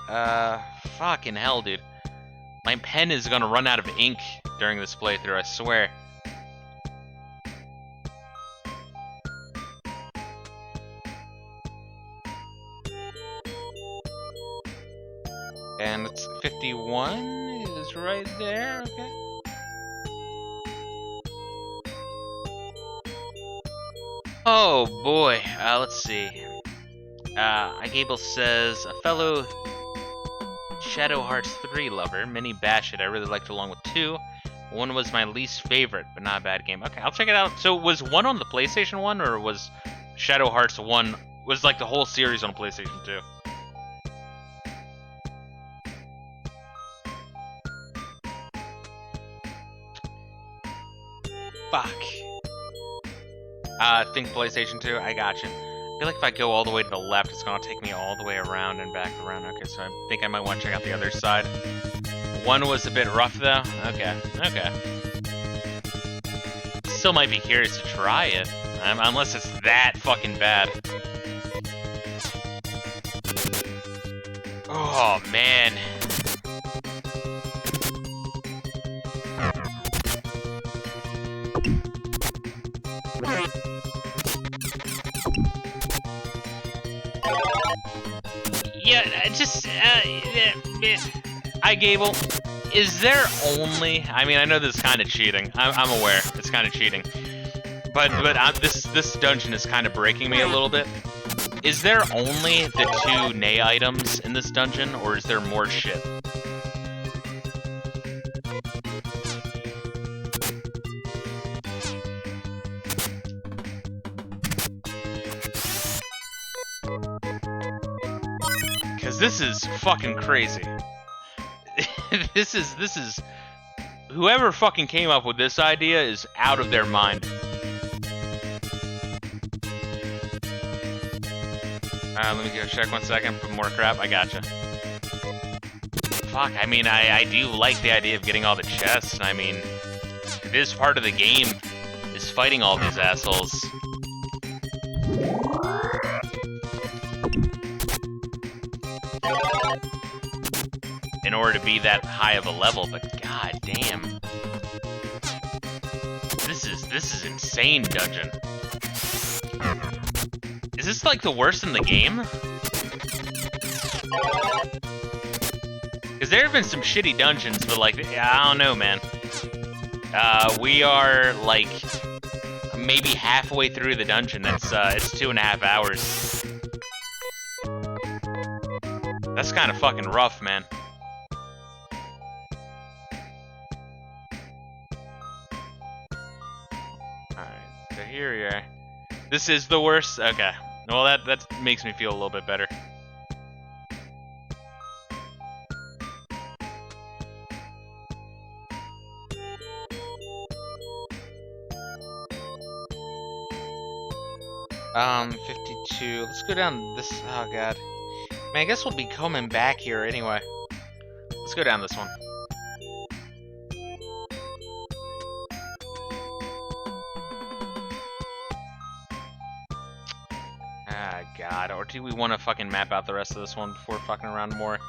[SPEAKER 1] fucking hell, dude. My pen is gonna run out of ink during this playthrough, I swear. And it's 51 is right there, okay. Oh boy, let's see. Gable says, a fellow Shadow Hearts 3 lover, Mini Bashet, I really liked along with 2. 1 was my least favorite, but not a bad game. Okay, I'll check it out. So was 1 on the PlayStation 1, or was Shadow Hearts 1, was like the whole series on PlayStation 2? Fuck. I think PlayStation 2, I gotcha. I feel like if I go all the way to the left, it's gonna take me all the way around and back around. Okay, so I think I might want to check out the other side. 1 was a bit rough though. Okay. Still might be curious to try it, unless it's that fucking bad. Oh man. Yeah, just, Gable, is there only, I mean, I know this is kind of cheating, I'm aware, it's kind of cheating, but this dungeon is kind of breaking me a little bit. Is there only the 2 Nay items in this dungeon, or is there more shit? This is fucking crazy. This is whoever fucking came up with this idea is out of their mind. Let me go check 1 second, put more crap, I gotcha. Fuck, I mean, I do like the idea of getting all the chests, I mean, it is part of the game, is fighting all these assholes. In order to be that high of a level, but god damn. This is insane dungeon. Is this like the worst in the game? Because there have been some shitty dungeons, but like, I don't know, man. We are like maybe halfway through the dungeon. It's 2.5 hours. That's kind of fucking rough, man. Here we are. This is the worst? Okay. Well, that makes me feel a little bit better. Um, 52. Let's go down this. Oh, God. Man, I guess we'll be coming back here anyway. Let's go down this one. do we want to fucking map out the rest of this one before fucking around more?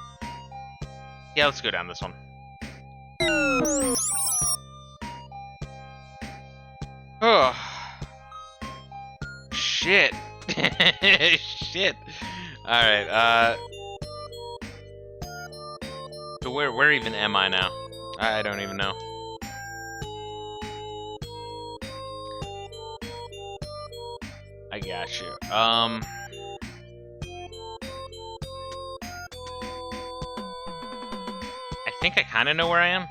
[SPEAKER 1] Yeah, let's go down this one. Oh. Shit. Shit. Alright, so where even am I now? I don't even know. I got you. I think I kind of know where I am.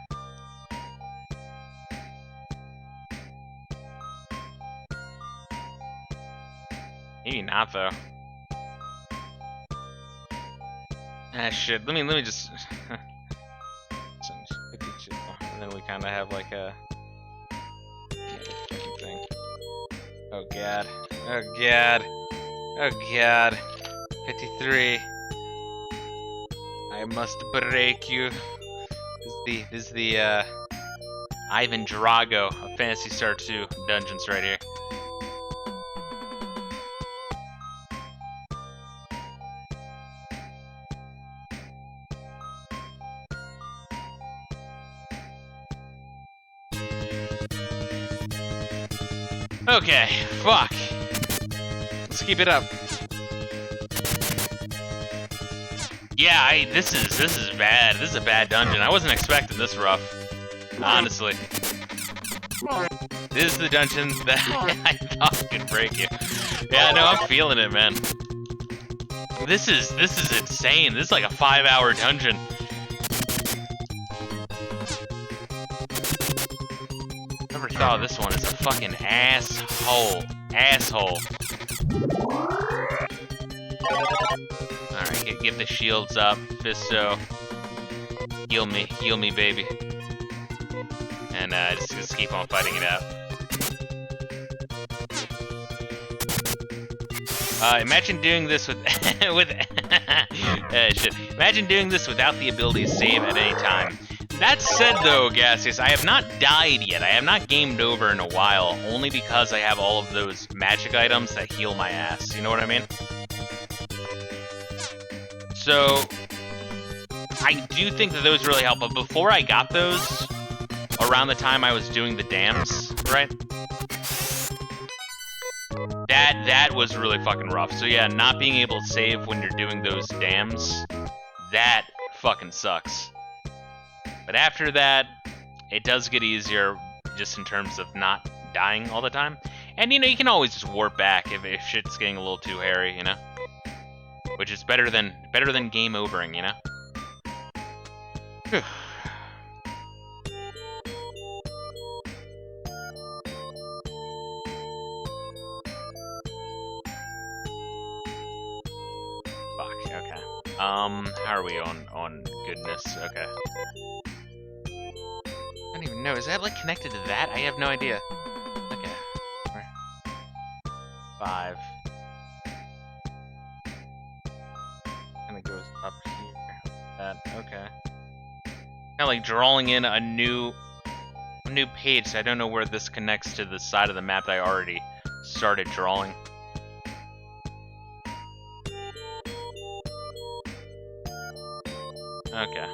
[SPEAKER 1] Maybe not though. Ah shit. Let me just. And then we kind of have like a fucking thing. Oh god. Oh god. Oh god. 53. I must break you. This is the Ivan Drago of Phantasy Star 2 dungeons right here. Okay, fuck. Let's keep it up. Yeah, this is bad. This is a bad dungeon. I wasn't expecting this rough, honestly. This is the dungeon that I thought could break you. Yeah, no, I'm feeling it, man. This is insane. This is like a 5-hour dungeon. Never thought this one is a fucking asshole. Asshole. Alright, give the shields up, Fisto. Heal me, baby. And just keep on fighting it out. Imagine doing this with shit. Imagine doing this without the ability to save at any time. That said, though, Gaseous, I have not died yet. I have not gamed over in a while, only because I have all of those magic items that heal my ass. You know what I mean? So, I do think that those really help, but before I got those, around the time I was doing the dams, right? That was really fucking rough. So yeah, not being able to save when you're doing those dams, that fucking sucks. But after that, it does get easier just in terms of not dying all the time. And you know, you can always just warp back if shit's getting a little too hairy, you know? Which is better than game overing, you know? Whew. Fuck, okay. How are we on goodness? Okay. I don't even know. Is that like connected to that? I have no idea. Okay. 5. Kind of goes up here. That okay. Kind of like drawing in a new page. So I don't know where this connects to the side of the map that I already started drawing. Okay.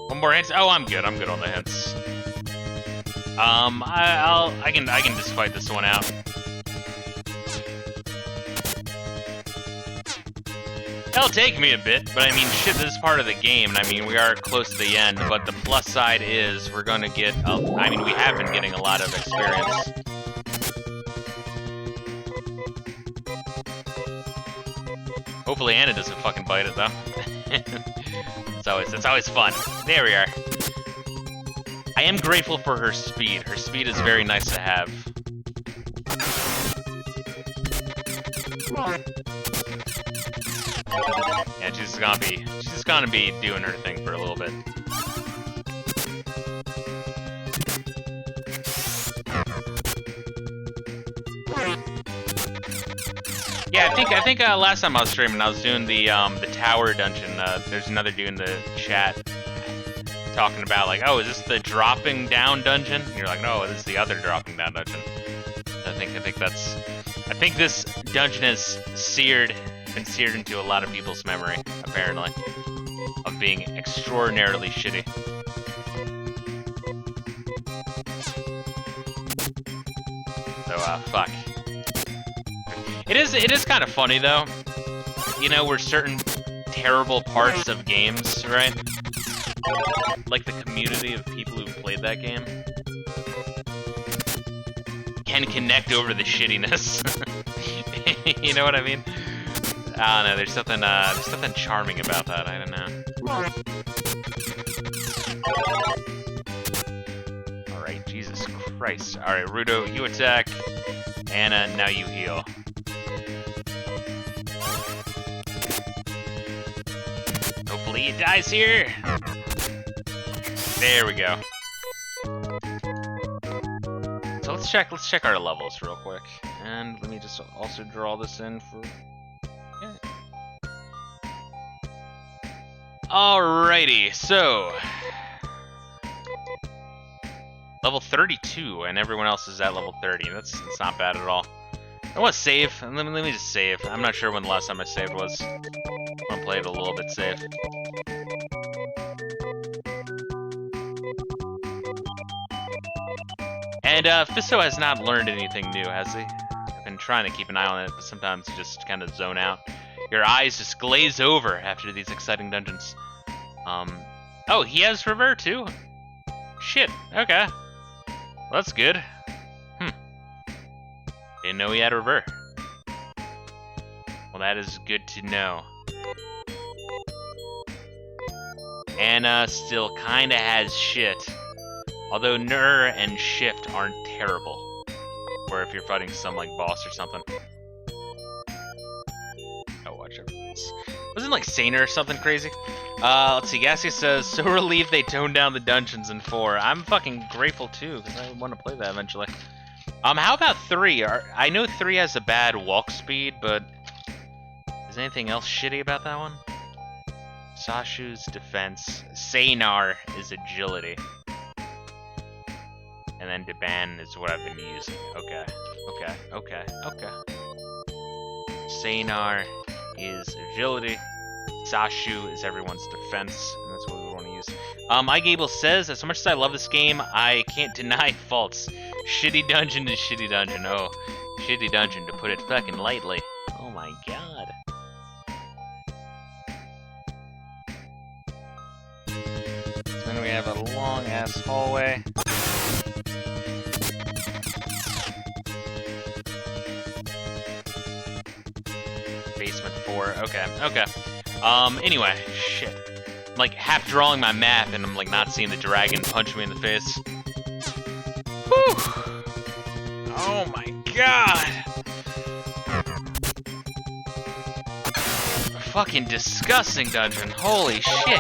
[SPEAKER 1] One more hint. Oh, I'm good. I'm good on the hints. I can just fight this one out. It'll take me a bit, but I mean, shit, this is part of the game, and I mean, we are close to the end, but the plus side is we're gonna get, I mean, we have been getting a lot of experience. Hopefully Anna doesn't fucking bite it, though. It's always fun. There we are. I am grateful for her speed. Her speed is very nice to have. Yeah, she's gonna be doing her thing for a little bit. Yeah, I think last time I was streaming, I was doing the tower dungeon. There's another dude in the chat talking about like, oh, is this the dropping down dungeon? And you're like, no, this is the other dropping down dungeon. I think this dungeon is seared been seared into a lot of people's memory, apparently, of being extraordinarily shitty. So, fuck. It is kind of funny, though. You know, where certain terrible parts of games, right? Like the community of people who've played that game can connect over the shittiness. You know what I mean? I don't know, there's something charming about that, I don't know. Alright, Jesus Christ. Alright, Rudo, you attack. Anna, now you heal. Hopefully he dies here. There we go. So let's check our levels real quick. And let me just also draw this in for... Yeah. Alrighty, so... Level 32, and everyone else is at level 30. That's not bad at all. I want to save. Let me just save. I'm not sure when the last time I saved was. I want to play it a little bit safe. And Fisto has not learned anything new, has he? I've been trying to keep an eye on it, but sometimes you just kind of zone out. Your eyes just glaze over after these exciting dungeons. Oh, he has Revert too? Shit, okay. Well, that's good. Didn't know he had Revert. Well, that is good to know. Anna still kinda has shit. Although Nur and Shift aren't terrible. Or if you're fighting some like boss or something. Oh, watch out for this. Wasn't like Saner or something crazy? Let's see, Gassia says, so relieved they toned down the dungeons in 4. I'm fucking grateful too, because I want to play that eventually. How about 3? I know 3 has a bad walk speed, but is anything else shitty about that one? Sashu's defense. Sanar is agility. And then Deban is what I've been using. Okay. Sanar is agility. Sashu is everyone's defense, and that's what we want to use. iGable says, as much as I love this game, I can't deny faults. Shitty dungeon is shitty dungeon. Oh, shitty dungeon, to put it fucking lightly. Oh my god. So then we have a long-ass hallway. Basement 4, okay. Anyway, shit. I'm like half drawing my map and I'm like not seeing the dragon punch me in the face. Whew! Oh my god! Fucking disgusting dungeon, holy shit!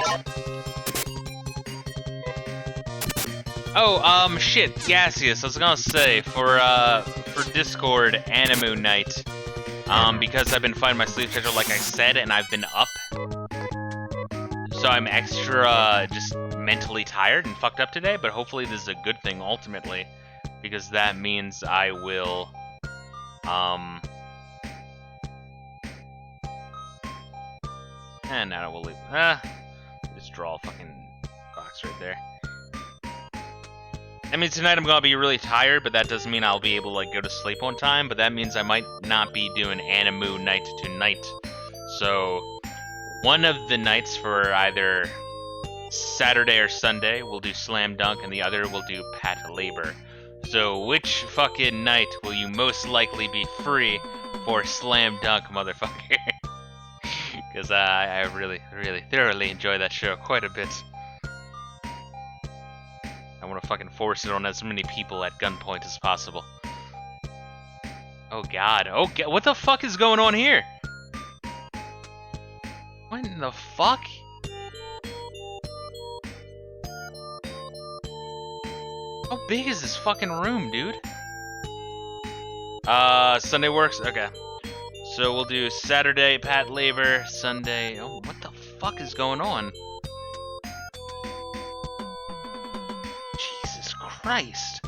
[SPEAKER 1] Oh, shit, Gaseous, I was gonna say, for Discord, Animu Night, because I've been fighting my sleep schedule like I said, and I've been up, so I'm extra, just mentally tired and fucked up today, but hopefully this is a good thing, ultimately, because that means I will, and now we'll leave, just draw a fucking box right there. I mean, tonight I'm gonna be really tired, but that doesn't mean I'll be able to like go to sleep on time, but that means I might not be doing Animu night tonight. So, one of the nights for either Saturday or Sunday, we'll do Slam Dunk, and the other will do Pat Labor. So, which fucking night will you most likely be free for Slam Dunk, motherfucker? Because I really, really thoroughly enjoy that show quite a bit. I want to fucking force it on as many people at gunpoint as possible. Oh god, what the fuck is going on here? What in the fuck? How big is this fucking room, dude? Sunday works? Okay. So we'll do Saturday, Pat Labor, Sunday... Oh, what the fuck is going on? Jesus Christ.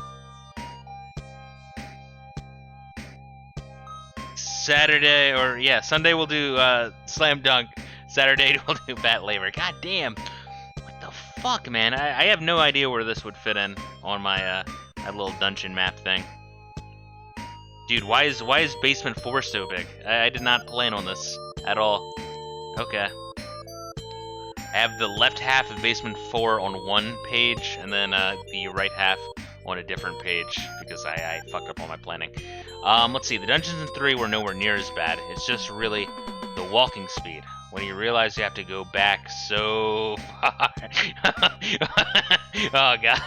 [SPEAKER 1] Saturday, or yeah, Sunday we'll do Slam Dunk. Saturday we'll do Bat Labor. God damn. What the fuck, man? I have no idea where this would fit in on my that little dungeon map thing. Dude, why is Basement 4 so big? I did not plan on this at all. Okay. I have the left half of Basement 4 on one page, and then the right half on a different page, because I fucked up all my planning. Let's see, the dungeons in 3 were nowhere near as bad. It's just really the walking speed. When you realize you have to go back so far. Oh god.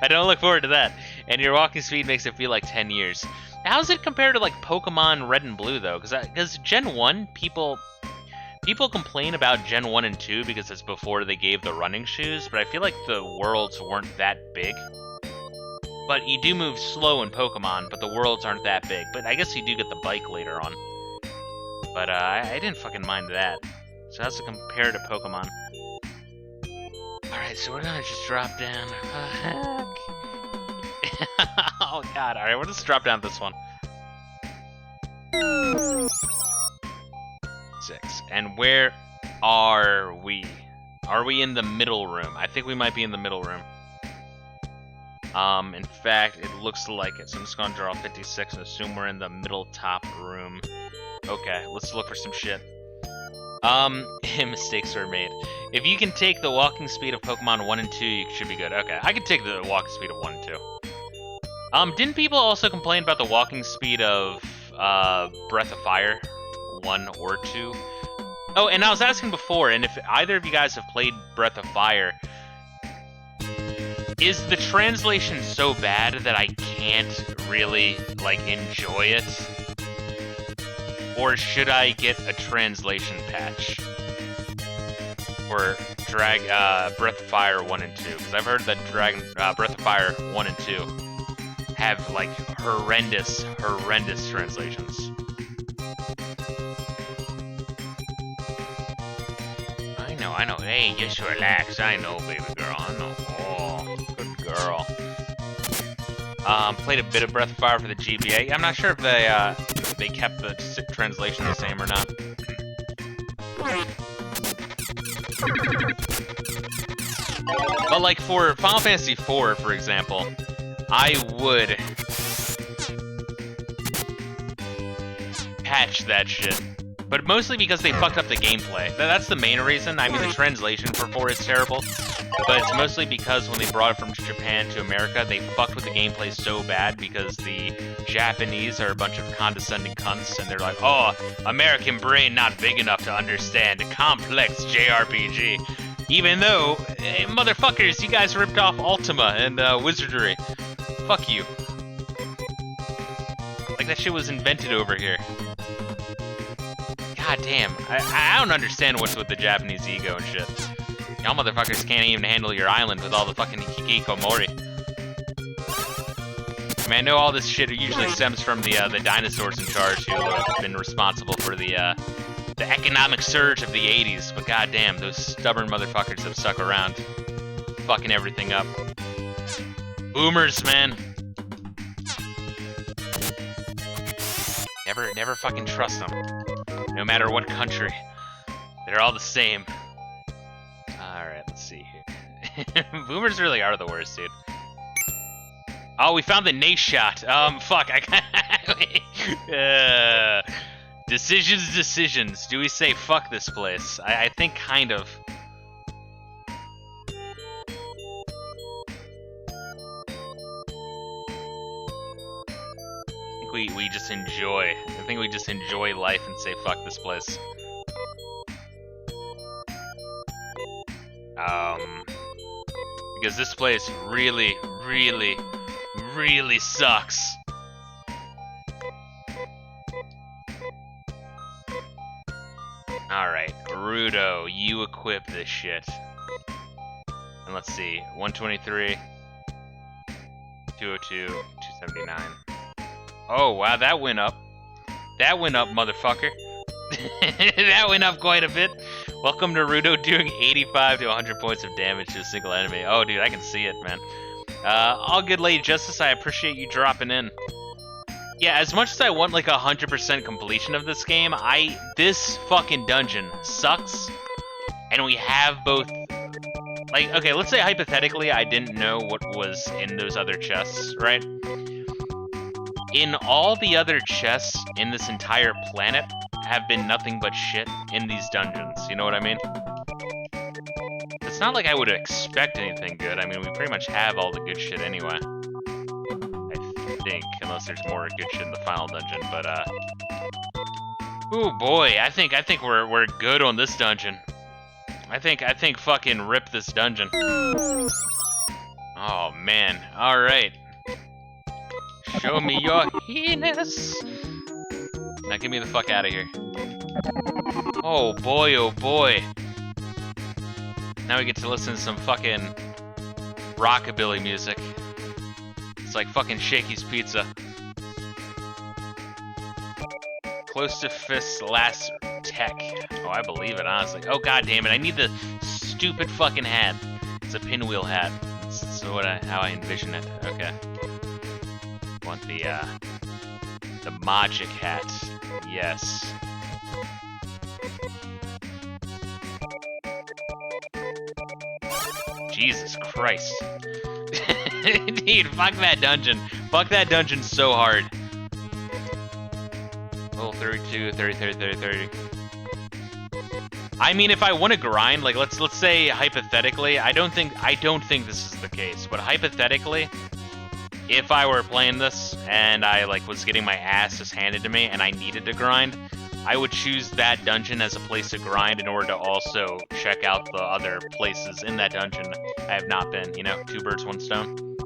[SPEAKER 1] I don't look forward to that. And your walking speed makes it feel like 10 years. How's it compared to like Pokemon Red and Blue though? Because Gen 1, people complain about Gen 1 and 2 because it's before they gave the running shoes, but I feel like the worlds weren't that big. But you do move slow in Pokemon, but the worlds aren't that big. But I guess you do get the bike later on. But I didn't fucking mind that. So how's it compare to Pokemon? Alright, so we're gonna just drop down. Oh god, alright, we'll just drop down this one. 6. And where are we? Are we in the middle room? I think we might be in the middle room. In fact, it looks like it. So I'm just gonna draw 56 and assume we're in the middle top room. Okay, let's look for some shit. Mistakes were made. If you can take the walking speed of Pokemon 1 and 2, you should be good. Okay, I can take the walking speed of 1 and 2. Didn't people also complain about the walking speed of Breath of Fire 1 or 2? Oh, and I was asking before, and if either of you guys have played Breath of Fire, is the translation so bad that I can't really, like, enjoy it? Or should I get a translation patch for Breath of Fire 1 and 2? Because I've heard that Breath of Fire 1 and 2 have, like, horrendous translations. I know. Hey, just relax. I know, baby girl. I know. Oh, good girl. Played a bit of Breath of Fire for the GBA. I'm not sure if they kept the translation the same or not. But like for Final Fantasy IV, for example, I would patch that shit. But mostly because they fucked up the gameplay. That's the main reason. I mean, the translation for 4 is terrible. But it's mostly because when they brought it from Japan to America, they fucked with the gameplay so bad because the Japanese are a bunch of condescending cunts, and they're like, oh, American brain not big enough to understand a complex JRPG. Even though, motherfuckers, you guys ripped off Ultima and Wizardry. Fuck you. Like that shit was invented over here. God damn, I don't understand what's with the Japanese ego and shit. Y'all motherfuckers can't even handle your island with all the fucking hikikomori. I mean, I know all this shit usually stems from the dinosaurs in charge who have been responsible for the economic surge of the 80s, but goddamn, those stubborn motherfuckers have stuck around, fucking everything up. Boomers, man. Never fucking trust them. No matter what country. They're all the same. Alright, let's see here. Boomers really are the worst, dude. Oh, we found the Nace shot. Fuck, Decisions. Do we say fuck this place? I think kind of. We just enjoy. I think we just enjoy life and say fuck this place. Because this place really sucks. Alright, Rudo, you equip this shit. And let's see, 123, 202, 279. Oh, wow, that went up. That went up, motherfucker. That went up quite a bit. Welcome to Rudo doing 85 to 100 points of damage to a single enemy. Oh, dude, I can see it, man. All good, Lady Justice. I appreciate you dropping in. Yeah, as much as I want like 100% completion of this game, this fucking dungeon sucks, and we have both. Like, okay, let's say hypothetically I didn't know what was in those other chests, right? In all the other chests in this entire planet have been nothing but shit in these dungeons. You know what I mean? It's not like I would expect anything good. I mean, we pretty much have all the good shit anyway. I think, unless there's more good shit in the final dungeon. But ooh boy, I think we're good on this dungeon. I think fucking rip this dungeon. Oh man, all right. Show me your heinous. Now get me the fuck out of here. Oh boy, oh boy. Now we get to listen to some fucking rockabilly music. It's like fucking Shakey's Pizza. Close to Fist's last tech. Oh, I believe it, honestly. Oh, god damn it, I need the stupid fucking hat. It's a pinwheel hat. That's how I envision it. Okay. Want the magic hat. Yes. Jesus Christ. Dude, fuck that dungeon. Fuck that dungeon so hard. Level 32, 30, 30, 30. I mean, if I want to grind, like let's say hypothetically, I don't think this is the case, but hypothetically, if I were playing this and I like was getting my ass just handed to me and I needed to grind, I would choose that dungeon as a place to grind in order to also check out the other places in that dungeon I have not been, you know, 2 birds, 1 stone.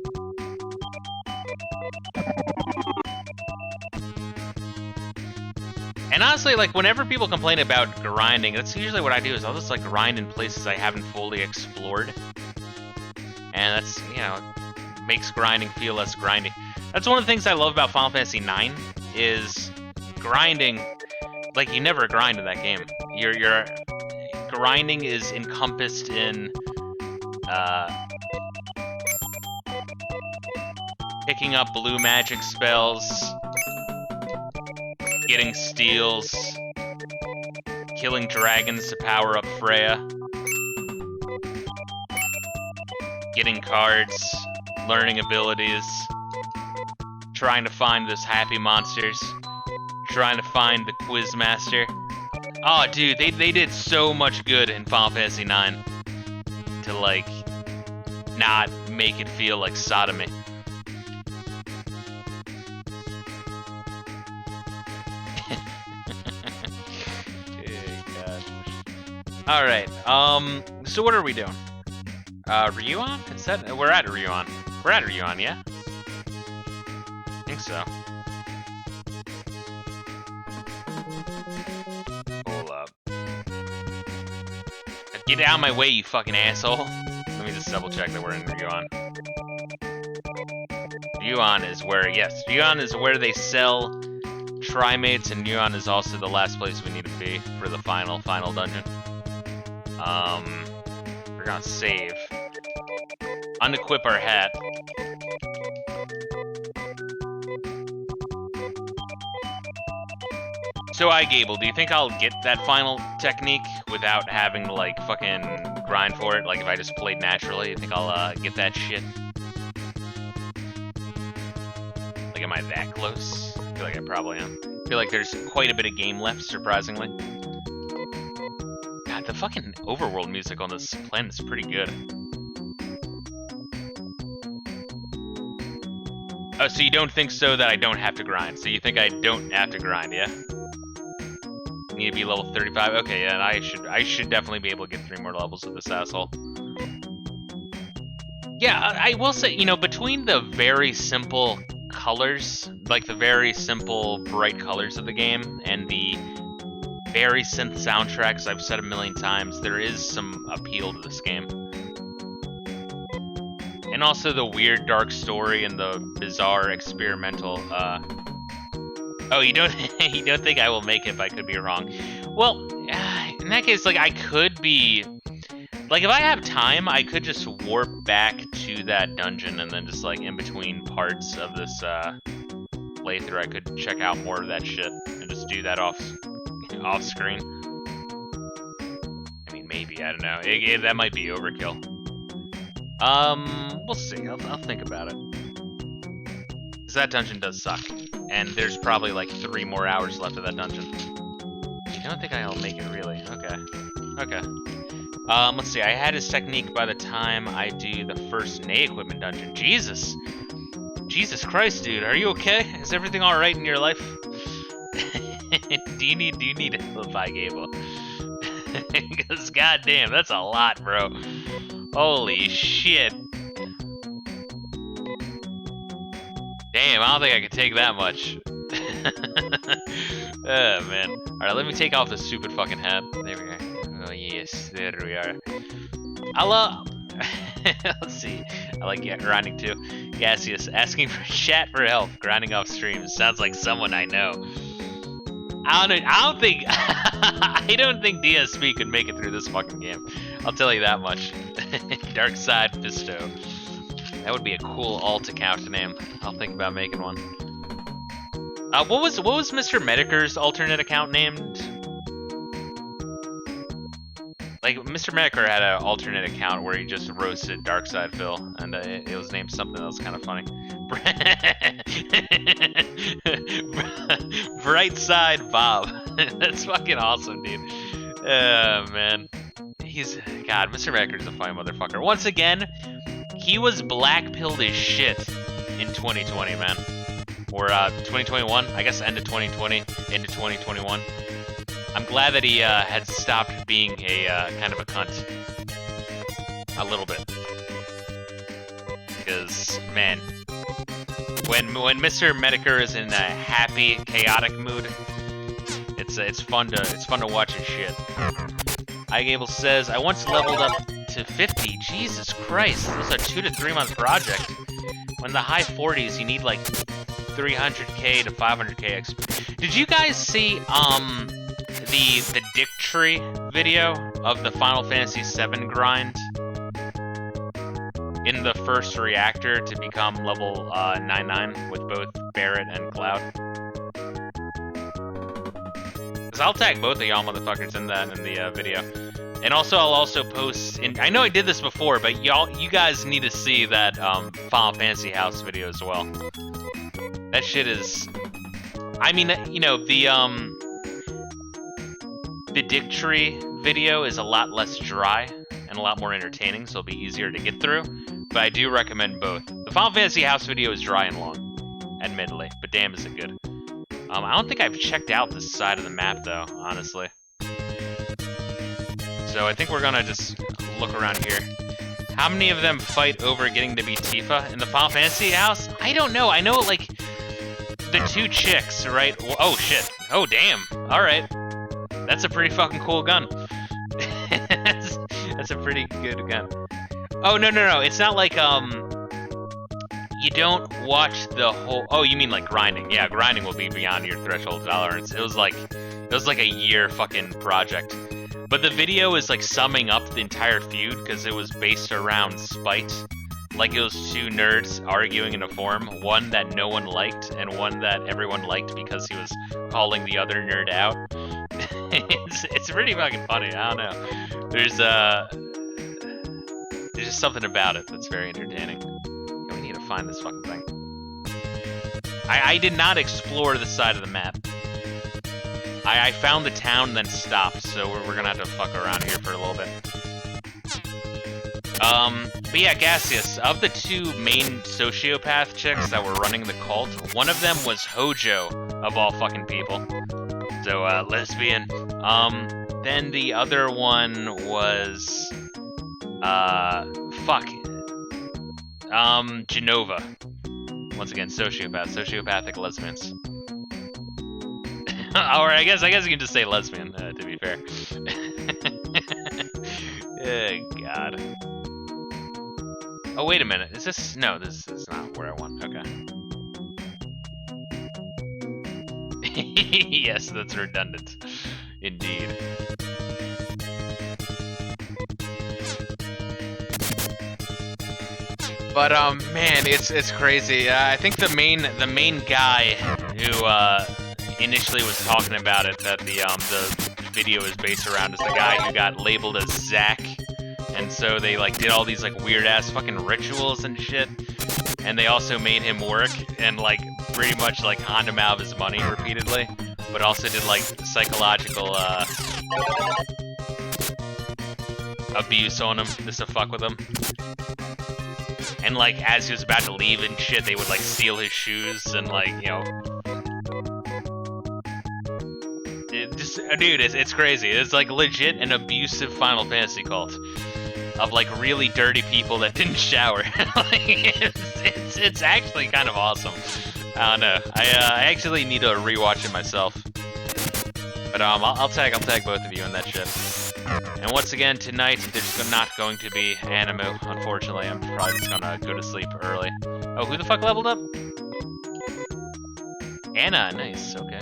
[SPEAKER 1] And honestly, like, whenever people complain about grinding, that's usually what I do, is I'll just, like, grind in places I haven't fully explored. And that's, you know, makes grinding feel less grindy. That's one of the things I love about Final Fantasy IX, is grinding, like, you never grind in that game. Your grinding is encompassed in, picking up blue magic spells, getting steals, killing dragons to power up Freya, getting cards, learning abilities, trying to find those happy monsters, trying to find the Quizmaster. Oh, dude, they did so much good in Final Fantasy IX to, like, not make it feel like sodomy. Alright, so what are we doing? Ryuan? We're at Ryuan. We're at Ryuan, yeah? I think so. Hold up. Get out of my way, you fucking asshole. Let me just double check that we're in Ryuan. Ryuan is where, yes, Ryuan is where they sell Trimates, and Ryuan is also the last place we need to be for the final dungeon. We're gonna save. Unequip our hat. So, Gable, do you think I'll get that final technique without having to, like, fucking grind for it? Like, if I just played naturally, you think I'll, get that shit? Like, am I that close? I feel like I probably am. I feel like there's quite a bit of game left, surprisingly. God, the fucking overworld music on this planet is pretty good. Oh, so you don't think so that I don't have to grind? So you think I don't have to grind, yeah? Need to be level 35? Okay, yeah, I should definitely be able to get 3 more levels with this asshole. Yeah, I will say, you know, between the very simple colors, like the very simple bright colors of the game, and the very synth soundtracks I've said a million times, there is some appeal to this game. And also the weird dark story and the bizarre experimental, Oh, you don't think I will make it, but I could be wrong. Well, in that case, like, I could be... Like, if I have time, I could just warp back to that dungeon and then just, like, in between parts of this, playthrough, I could check out more of that shit and just do that off screen. I mean, maybe, I don't know. That might be overkill. We'll see. I'll think about it. Because that dungeon does suck. And there's probably like 3 more hours left of that dungeon. I don't think I'll make it, really. Okay. Okay. Let's see. I had his technique by the time I do the first Nay equipment dungeon. Jesus! Jesus Christ, dude. Are you okay? Is everything alright in your life? Do you need help, I Gable? Because goddamn, that's a lot, bro. Holy shit. Damn, I don't think I can take that much. Oh, man. Alright, let me take off this stupid fucking hat. There we are. Oh, yes, there we are. Let's see. I like grinding too. Gaseous, asking for chat for help. Grinding off streams. Sounds like someone I know. I don't think I don't think DSP could make it through this fucking game. I'll tell you that much. Dark Side Fisto. That would be a cool alt account name. I'll think about making one. What was Mr. Mediker's alternate account named? Like, Mr. Mediker had an alternate account where he just roasted Darkside Phil, and it was named something else kind of funny. Bright Side Bob. That's fucking awesome, dude. Man. God, Mr. Mediker's a funny motherfucker. Once again, he was black-pilled as shit in 2020, man. Or 2021, I guess end of 2020, into 2021. I'm glad that he had stopped being a kind of a cunt. A little bit. Because, man, when Mr. Mediker is in a happy, chaotic mood, it's fun to watch his shit. iGable says, I once leveled up to 50. Jesus Christ, this is a 2 to 3 month project. When the high 40s, you need like 300k to 500k XP. Did you guys see the Dick Tree video of the Final Fantasy VII grind in the first reactor to become level 99 with both Barret and Cloud? Because I'll tag both of y'all motherfuckers in the video. And also, I'll also post, I know I did this before, but you guys need to see that Final Fantasy House video as well. That shit is, I mean, you know, the Dick Tree video is a lot less dry and a lot more entertaining, so it'll be easier to get through. But I do recommend both. The Final Fantasy House video is dry and long, admittedly, but damn is it good. I don't think I've checked out this side of the map though, honestly. So I think we're gonna just look around here. How many of them fight over getting to be Tifa in the Final Fantasy House? I don't know. I know like the 2 chicks, right? Oh shit. Oh damn. All right. That's a pretty fucking cool gun. that's a pretty good gun. Oh no. It's not like you don't watch the whole. Oh, you mean like grinding? Yeah, grinding will be beyond your threshold tolerance. It was like a year fucking project. But the video is like summing up the entire feud because it was based around spite. Like it was 2 nerds arguing in a forum, one that no one liked and one that everyone liked because he was calling the other nerd out. It's pretty fucking funny. I don't know. There's just something about it that's very entertaining. Yeah, we need to find this fucking thing. I did not explore the side of the map. I found the town, then stopped, so we're gonna have to fuck around here for a little bit. But yeah, Gaseous, of the 2 main sociopath chicks that were running the cult, one of them was Hojo, of all fucking people. So, lesbian. Then the other one was, Genova. Once again, sociopathic lesbians. Or I guess you can just say lesbian, to be fair. Oh, God. Oh, wait a minute. Is this... No, this is not where I want. Okay. Yes, that's redundant. Indeed. But man, it's crazy. I think the main guy who initially was talking about it, that the video is based around, is the guy who got labeled as Zack, and so they like did all these like weird ass fucking rituals and shit, and they also made him work and like pretty much like conned him out of his money repeatedly, but also did like psychological abuse on him just to fuck with him. And like as he was about to leave and shit, they would like steal his shoes and like, you know, dude, it's crazy. It's like legit an abusive Final Fantasy cult of like really dirty people that didn't shower. Like, it's actually kind of awesome. I don't know. I actually need to rewatch it myself. But I'll tag both of you in that shit. And once again, tonight, there's not going to be anime, unfortunately. I'm probably just gonna go to sleep early. Oh, who the fuck leveled up? Anna, nice, okay.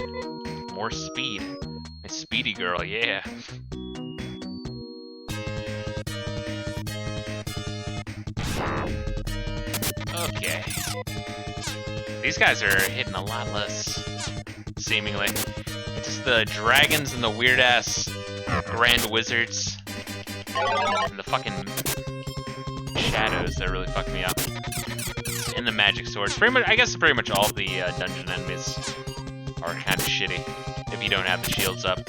[SPEAKER 1] More speed. A speedy girl, yeah. Okay. These guys are hitting a lot less, seemingly. It's just the dragons and the weird-ass grand wizards and the fucking shadows that really fuck me up. And the magic swords. Pretty much, I guess pretty much all the dungeon enemies are kind of shitty if you don't have the shields up.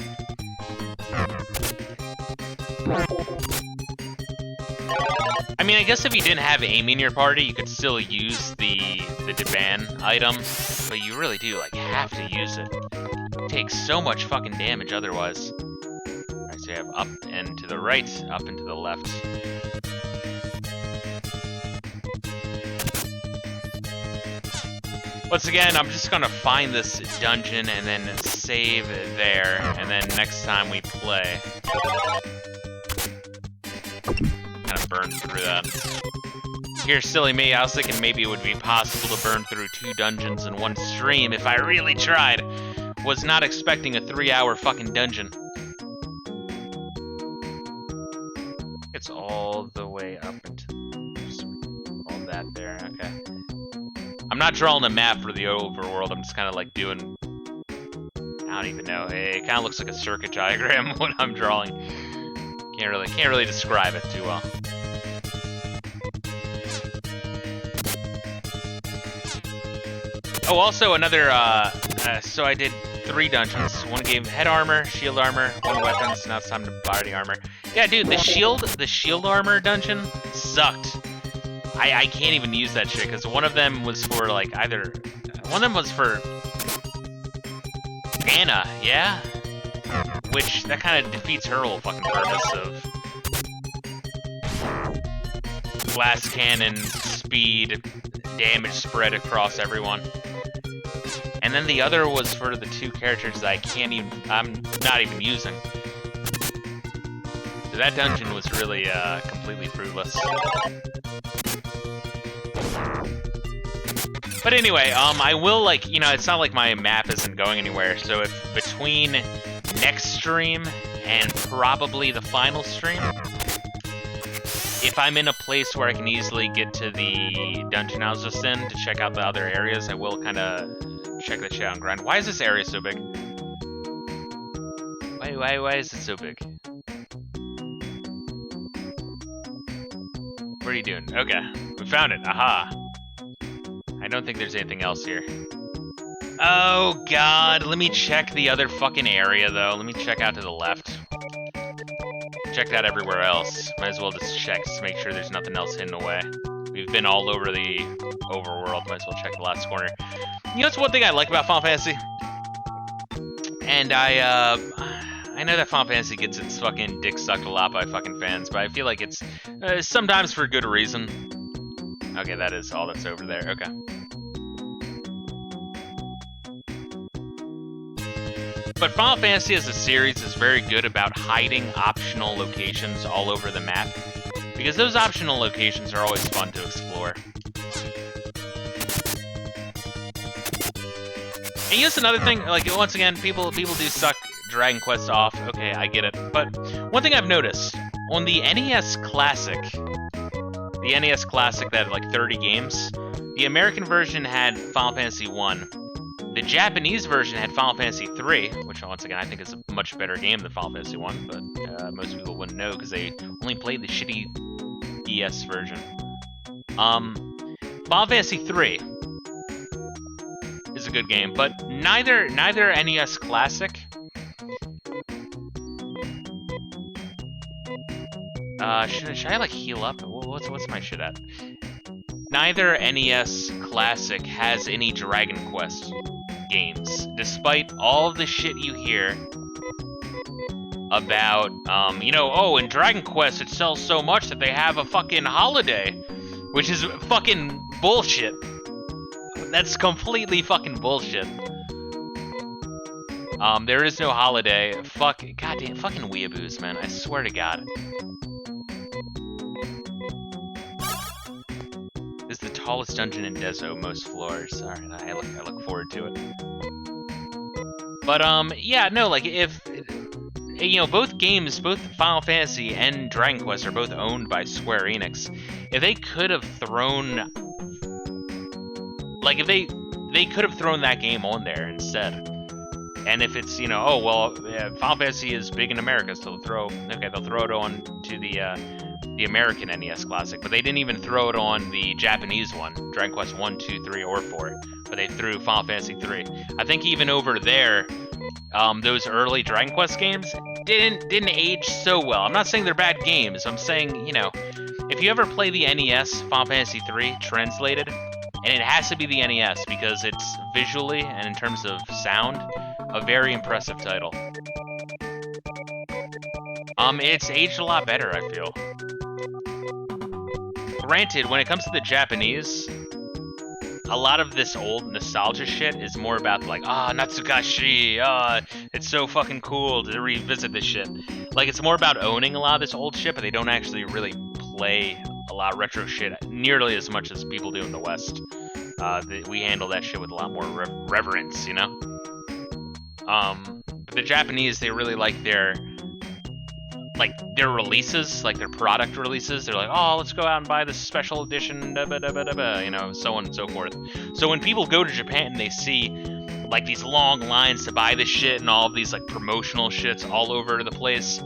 [SPEAKER 1] I mean, I guess if you didn't have Amy in your party, you could still use the Deban item, but you really do like have to use it. It takes so much fucking damage otherwise. Alright, so you have up and to the right, up and to the left. Once again, I'm just gonna find this dungeon and then save there, and then next time we play, kind of burn through that. Here's silly me, I was thinking maybe it would be possible to burn through 2 dungeons in one stream if I really tried. Was not expecting a 3-hour fucking dungeon. It's all the way up into all that there, okay. I'm not drawing a map for the overworld, I'm just kind of like doing, I don't even know, it kind of looks like a circuit diagram what I'm drawing. Can't really describe it too well. Oh, also another, so I did 3 dungeons. One gave head armor, shield armor, 1 weapons, now it's time to buy the armor. Yeah, dude, the shield armor dungeon sucked. I can't even use that shit, because one of them was for, like, one of them was for Anna, yeah? Which, that kind of defeats her whole fucking purpose of glass cannon, speed, damage spread across everyone. And then the other was for the 2 characters that I'm not even using. So that dungeon was really, completely fruitless. But anyway, I will, like, you know, it's not like my map isn't going anywhere, so if between next stream and probably the final stream, if I'm in a place where I can easily get to the dungeon I was just in to check out the other areas, I will kind of check that shit out and grind. Why is this area so big? Why is it so big? What are you doing? Okay, we found it. Aha. I don't think there's anything else here. Oh god, let me check the other fucking area though. Let me check out to the left. Checked out everywhere else. Might as well just check to make sure there's nothing else hidden away. We've been all over the overworld. Might as well check the last corner. You know what's one thing I like about Final Fantasy? And I know that Final Fantasy gets its fucking dick sucked a lot by fucking fans, but I feel like it's sometimes for good reason. Okay, that is all that's over there. Okay. But Final Fantasy as a series is very good about hiding optional locations all over the map, because those optional locations are always fun to explore. And here's another thing, like, once again, people do suck Dragon Quest off. Okay, I get it. But one thing I've noticed, on the NES Classic, The NES Classic that had like 30 games. The American version had Final Fantasy 1. The Japanese version had Final Fantasy 3, which once again I think is a much better game than Final Fantasy 1, but most people wouldn't know because they only played the shitty DS version. Final Fantasy 3 is a good game, but neither NES Classic. Should I like heal up? What's my shit at? Neither NES Classic has any Dragon Quest games, despite all of the shit you hear about, you know, oh, in Dragon Quest it sells so much that they have a fucking holiday, which is fucking bullshit. That's completely fucking bullshit. There is no holiday. Goddamn, fucking weeaboos, man. I swear to God. This is the tallest dungeon in Deso, most floors. Alright, I look forward to it. But, yeah, no, like, if, you know, both games, both Final Fantasy and Dragon Quest are both owned by Square Enix. If they could have thrown, like, if they could have thrown that game on there instead. And if it's, you know, oh, well, Final Fantasy is big in America, so they'll throw it on to the American NES Classic, but they didn't even throw it on the Japanese one, Dragon Quest 1, 2, 3, or 4, but they threw Final Fantasy 3. I think even over there, those early Dragon Quest games didn't age so well. I'm not saying they're bad games. I'm saying, you know, if you ever play the NES Final Fantasy 3 translated, and it has to be the NES because it's visually and in terms of sound a very impressive title. It's aged a lot better, I feel. Granted, when it comes to the Japanese, a lot of this old nostalgia shit is more about like, Natsukashi, it's so fucking cool to revisit this shit. Like, it's more about owning a lot of this old shit, but they don't actually really play a lot of retro shit nearly as much as people do in the West. We handle that shit with a lot more reverence, you know? But the Japanese, they really like their releases, like their product releases. They're like, oh, let's go out and buy this special edition, you know, so on and so forth. So when people go to Japan and they see like these long lines to buy this shit and all of these like promotional shits all over the place,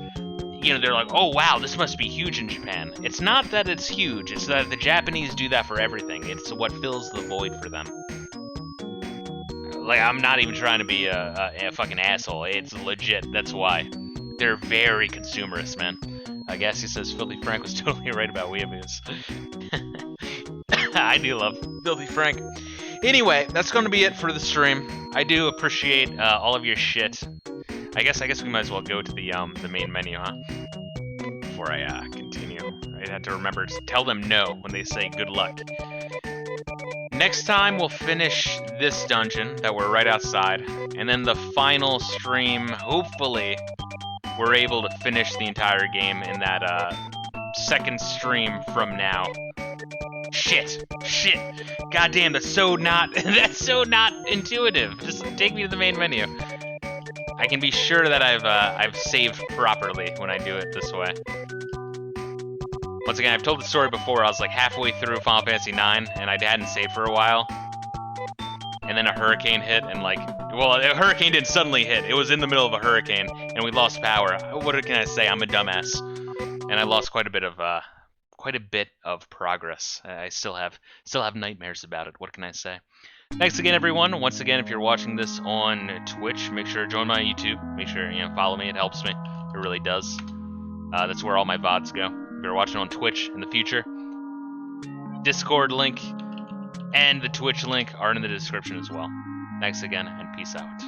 [SPEAKER 1] you know, they're like, oh wow, this must be huge in Japan. It's not that it's huge, it's that the Japanese do that for everything. It's what fills the void for them. Like, I'm not even trying to be a fucking asshole. It's legit, that's why. They're very consumerist, man. I guess he says Filthy Frank was totally right about weeaboos. I do love Filthy Frank. Anyway, that's going to be it for the stream. I do appreciate all of your shit. I guess we might as well go to the main menu, huh? Before I continue. I have to remember to tell them no when they say good luck. Next time we'll finish this dungeon that we're right outside, and then the final stream, hopefully, we're able to finish the entire game in that second stream from now. Shit. Goddamn, that's so not intuitive. Just take me to the main menu. I can be sure that I've saved properly when I do it this way. Once again, I've told the story before. I was like halfway through Final Fantasy 9 and I hadn't saved for a while. And then a hurricane hit and like, well, a hurricane didn't suddenly hit. It was in the middle of a hurricane and we lost power. What can I say? I'm a dumbass. And I lost quite a bit of progress. I still have nightmares about it. What can I say? Thanks again, everyone. Once again, if you're watching this on Twitch, make sure to join my YouTube. Make sure, follow me. It helps me. It really does. That's where all my VODs go. If you're watching on Twitch in the future, Discord link and the Twitch link are in the description as well. Thanks again, and peace out.